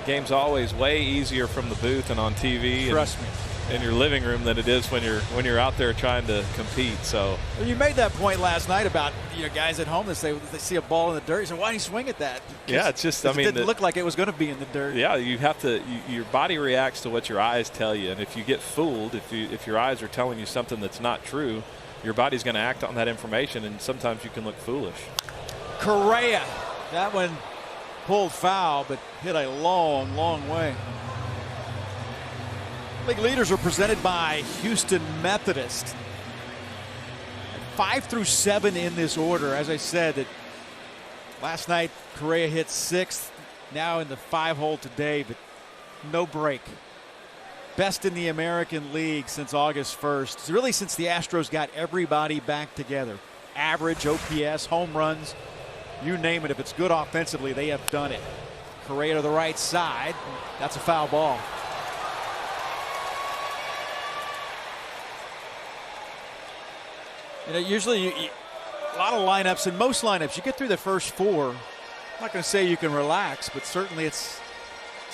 Game's always way easier from the booth and on TV. Trust me. In your living room than it is when you're out there trying to compete. So you made that point last night about guys at home that say they see a ball in the dirt. So why do you swing at that? Yeah, it's just it didn't look like it was going to be in the dirt. Yeah, you have to. Your body reacts to what your eyes tell you, and if you get fooled, if your eyes are telling you something that's not true, your body's going to act on that information, and sometimes you can look foolish. Correa, that one pulled foul, but hit a long, long way. League leaders are presented by Houston Methodist. 5 through 7 in this order. As I said, that last night Correa hit 6th, now in the 5-hole today, but no break. Best in the American League since August 1st. It's really since the Astros got everybody back together. Average, OPS, home runs, you name it. If it's good offensively, they have done it. Correa to the right side. That's a foul ball. Usually a lot of lineups, in most lineups, you get through the first 4. I'm not going to say you can relax, but certainly it's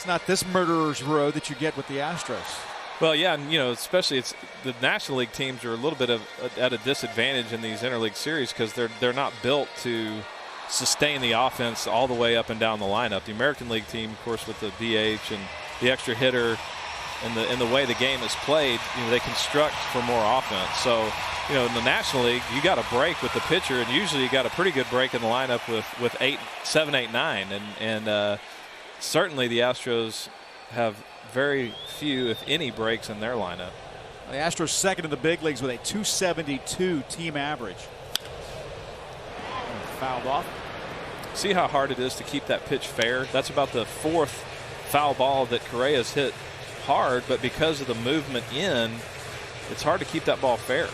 not this murderer's row that you get with the Astros. Well, yeah, and especially it's the National League teams are a little bit at a disadvantage in these interleague series because they're not built to sustain the offense all the way up and down the lineup. The American League team, of course, with the DH and the extra hitter and the way the game is played, they construct for more offense. So, in the National League, you got a break with the pitcher, and usually you got a pretty good break in the lineup with 7, 8, 9, and certainly the Astros have very few, if any, breaks in their lineup. The Astros second in the big leagues with a 272 team average. Fouled off. See how hard it is to keep that pitch fair? That's about the 4th foul ball that Correa's hit hard, but because of the movement in, it's hard to keep that ball fair.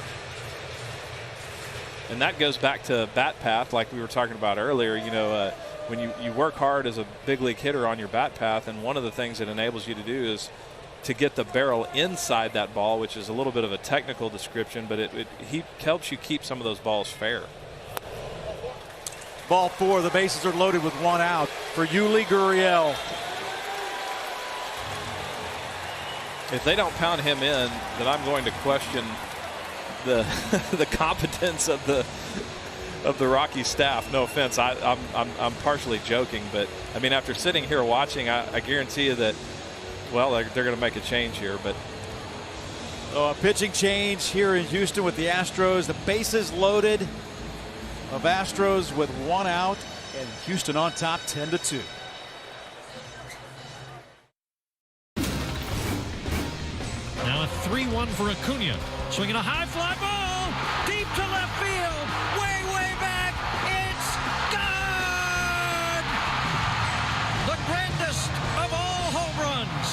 And that goes back to bat path, like we were talking about earlier. when you work hard as a big league hitter on your bat path, and one of the things it enables you to do is to get the barrel inside that ball, which is a little bit of a technical description, but he helps you keep some of those balls fair. Ball 4, the bases are loaded with 1 out for Yuli Gurriel. If they don't pound him in, then I'm going to question the the competence of the Rockies staff. No offense, I'm partially joking, but I mean, after sitting here watching, I guarantee you that, well, they're going to make a change here. But a pitching change here in Houston with the Astros. The bases loaded of Astros with 1 out, and Houston on top 10-2. Now a 3-1 for Acuna. Swinging a high fly ball deep to left field. Way back. It's gone! The grandest of all home runs.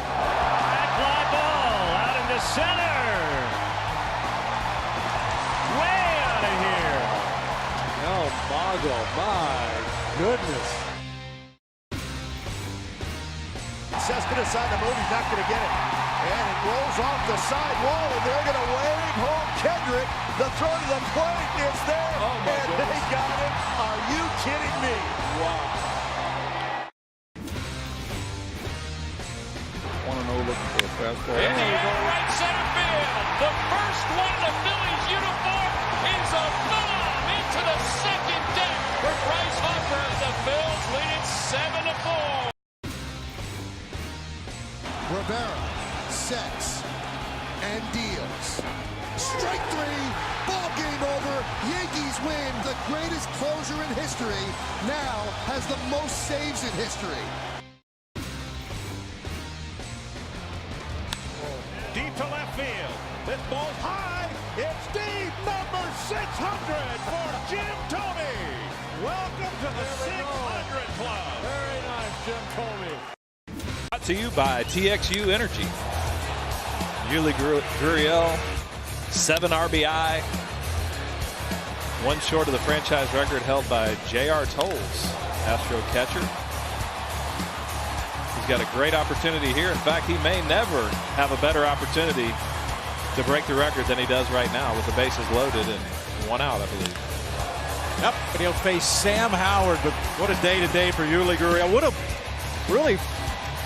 High fly ball out into center. Way out of here. Oh, Boggle, my goodness. Cespedes on the move, he's not going to get it. And it rolls off the side wall, and they're going to wave home Kendrick. The throw to the plate is there, and they got it. Are you kidding me? Wow. 1-0 looking for a fastball. In the air, right center field. The first one in the Phillies uniform is a bomb into the second deck for Bryce Harper. The Phils lead it 7-4. Rivera sets and deals. Strike 3, ball game over. Yankees win. The greatest closer in history now has the most saves in history. Deep to left field. This ball's high. It's deep. Number 600 for Jim Thome. Welcome to the 600 Club. Very nice, Jim Thome. Brought to you by TXU Energy. Yuli Gurriel, 7 RBI. 1 short of the franchise record held by J.R. Tolles, Astro catcher. He's got a great opportunity here. In fact, he may never have a better opportunity to break the record than he does right now with the bases loaded and 1 out, I believe. Yep, and he'll face Sam Howard, but what a day today for Yuli Gurriel. What a really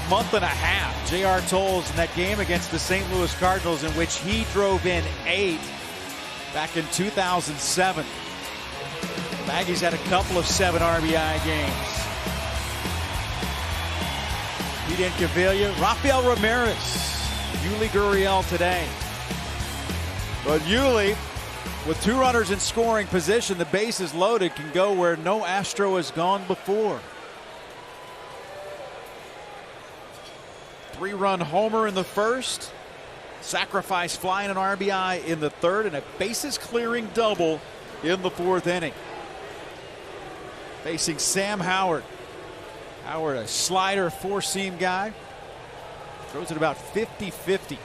month and a half. J.R. Tolles in that game against the St. Louis Cardinals, in which he drove in 8 back in 2007. Maggie's had a couple of 7 RBI games. Pete Incaviglia, Rafael Ramirez, Yuli Gurriel today. But Yuli, with 2 runners in scoring position, the bases loaded, can go where no Astro has gone before. 3-run homer in the first, sacrifice fly and an RBI in the third, and a bases clearing double in the 4th inning. Facing Sam Howard. Howard, a slider 4-seam guy, throws it about 50-50.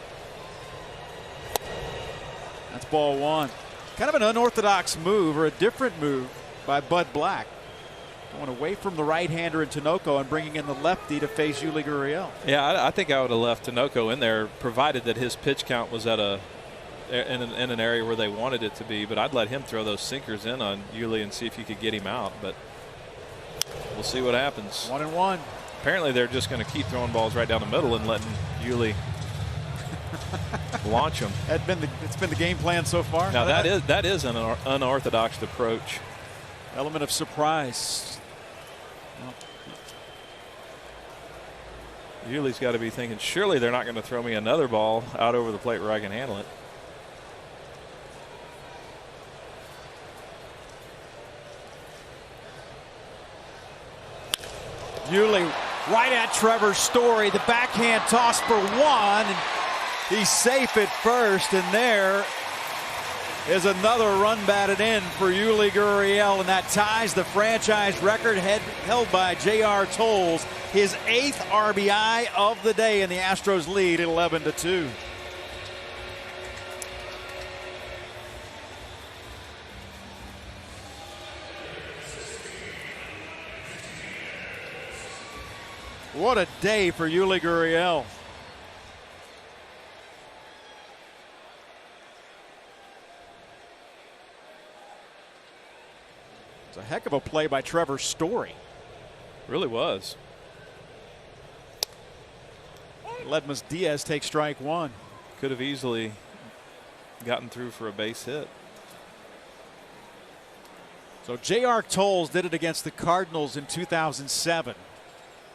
That's ball 1. Kind of an unorthodox move, or a different move by Bud Black. Going away from the right-hander in Tinoco and bringing in the lefty to face Yuli Gurriel. Yeah, I think I would have left Tinoco in there, provided that his pitch count was at in an area where they wanted it to be. But I'd let him throw those sinkers in on Yuli and see if you could get him out. But we'll see what happens. 1-1. Apparently, they're just going to keep throwing balls right down the middle and letting Yuli launch them. It's been the game plan so far. Now that is an unorthodox approach. Element of surprise. Yuli's got to be thinking, surely they're not going to throw me another ball out over the plate where I can handle it. Yuli right at Trevor Story. The backhand toss for 1. And he's safe at first, and there is another run batted in for Yuli Gurriel, and that ties the franchise record held by J.R. Tolles, his 8th RBI of the day, and the Astros lead at 11-2. What a day for Yuli Gurriel. It's a heck of a play by Trevor Story. Really was. Ledmus Diaz takes strike one. Could have easily gotten through for a base hit. So J.R. Tolles did it against the Cardinals in 2007.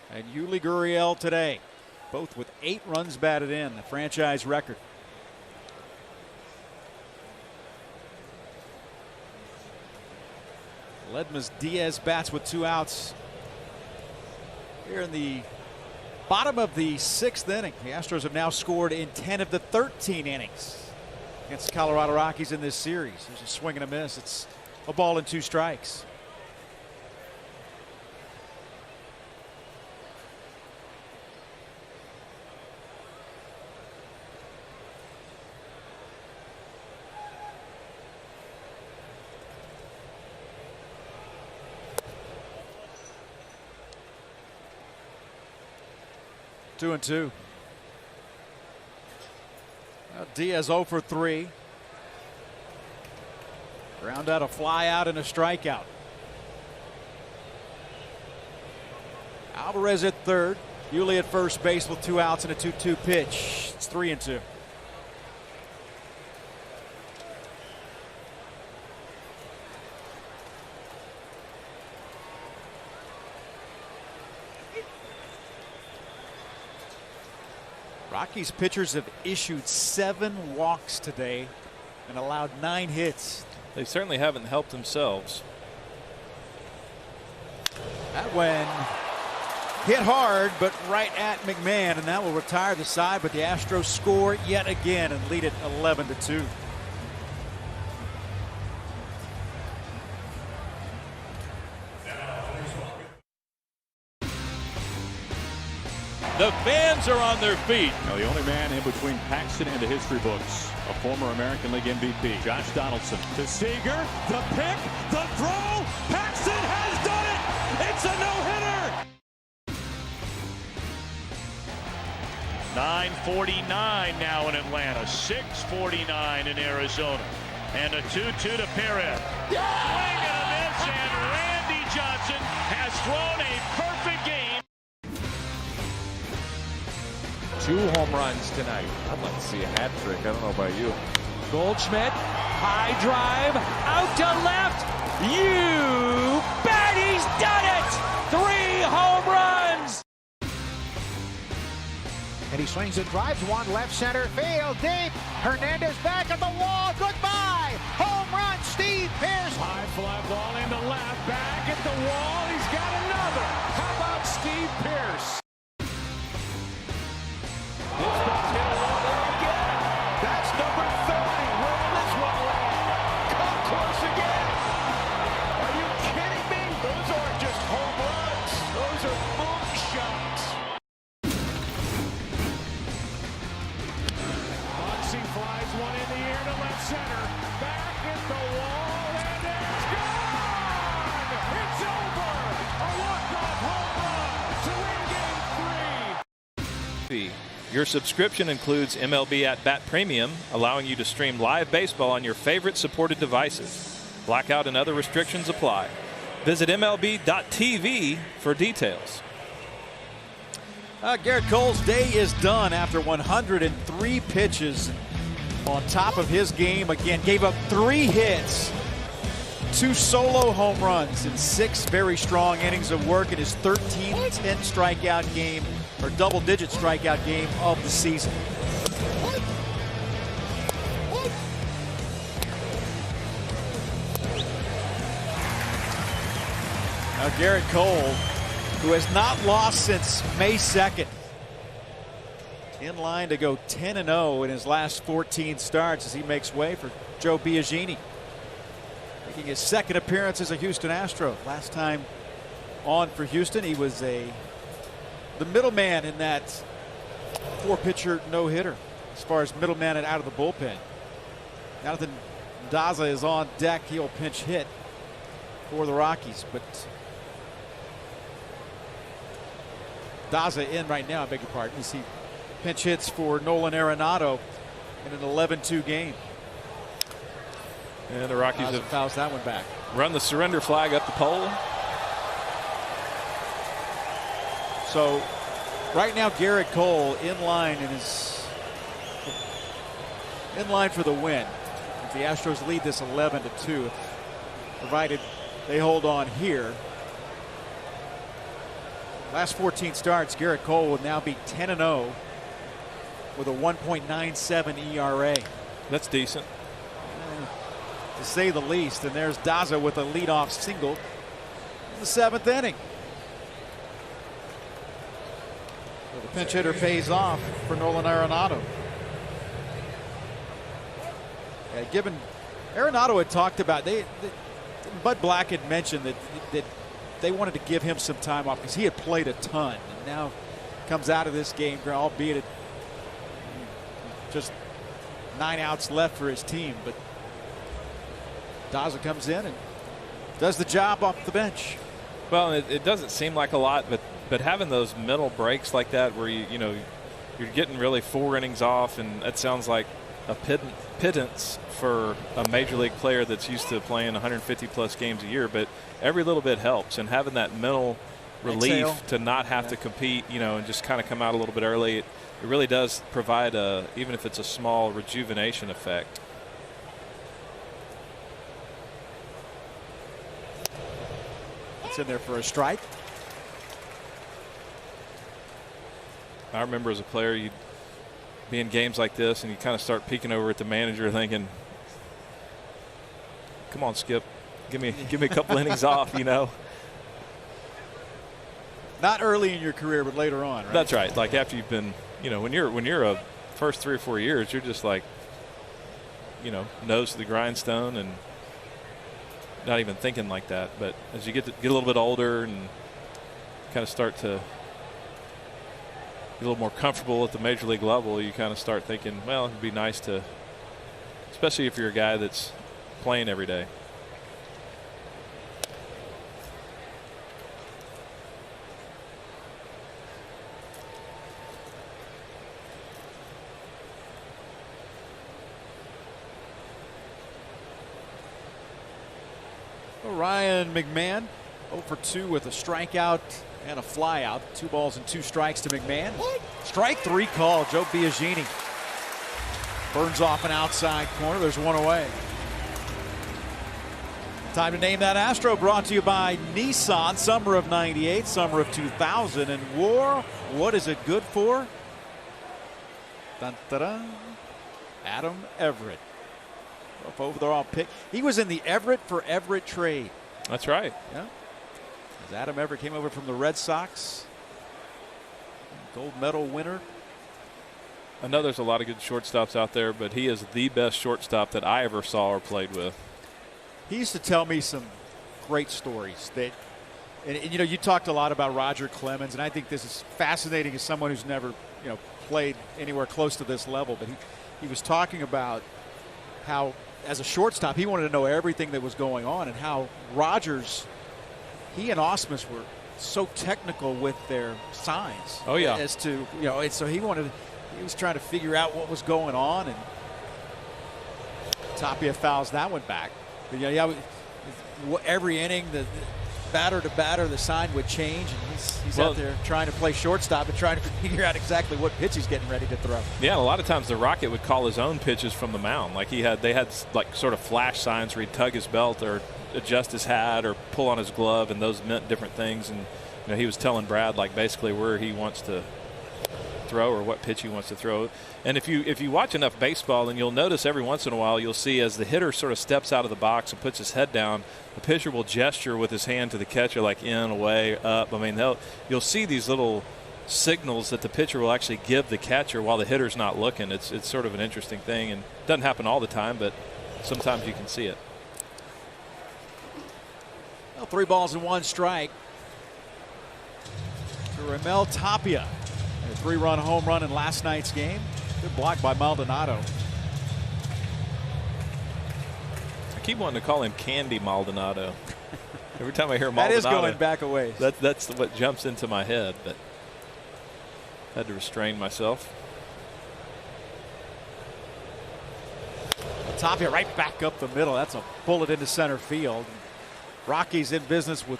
And Yuli Gurriel today, both with 8 runs batted in, the franchise record. Ledmus Diaz bats with 2 outs here in the bottom of the 6th inning. The Astros have now scored in 10 of the 13 innings against the Colorado Rockies in this series. There's a swing and a miss. It's a ball and 2 strikes. Two and two. Now Diaz 0 for 3. Ground out a fly out and a strikeout. Alvarez at third. Yuli at first base with 2 outs and a 2-2 pitch. It's 3 and 2. Rockies pitchers have issued 7 walks today and allowed 9 hits. They certainly haven't helped themselves. That one hit hard, but right at McMahon, and that will retire the side. But the Astros score yet again and lead it 11-2. The fans are on their feet. Now the only man in between Paxton and the history books, a former American League MVP, Josh Donaldson. To Seager, the pick, the throw. Paxton has done it. It's a no-hitter. 9:49 now in Atlanta, 6:49 in Arizona, and a 2-2 to Perez. Swing and a miss, and Randy Johnson has thrown a perfect game. 2 home runs tonight. I'd like to see a hat trick. I don't know about you. Goldschmidt, high drive, out to left. You bet he's done it! 3 home runs! And he swings and drives one left center field deep. Hernandez back at the wall. Goodbye. Home run, Steve Pearce. High fly ball into left, back at the wall. He's got another. How about Steve Pearce? That's number 30. Where will this one land? Come close again. Are you kidding me? Those aren't just home runs. Those are boom shots. Muncy flies one in the air to left center. Back at the wall, and it's gone! It's over! A walk-off home run to win Game 3. Your subscription includes MLB At Bat Premium, allowing you to stream live baseball on your favorite supported devices. Blackout and other restrictions apply. Visit MLB.tv for details. Garrett Cole's day is done after 103 pitches. On top of his game again, gave up 3 hits, 2 solo home runs, and 6 very strong innings of work in his 13-10 strikeout game, or double-digit strikeout game of the season. Now Garrett Cole, who has not lost since May 2nd, in line to go 10-0 in his last 14 starts as he makes way for Joe Biagini, making his 2nd appearance as a Houston Astro. Last time on for Houston, he was the middleman in that 4-pitcher no-hitter as far as middleman and out of the bullpen. Jonathan Daza is on deck. He'll pinch hit for the Rockies, but Daza in right now, I beg your pardon. You see pinch hits for Nolan Arenado in an 11-2 game. And the Rockies have fouls that one back. Run the surrender flag up the pole. So right now Garrett Cole in line for the win. If the Astros lead this 11-2, provided they hold on here. Last 14 starts, Garrett Cole will now be 10-0 with a 1.97 ERA. That's decent, to say the least. And there's Daza with a leadoff single in the 7th inning. So the pinch hitter pays off for Nolan Arenado. Given Arenado had talked about, Bud Black had mentioned that they wanted to give him some time off because he had played a ton, and now comes out of this game, albeit just 9 outs left for his team. But Daza comes in and does the job off the bench. Well, it doesn't seem like a lot, but having those middle breaks like that, where you're getting really 4 innings off, and that sounds like a pittance for a major league player that's used to playing 150 plus games a year, but every little bit helps, and having that mental relief to not have to compete, and just kind of come out a little bit early, it really does provide even if it's a small rejuvenation effect. It's in there for a strike. I remember as a player, you'd be in games like this and you kind of start peeking over at the manager thinking, come on, Skip, give me a couple innings off, Not early in your career, but later on, right? That's right. Like after you've been, when you're a first 3 or 4 years, you're just like, nose to the grindstone and not even thinking like that. But as you get a little bit older and kind of start to get a little more comfortable at the major league level, you kind of start thinking, well, it'd be nice to, especially if you're a guy that's playing every day. Ryan McMahon 0 for 2 with a strikeout and a flyout. 2 balls and 2 strikes to McMahon. Strike 3 call. Joe Biagini burns off an outside corner. There's 1 away. Time to name that Astro, brought to you by Nissan. Summer of '98, summer of 2000, and WAR. What is it good for? Dun, dun, dun. Adam Everett. Overall pick. He was in the Everett for Everett trade. That's right. Yeah. As Adam Everett came over from the Red Sox. Gold medal winner. I know there's a lot of good shortstops out there, but he is the best shortstop that I ever saw or played with. He used to tell me some great stories. And you talked a lot about Roger Clemens, and I think this is fascinating as someone who's never, played anywhere close to this level. But he was talking about how, as a shortstop, he wanted to know everything that was going on, and how he and Ausmus were so technical with their signs. Oh yeah. As to, and so he was trying to figure out what was going on, and Tapia fouls that one back. But every inning, the batter to batter, the sign would change, and he's out there trying to play shortstop and trying to figure out exactly what pitch he's getting ready to throw. Yeah, a lot of times the Rocket would call his own pitches from the mound. Like they had like sort of flash signs where he'd tug his belt or adjust his hat or pull on his glove, and those meant different things. And he was telling Brad like basically where he wants to throw or what pitch he wants to throw. And if you watch enough baseball, then you'll notice every once in a while you'll see as the hitter sort of steps out of the box and puts his head down, the pitcher will gesture with his hand to the catcher like in, away, up. I mean, you'll see these little signals that the pitcher will actually give the catcher while the hitter's not looking. It's sort of an interesting thing, and it doesn't happen all the time, but sometimes you can see it. Well, 3 balls and 1 strike to Ramel Tapia. A 3-run home run in last night's game. Good block by Maldonado. I keep wanting to call him Candy Maldonado. Every time I hear Maldonado, that is going back a ways. That's what jumps into my head. But Had to restrain myself. Tapia right back up the middle. That's a bullet into center field. Rockies in business with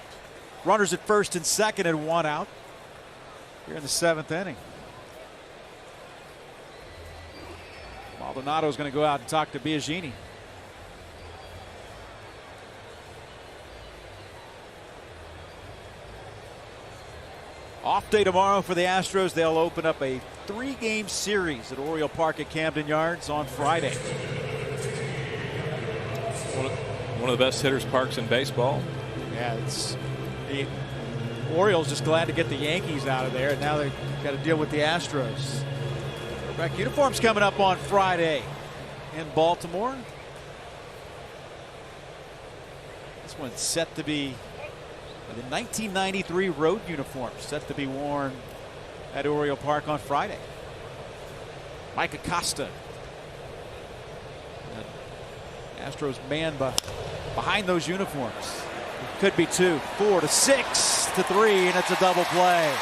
runners at first and second and one out here in the 7th inning. Maldonado is going to go out and talk to Biagini. Off day tomorrow for the Astros. They'll open up a 3-game series at Oriole Park at Camden Yards on Friday. One of the best hitters parks in baseball. Yeah, it's the Orioles just glad to get the Yankees out of there, and now they've got to deal with the Astros. Back uniforms coming up on Friday in Baltimore. This one's set to be the 1993 road uniform, set to be worn at Oriole Park on Friday. Mike Acosta. Astros man behind those uniforms. It could be 2, 4 to 6 to 3, and it's a double play.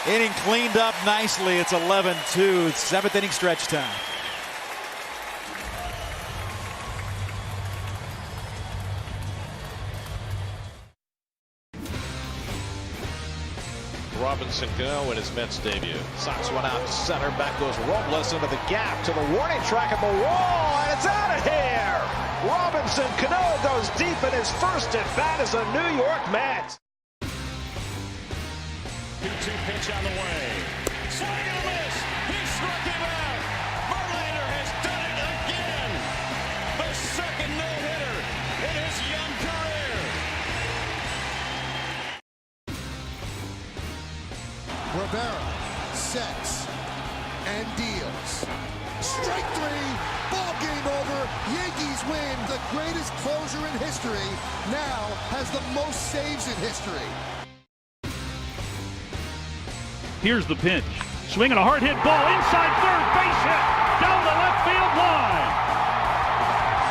Inning cleaned up nicely. It's 11-2. 7th inning stretch time. Robinson Cano in his Mets debut. Sox one out center. Back goes Robles into the gap to the warning track at the wall, and it's out of here. Robinson Cano goes deep in his first at bat as a New York Met. 2-2 pitch on the way. Swing and a miss. He struck him out. Verlander has done it again. The second no-hitter in his young career. Rivera sets and deals. Strike 3, ball game over. Yankees win. The greatest closer in history now has the most saves in history. Here's the pitch. Swinging a hard hit ball inside third, base hit down the left field line.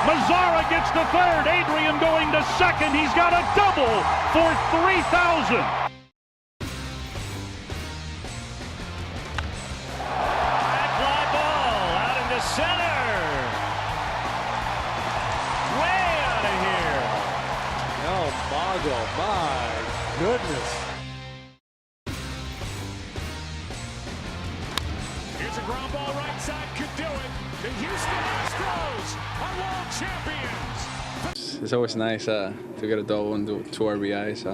Mazzara gets to third. Adrian going to second. He's got a double for 3,000. Fly ball out into center. Way out of here. Oh, Mago, my goodness. Here's a ground ball right side, could do it. The Houston Astros are world champions. It's always nice to get a double and do 2 RBIs.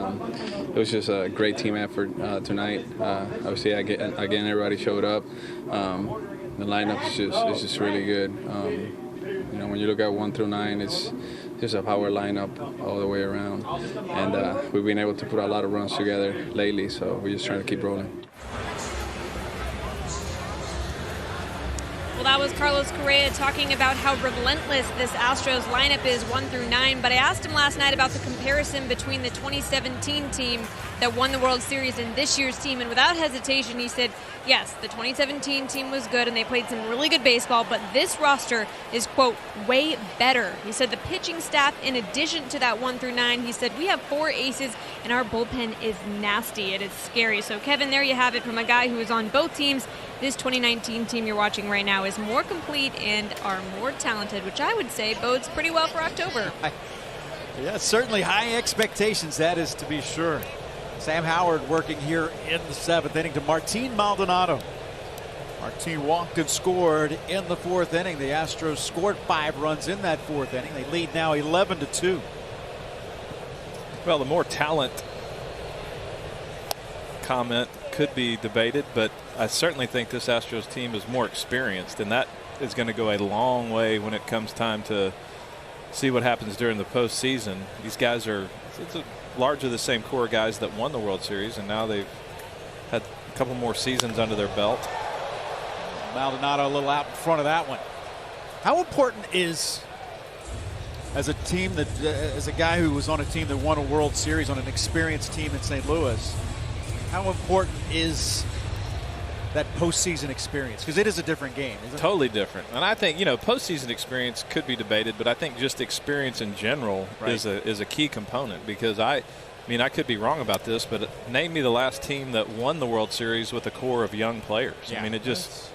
It was just a great team effort tonight. Obviously, again, everybody showed up. The lineup is just really good. You know, when you look at 1 through 9, it's just a power lineup all the way around. And we've been able to put a lot of runs together lately, so we're just trying to keep rolling. Well, that was Carlos Correa talking about how relentless this Astros lineup is 1 through 9. But I asked him last night about the comparison between the 2017 team that won the World Series and this year's team. And without hesitation, he said, yes, the 2017 team was good and they played some really good baseball, but this roster is, quote, way better. He said the pitching staff, in addition to that 1 through 9, he said we have 4 aces and our bullpen is nasty. It is scary. So, Kevin, there you have it from a guy who is on both teams. This 2019 team you're watching right now is more complete and are more talented, which I would say bodes pretty well for October. Yeah, certainly high expectations, that is to be sure. Sam Howard working here in the 7th inning to Martin Maldonado. Martin walked and scored in the 4th inning. The Astros scored 5 runs in that 4th inning. They lead now 11-2. Well, the more talent comment could be debated, but I certainly think this Astros team is more experienced, and that is going to go a long way when it comes time to see what happens during the postseason. These guys are largely the same core guys that won the World Series, and now they've had a couple more seasons under their belt. Maldonado a little out in front of that one. How important is, as a team that, as a guy who was on a team that won a World Series on an experienced team in St. Louis, how important is that postseason experience? Because it is a different game, isn't it? Totally different. And I think, you know, postseason experience could be debated, but I think just experience in general is a key component, because I mean, I could be wrong about this, but name me the last team that won the World Series with a core of young players. Yeah, I mean, it just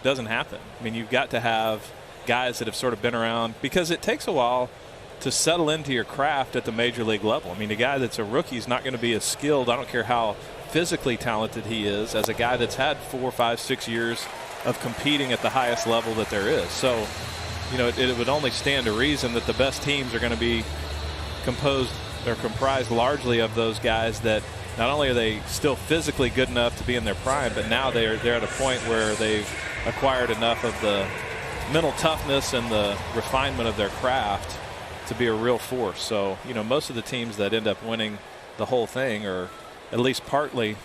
doesn't happen. I mean, you've got to have guys that have sort of been around, because it takes a while to settle into your craft at the major league level. I mean, a guy that's a rookie is not going to be as skilled, I don't care how physically talented he is, as a guy that's had 4, 5, 6 years of competing at the highest level that there is. So, you know, it would only stand to reason that the best teams are going to be comprised largely of those guys that not only are they still physically good enough to be in their prime, but now they're at a point where they've acquired enough of the mental toughness and the refinement of their craft to be a real force. So, you know, most of the teams that end up winning the whole thing are at least partly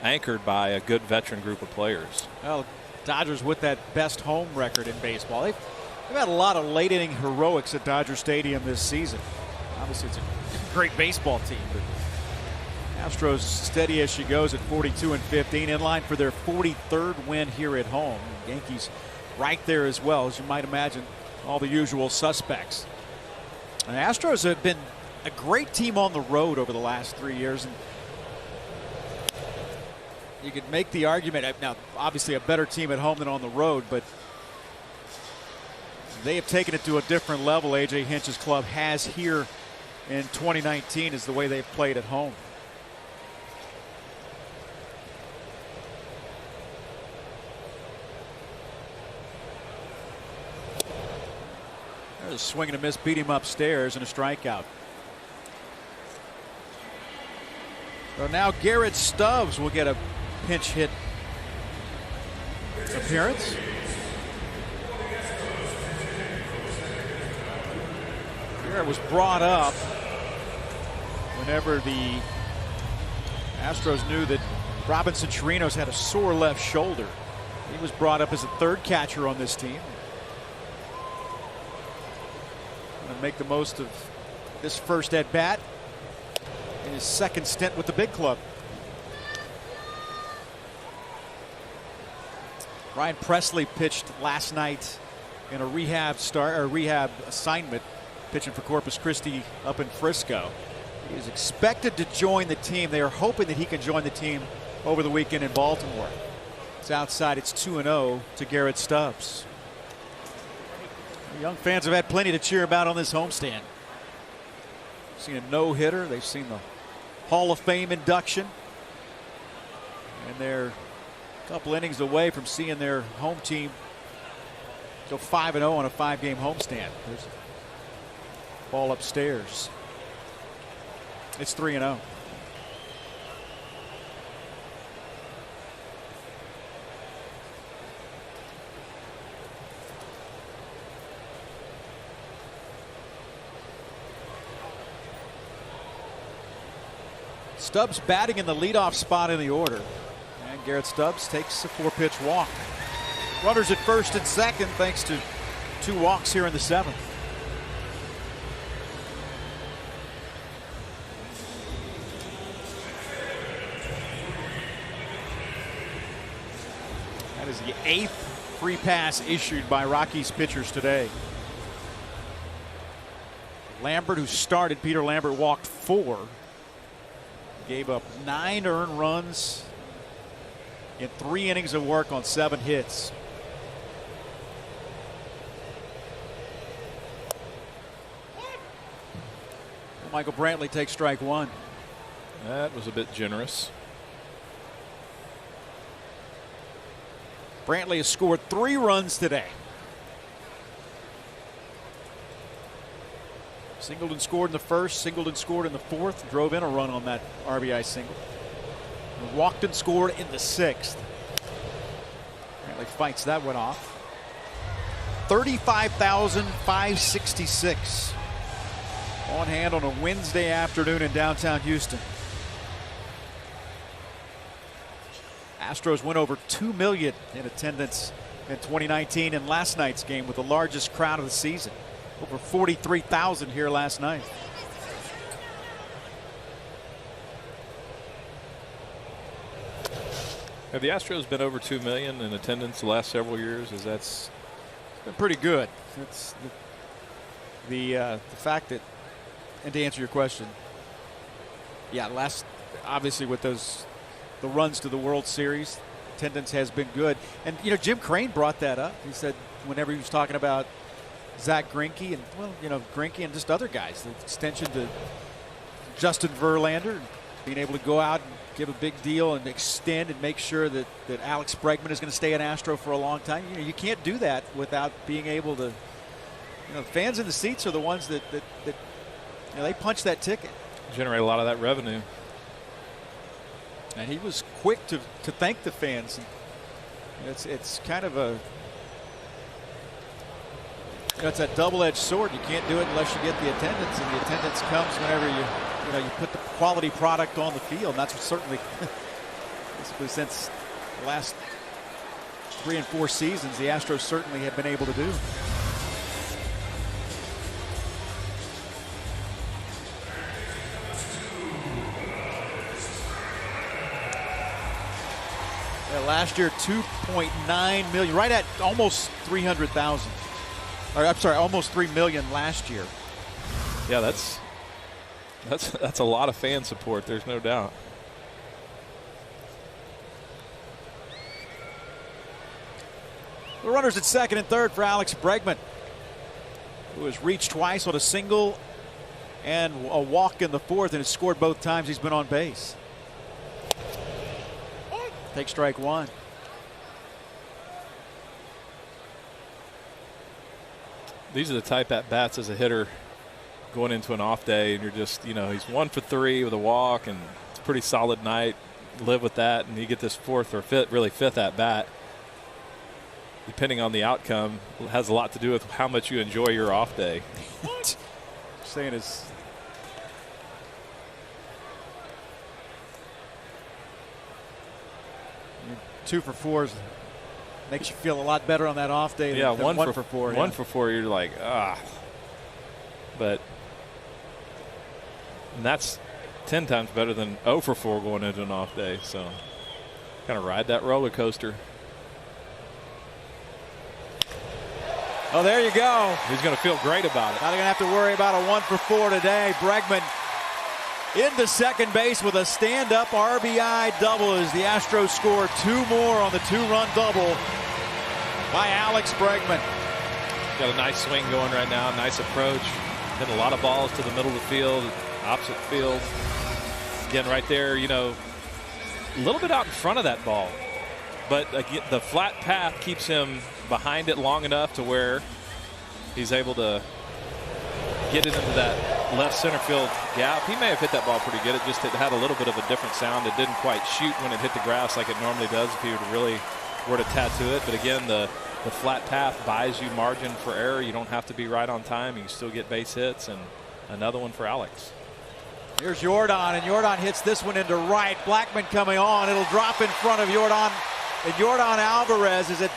anchored by a good veteran group of players. Well, Dodgers with that best home record in baseball. They've had a lot of late inning heroics at Dodger Stadium this season. Obviously, it's a great baseball team, but Astros steady as she goes at 42-15, in line for their 43rd win here at home. Yankees right there as well, as you might imagine, all the usual suspects. And the Astros have been a great team on the road over the last 3 years. And you could make the argument, now obviously a better team at home than on the road, but they have taken it to a different level. A.J. Hinch's club has here in 2019 is the way they've played at home. There's a swing and a miss, beat him upstairs, and a strikeout. So now Garrett Stubbs will get a pinch hit appearance. Garrett was brought up whenever the Astros knew that Robinson Chirinos had a sore left shoulder. He was brought up as a third catcher on this team. Going to make the most of this first at bat in his second stint with the big club. Ryan Presley pitched last night in a rehab assignment, pitching for Corpus Christi up in Frisco. He is expected to join the team. They are hoping that he can join the team over the weekend in Baltimore. It's outside. It's 2-0 to Garrett Stubbs. The young fans have had plenty to cheer about on this homestand. Seen a no-hitter. They've seen the Hall of Fame induction. And they're a couple innings away from seeing their home team go 5-0 on a 5-game homestand. There's a ball upstairs. It's 3-0. Stubbs batting in the leadoff spot in the order. And Garrett Stubbs takes a 4-pitch walk. Runners at first and second thanks to 2 walks here in the 7th. That is the 8th free pass issued by Rockies pitchers today. Lambert, who started, Peter Lambert, walked 4. Gave up 9 earned runs in 3 innings of work on 7 hits. Michael Brantley takes strike 1. That was a bit generous. Brantley has scored 3 runs today. Singleton scored in the first, Singleton scored in the 4th, drove in a run on that RBI single. And walked and scored in the 6th. Brantley fights that one off. 35,566 on hand on a Wednesday afternoon in downtown Houston. Astros went over 2 million in attendance in 2019 in last night's game with the largest crowd of the season. Over 43,000 here last night. Have the Astros been over 2 million in attendance the last several years? It's been pretty good. It's the fact that, and to answer your question, Yeah, obviously with the runs to the World Series, attendance has been good. And, Jim Crane brought that up. He said whenever he was talking about Zach Greinke and, Greinke and just other guys, the extension to Justin Verlander, being able to go out and give a big deal and extend and make sure that Alex Bregman is going to stay an Astro for a long time. You can't do that without being able to, fans in the seats are the ones that they punch that ticket. Generate a lot of that revenue. And he was quick to thank the fans. It's kind of it's a double-edged sword. You can't do it unless you get the attendance, and the attendance comes whenever you put the quality product on the field. And that's what certainly since the last 3 and 4 seasons, the Astros certainly have been able to do. Last year, 2.9 million, right at almost 300,000. I'm sorry, almost 3 million last year. Yeah, that's a lot of fan support. There's no doubt. The runners at second and third for Alex Bregman, who has reached twice on a single and a walk in the fourth, and has scored both times he's been on base. Take strike one. These are the type at bats as a hitter going into an off day, and you're just, he's 1 for 3 with a walk, and it's a pretty solid night. Live with that, and you get this fourth or fifth at bat. Depending on the outcome, it has a lot to do with how much you enjoy your off day. Saying is. Two for 4s makes you feel a lot better on that off day. Yeah, than 1 for 4. 1 for 4, you're like, But and that's 10 times better than 0 for 4 going into an off day. So kind of ride that roller coaster. Oh, there you go. He's going to feel great about it. Not going to have to worry about a 1 for 4 today. Bregman into second base with a stand-up RBI double as the Astros score 2 more on the 2-run double by Alex Bregman. Got a nice swing going right now, nice approach. Hitting a lot of balls to the middle of the field, opposite field. Again, right there, a little bit out in front of that ball. But again, the flat path keeps him behind it long enough to where he's able to get it into that left center field gap. He may have hit that ball pretty good. It had a little bit of a different sound. It didn't quite shoot when it hit the grass like it normally does if he were to tattoo it. But again, the flat path buys you margin for error. You don't have to be right on time. You can still get base hits, and another one for Alex. Here's Jordan, and Jordan hits this one into right. Blackman coming on. It'll drop in front of Jordan. And Jordan Alvarez, as it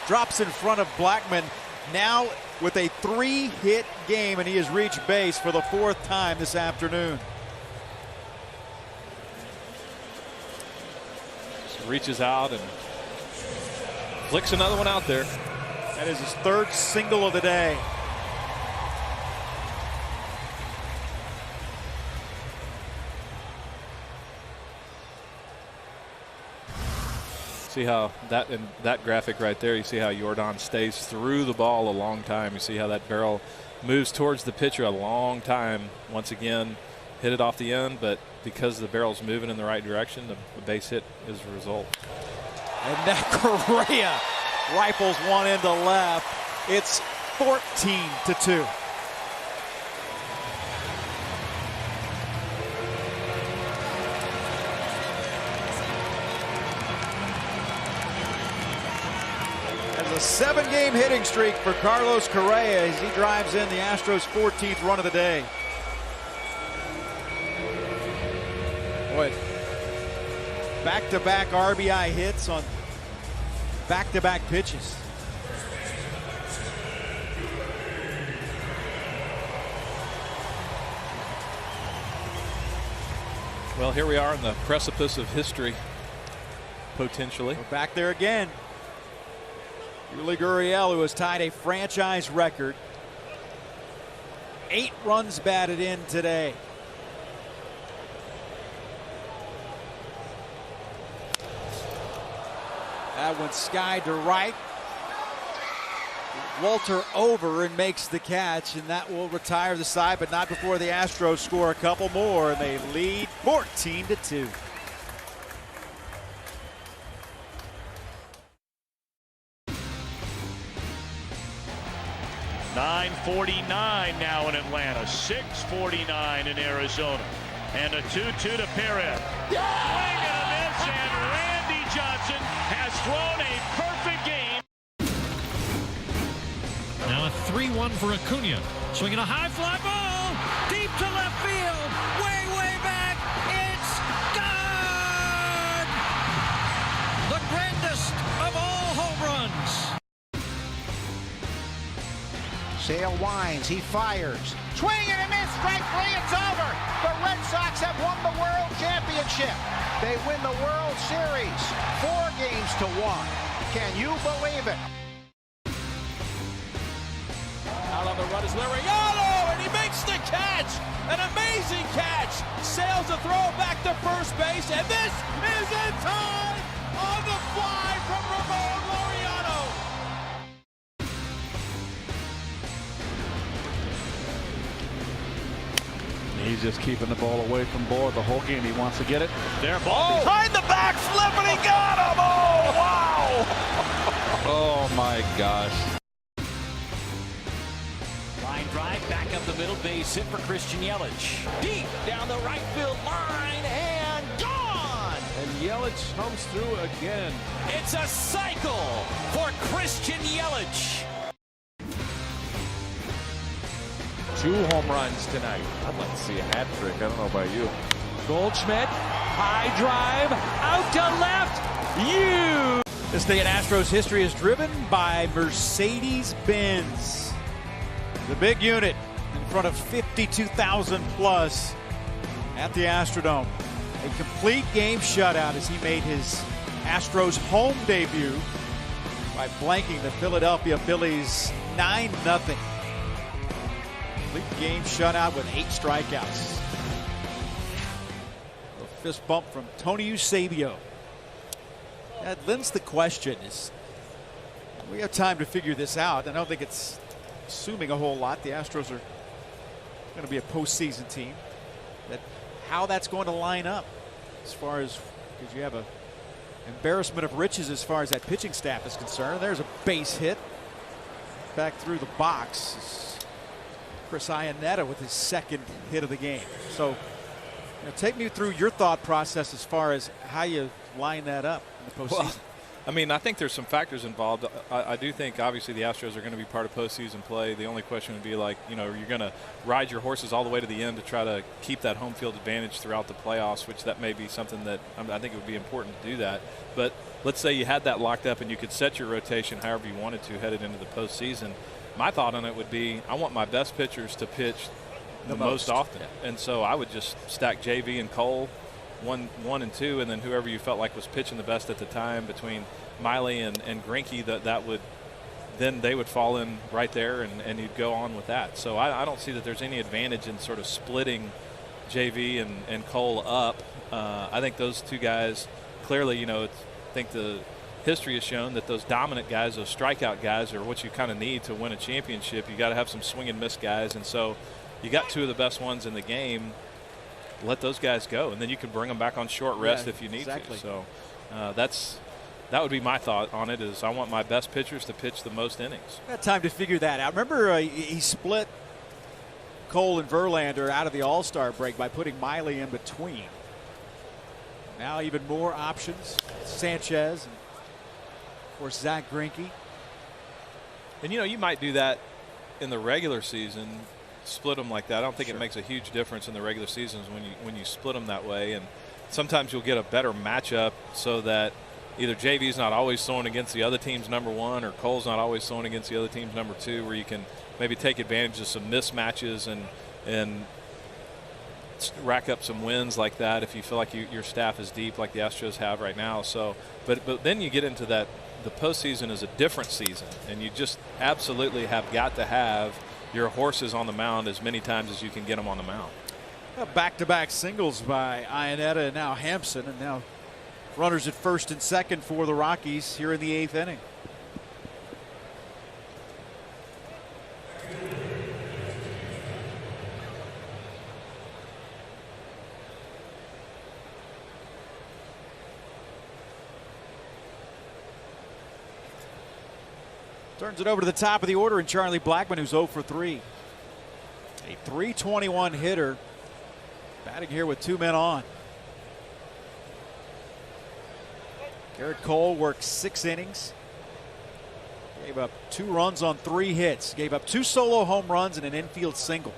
drops in front of Blackman, now with a 3-hit game, and he has reached base for the 4th time this afternoon. Just reaches out and flicks another one out there. That is his 3rd single of the day. See how in that graphic right there, you see how Jordan stays through the ball a long time. You see how that barrel moves towards the pitcher a long time. Once again, hit it off the end, but because the barrel's moving in the right direction, the base hit is the result. And now Correa rifles one into left. It's 14-2. A 7-game hitting streak for Carlos Correa as he drives in the Astros' 14th run of the day. Boy, back-to-back RBI hits on back-to-back pitches. Well, here we are on the precipice of history, potentially. We're back there again. Yuli Gurriel, who has tied a franchise record. 8 runs batted in today. That one skied to right. Walter over and makes the catch, and that will retire the side, but not before the Astros score a couple more, and they lead 14-2. .949 now in Atlanta, 6:49 in Arizona, and a 2-2 to Perez. Swing and a miss, and Randy Johnson has thrown a perfect game. Now a 3-1 for Acuna. Swinging a high fly ball deep to left field. Way back. It's gone! The grandest of all home runs. Sale winds, he fires. Swing and a miss, strike three, it's over. The Red Sox have won the World Championship. They win the World Series 4-1. Can you believe it? Out on the run is Liriano, and he makes the catch. An amazing catch. Sails a throw back to first base, and this is in time on the fly from Ramon Liriano. He's just keeping the ball away from Bohr the whole game. He wants to get it. There, ball behind the back flip, and he got him. Oh, wow. Oh, my gosh. Line drive, back up the middle, base hit for Christian Yelich. Deep down the right field line, and gone! And Yelich comes through again. It's a cycle for Christian Yelich. 2 home runs tonight. I'd like to see a hat trick. I don't know about you. Goldschmidt, high drive, out to left. This day in Astros history is driven by Mercedes-Benz. The big unit in front of 52,000 plus at the Astrodome. A complete game shutout as he made his Astros home debut by blanking the Philadelphia Phillies 9-0. Complete game shutout with 8 strikeouts. A fist bump from Tony Eusebio. That lends the question is, we have time to figure this out. I don't think it's assuming a whole lot. The Astros are going to be a postseason team. How that's going to line up as far as, because you have a embarrassment of riches as far as that pitching staff is concerned. There's a base hit back through the box. Chris Iannetta with his second hit of the game. So take me through your thought process as far as how you line that up in the postseason. Well, I mean, I think there's some factors involved. I do think, obviously, the Astros are going to be part of postseason play. The only question would be, like, you're going to ride your horses all the way to the end to try to keep that home field advantage throughout the playoffs, which that may be something that I think it would be important to do that. But let's say you had that locked up and you could set your rotation however you wanted to headed into the postseason. My thought on it would be, I want my best pitchers to pitch the most often. Yeah. And so I would just stack JV and Cole, one and two, and then whoever you felt like was pitching the best at the time between Miley and Greinke, then they would fall in right there, and you'd go on with that. So I don't see that there's any advantage in sort of splitting JV and Cole up. I think those two guys, clearly, I think the history has shown that those dominant guys, those strikeout guys, are what you kind of need to win a championship. You got to have some swing and miss guys, and so you got 2 of the best ones in the game. Let those guys go, and then you can bring them back on short rest if you need to. So that would be my thought on it. Is I want my best pitchers to pitch the most innings. Got time to figure that out. Remember, he split Cole and Verlander out of the All-Star break by putting Miley in between. Now even more options. Sanchez, and of course Zach Greinke. And you might do that in the regular season, split them like that. I don't think it makes a huge difference in the regular seasons when you split them that way. And sometimes you'll get a better matchup so that either JV's not always throwing against the other team's number 1, or Cole's not always throwing against the other team's number 2, where you can maybe take advantage of some mismatches and rack up some wins like that if you feel like your staff is deep like the Astros have right now. So, but then you get into that. The postseason is a different season, and you just absolutely have got to have your horses on the mound as many times as you can get them on the mound. Back-to-back singles by Iannetta and now Hampson, and now Runners at first and second for the Rockies here in the 8th inning. Turns it over to the top of the order and Charlie Blackmon, who's 0 for 3. A .321 hitter, batting here with 2 men on. Garrett Cole worked 6 innings. Gave up 2 runs on 3 hits. Gave up 2 solo home runs and an infield single.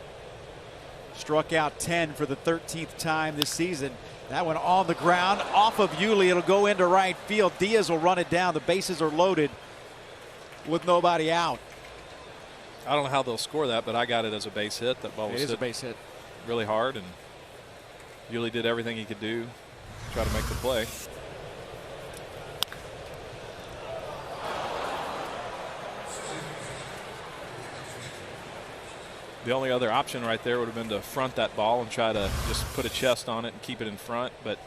Struck out 10 for the 13th time this season. That one on the ground off of Yuli. It'll go into right field. Diaz will run it down. The bases are loaded with nobody out. I don't know how they'll score that, but I got it as a base hit. That ball was hit a base hit really hard, and Yuli did everything he could do to try to make the play. The only other option right there would have been to front that ball and try to just put a chest on it and keep it in front. But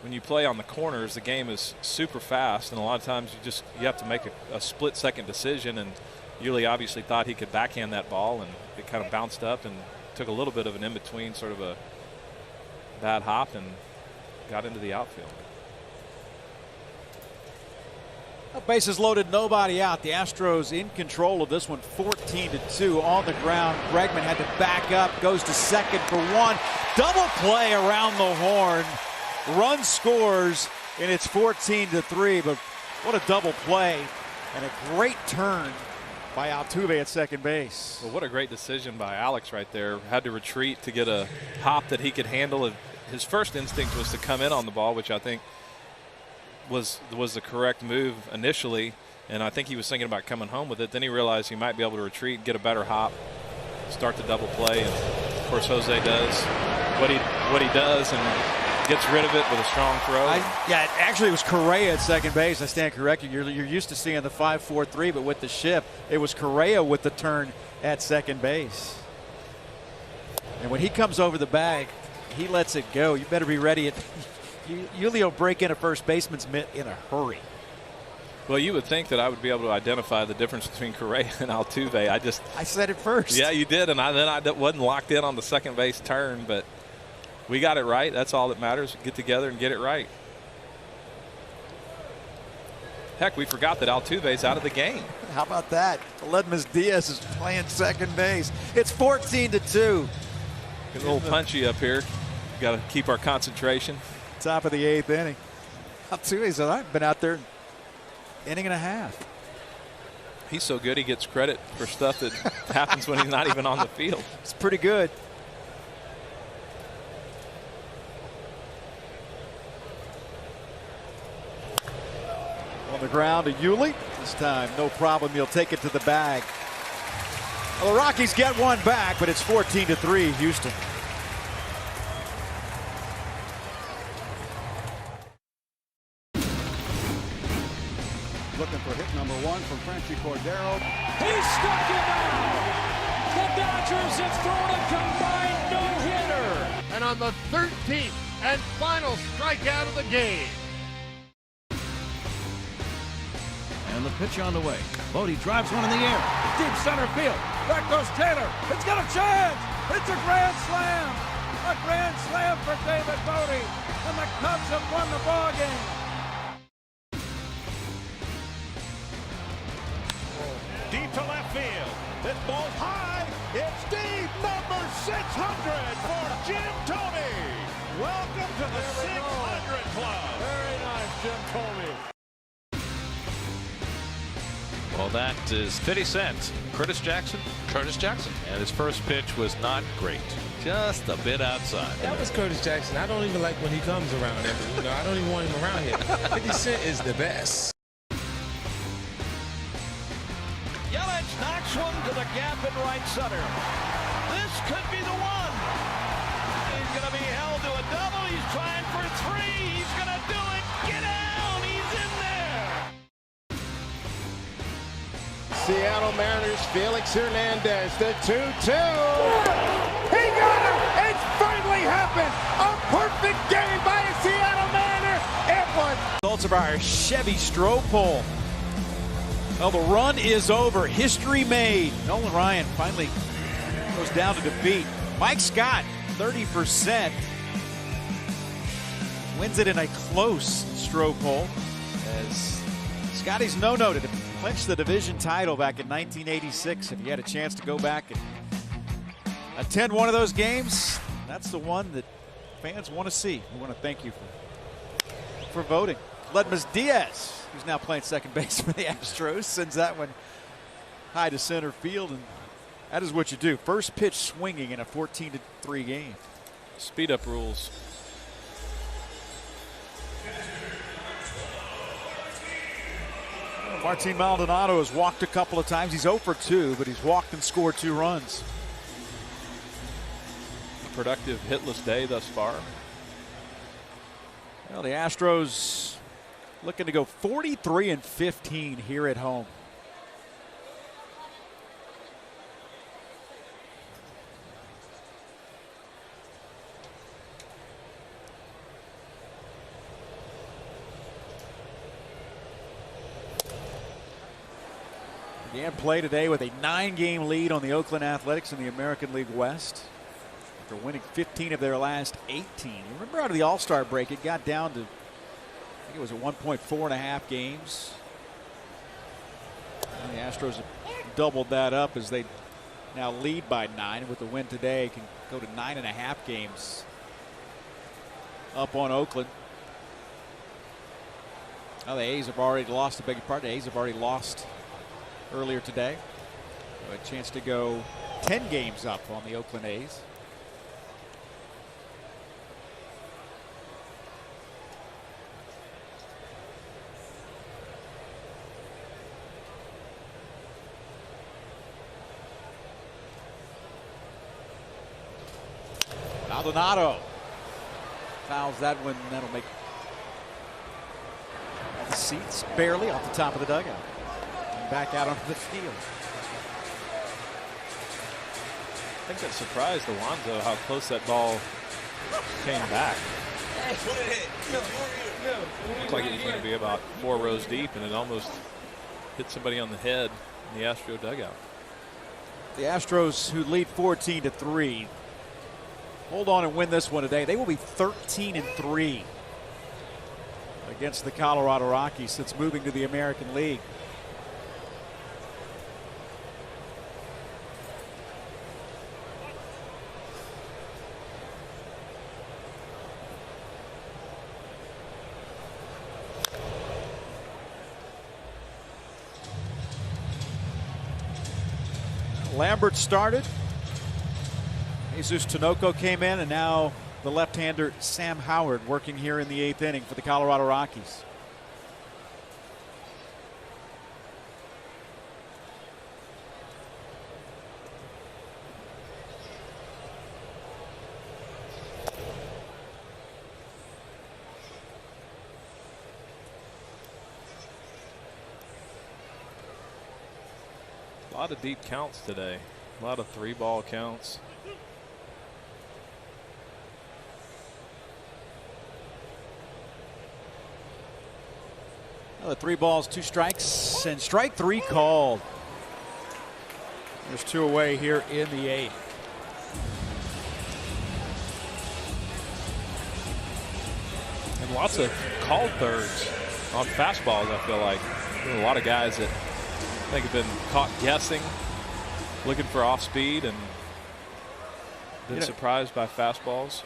when you play on the corners, the game is super fast, and a lot of times you have to make a split-second decision. And Yuli obviously thought he could backhand that ball, and it kind of bounced up and took a little bit of an in-between, sort of a bad hop, and got into the outfield. Bases loaded, nobody out. The Astros in control of this one, 14-2 on the ground. Bregman had to back up, goes to second for 1. Double play around the horn. Run scores, and it's 14-3. But what a double play and a great turn by Altuve at second base. Well, what a great decision by Alex right there. Had to retreat to get a hop that he could handle. His first instinct was to come in on the ball, which I think was the correct move initially, and I think he was thinking about coming home with it. Then he realized he might be able to retreat, get a better hop, start the double play, and of course Jose does what he does and gets rid of it with a strong throw. Yeah, actually it was Correa at second base. I stand corrected. You're used to seeing the 5-4-3, but with the shift, it was Correa with the turn at second base. And when he comes over the bag, he lets it go. You better be ready. Yuli will break in a first baseman's mitt in a hurry. Well, you would think that I would be able to identify the difference between Correa and Altuve. I said it first. Yeah, you did, and then I wasn't locked in on the second base turn, but we got it right. That's all that matters. Get together and get it right. Heck, we forgot that Altuve's out of the game. How about that? Aledmus Diaz is playing second base. It's 14-2. Get a little punchy up here. Got to keep our concentration. Top of the 8th inning. Altuve said, I've been out there inning and a half. He's so good he gets credit for stuff that happens when he's not even on the field. It's pretty good. On the ground to Yuli. This time, no problem. He'll take it to the bag. Well, the Rockies get one back, but it's 14-3 Houston. Looking for hit number 1 from Franchi Cordero. He struck him out. The Dodgers have thrown a combined no-hitter. And on the 13th and final strikeout of the game. And the pitch on the way. Bodie drives one in the air. Deep center field. Back goes Taylor. It's got a chance. It's a grand slam. A grand slam for David Bodie. And the Cubs have won the ball game. Deep to left field. This ball's high. It's deep. Number 600 for Jim Thome. Welcome to the 600 Club. Very nice, Jim Thome. Well, that is 50 Cent. Curtis Jackson. And his first pitch was not great. Just a bit outside. That was Curtis Jackson. I don't even like when he comes around. I don't even want him around here. 50 Cent is the best. Yelich knocks one to the gap in right center. This could be the one. He's going to be held to a double. He's trying for 3. He's going to do it. Get down. He's in there. Seattle Mariners, Felix Hernandez, the 2-2. He got him! It's finally happened! A perfect game by a Seattle Mariner! It was Results of our Chevy Stroh poll. Well, the run is over. History made. Nolan Ryan finally goes down to defeat. Mike Scott, 30%. Wins it in a close Stroh poll, as Scotty's no-no to clinch the division title back in 1986. If you had a chance to go back and attend one of those games, that's the one that fans want to see. We want to thank you for voting. Ledmus Diaz, who's now playing second base for the Astros, sends that one high to center field, and that is what you do. First pitch swinging in a 14-3 game. Speed up rules. Martin Maldonado has walked a couple of times. He's 0 for 2, but he's walked and scored 2 runs. A productive hitless day thus far. Well, the Astros looking to go 43-15 here at home. Began play today with a 9-game lead on the Oakland Athletics in the American League West, after winning 15 of their last 18. You remember out of the All-Star break, it got down to, I think it was at 1.4½ games. And the Astros have doubled that up as they now lead by 9. With the win today, can go to 9.5 games up on Oakland. Now the A's have already lost, I beg your pardon, the A's have already lost earlier today. So a chance to go 10 games up on the Oakland A's. Maldonado fouls that one. That'll make the seats barely off the top of the dugout. Back out onto the field. I think that surprised Alonso how close that ball came back. Looked like it was going to be about 4 rows deep, and it almost hit somebody on the head in the Astro dugout. The Astros, who lead 14-3, hold on and win this one today. They will be 13-3 against the Colorado Rockies since moving to the American League. Lambert started. Jesus Tinoco came in, and now the left-hander Sam Howard working here in the 8th inning for the Colorado Rockies. A lot of deep counts today. A lot of 3-ball counts. Well, 3 balls, 2 strikes, and strike 3 called. There's 2 away here in the 8th. And lots of called thirds on fastballs, I feel like. There's a lot of guys that I think have been caught guessing, looking for off speed, and been surprised by fastballs.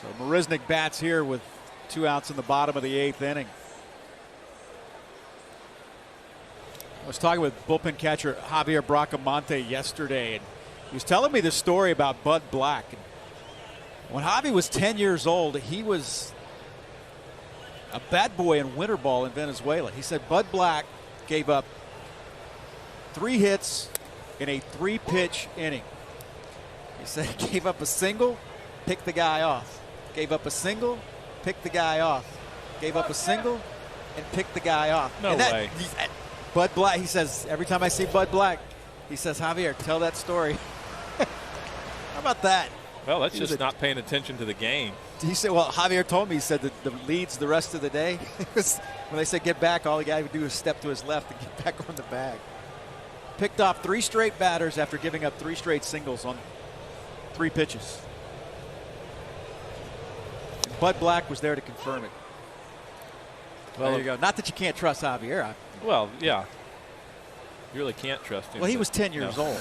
So Marisnik bats here with 2 outs in the bottom of the 8th inning. I was talking with bullpen catcher Javier Bracamonte yesterday, and he was telling me this story about Bud Black. When Javi was 10 years old, he was a bad boy in winter ball in Venezuela. He said Bud Black gave up 3 hits in a 3-pitch inning. He said he gave up a single, picked the guy off. Gave up a single, picked the guy off. Gave up a single and picked the guy off. No way. Bud Black, he says, every time I see Bud Black, he says, Javier, tell that story. How about that? Well, that's just not paying attention to the game. He said, well, Javier told me, he said that the leads the rest of the day. When they said get back, all the guy would do is step to his left and get back on the bag. Picked off 3 straight batters after giving up 3 straight singles on 3 pitches. And Bud Black was there to confirm it. Well, there you go. Not that you can't trust Javier. Well, yeah. You really can't trust him. Well, he was 10 years old.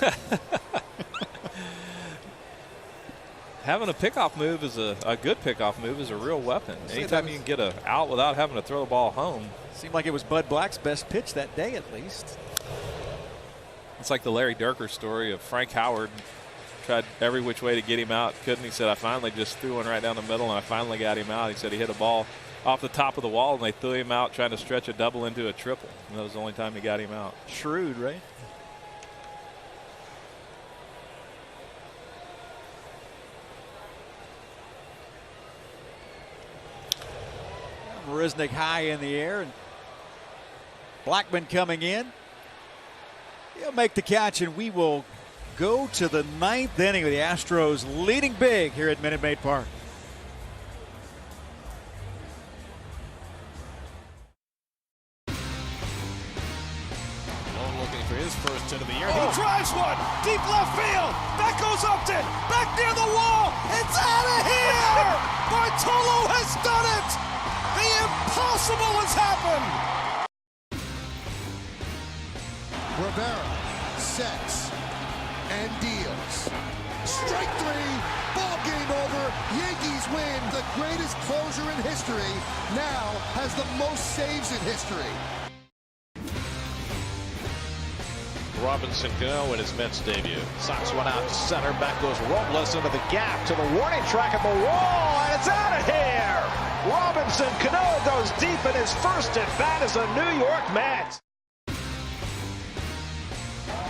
Having a pickoff move is a good pickoff move is a real weapon. Anytime you can get a out without having to throw the ball home. Seemed like it was Bud Black's best pitch that day, at least. It's like the Larry Durker story of Frank Howard. Tried every which way to get him out. Couldn't. He said, I finally just threw one right down the middle, and I finally got him out. He said he hit a ball off the top of the wall, and they threw him out trying to stretch a double into a triple. And that was the only time he got him out. Shrewd, right? Marisnik high in the air, and Blackman coming in. He'll make the catch, and we will go to the 9th inning with the Astros leading big here at Minute Maid Park. Malone looking for his first hit of the year. He drives one deep left field. That goes Upton. Back near the wall. It's out of here. Bartolo has done it. The impossible has happened. Rivera sets and deals. Strike 3, ball game over. Yankees win. The greatest closer in history now has the most saves in history. Robinson Cano in his Mets debut. Sox one out to center. Back goes Robles into the gap to the warning track at the wall, and it's out of here. Robinson Cano goes deep in his first at bat as a New York Met.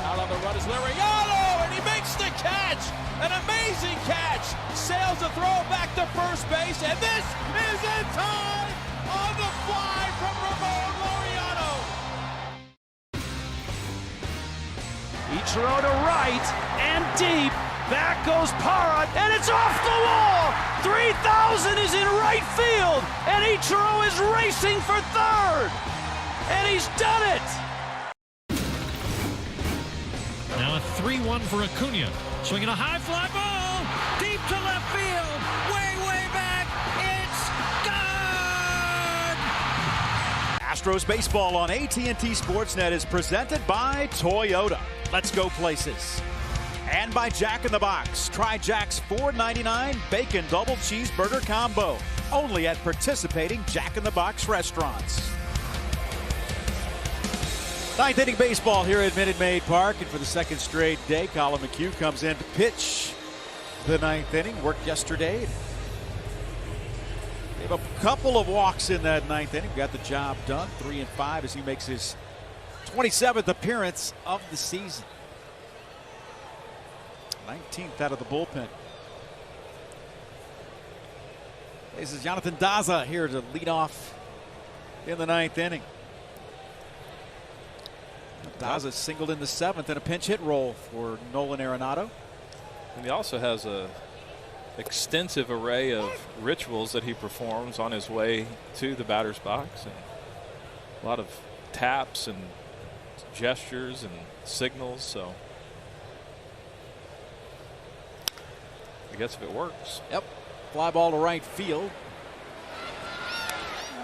Out on the run is Liriano, and he makes the catch. An amazing catch. Sails the throw back to first base, and this is in time on the fly from Ramon Liriano. Ichiro to right and deep. Back goes Parra, and it's off the wall. 3,000 is in right field, and Ichiro is racing for third. And he's done it. Now a 3-1 for Acuna. Swinging a high fly ball. Deep to left field. Way back. It's gone. Astros baseball on AT&T Sportsnet is presented by Toyota. Let's go places. And by Jack in the Box. Try Jack's $4.99 bacon double cheeseburger combo. Only at participating Jack in the Box restaurants. 9th inning baseball here at Minute Maid Park. And for the second straight day, Colin McHugh comes in to pitch the 9th inning. Worked yesterday. Gave up a couple of walks in that 9th inning. Got the job done. 3 and 5 as he makes his 27th appearance of the season. 19th out of the bullpen. This is Jonathan Daza here to lead off in the 9th inning. Daza singled in the 7th and a pinch hit roll for Nolan Arenado. And he also has a extensive array of rituals that he performs on his way to the batter's box, and a lot of taps and gestures and signals. So I guess if it works. Yep. Fly ball to right field.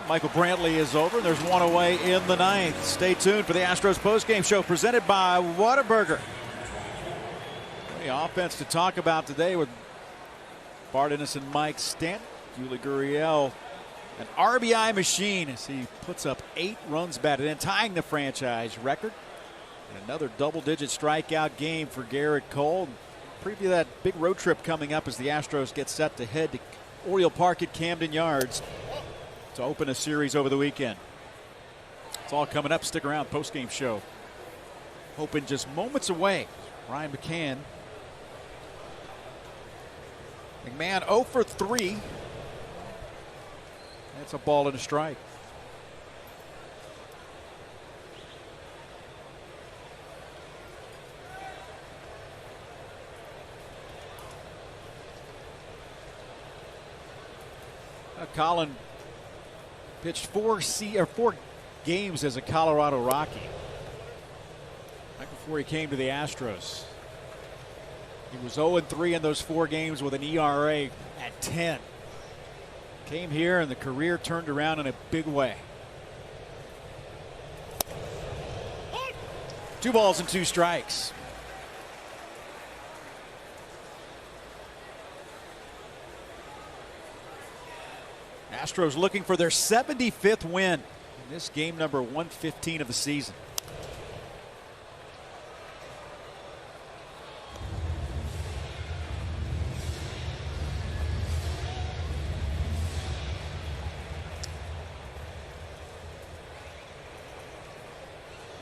Michael Brantley is over. There's one away in the 9th. Stay tuned for the Astros postgame show presented by Whataburger. The offense to talk about today with Bart Innes and Mike Stanton. Yuli Gurriel, an RBI machine as he puts up 8 runs batted in, tying the franchise record. And another double-digit strikeout game for Garrett Cole. Preview that big road trip coming up as the Astros get set to head to Oriole Park at Camden Yards to open a series over the weekend. It's all coming up. Stick around. Post-game show. Open just moments away. Ryan McCann. McMahon 0 for 3. That's a ball and a strike. Colin pitched 4 games as a Colorado Rocky. Right before he came to the Astros. He was 0-3 in those 4 games with an ERA at 10. Came here and the career turned around in a big way. 2 balls and 2 strikes. Astros looking for their 75th win in this game number 115 of the season.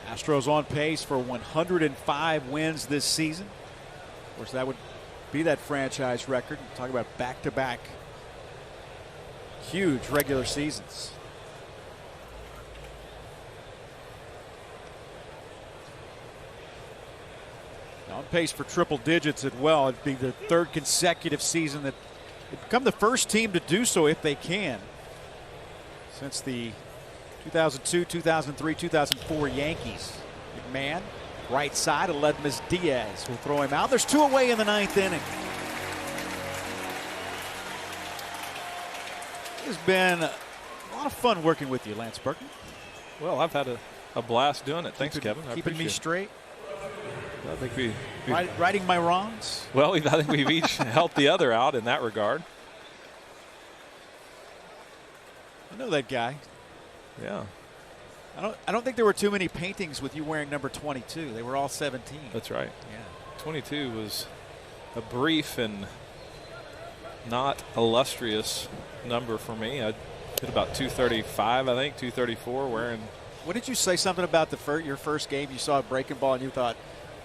Astros on pace for 105 wins this season. Of course, that would be that franchise record. Talk about back-to-back huge regular seasons. On pace for triple digits as well. It'd be the 3rd consecutive season that they'd become the first team to do so if they can since the 2002, 2003, 2004 Yankees. McMahon, right side, Aledmys Diaz will throw him out. There's 2 away in the 9th inning. It's been a lot of fun working with you, Lance Burton. Well, I've had a blast doing it. Thanks, Kevin. Keeping me straight. I think we righting my wrongs. Well, I think we've each helped the other out in that regard. I know that guy. Yeah. I don't think there were too many paintings with you wearing number 22. They were all 17. That's right. Yeah. 22 was a brief and not illustrious number for me. I hit about 235, I think, 234 wearing. What did you say something about your first game? You saw a breaking ball and you thought,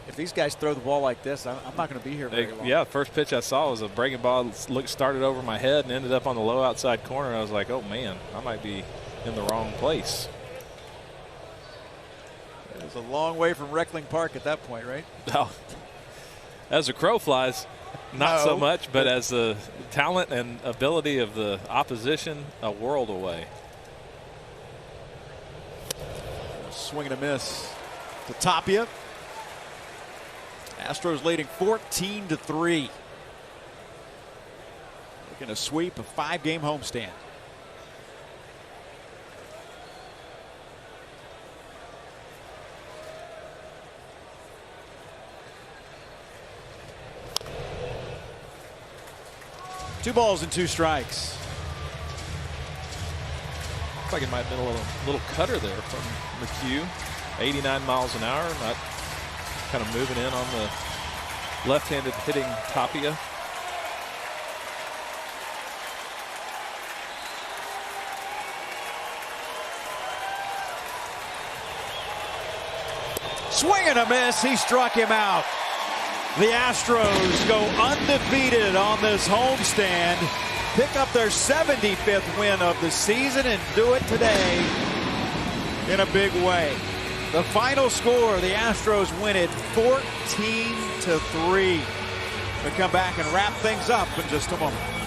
if these guys throw the ball like this, I'm not going to be here very long. Yeah, first pitch I saw was a breaking ball. Started over my head and ended up on the low outside corner. I was like, oh, man, I might be in the wrong place. It was a long way from Reckling Park at that point, right? Oh, as a crow flies, not so much, but as the talent and ability of the opposition, a world away. Swing and a miss to Tapia. Astros leading 14-3. Looking to sweep a 5-game homestand. Two balls and 2 strikes. Looks like it might have been a little cutter there from McHugh. 89 miles an hour, not kind of moving in on the left-handed hitting Tapia. Swing and a miss. He struck him out. The Astros go undefeated on this homestand, pick up their 75th win of the season, and do it today in a big way. The final score, the Astros win it 14-3. We'll come back and wrap things up in just a moment.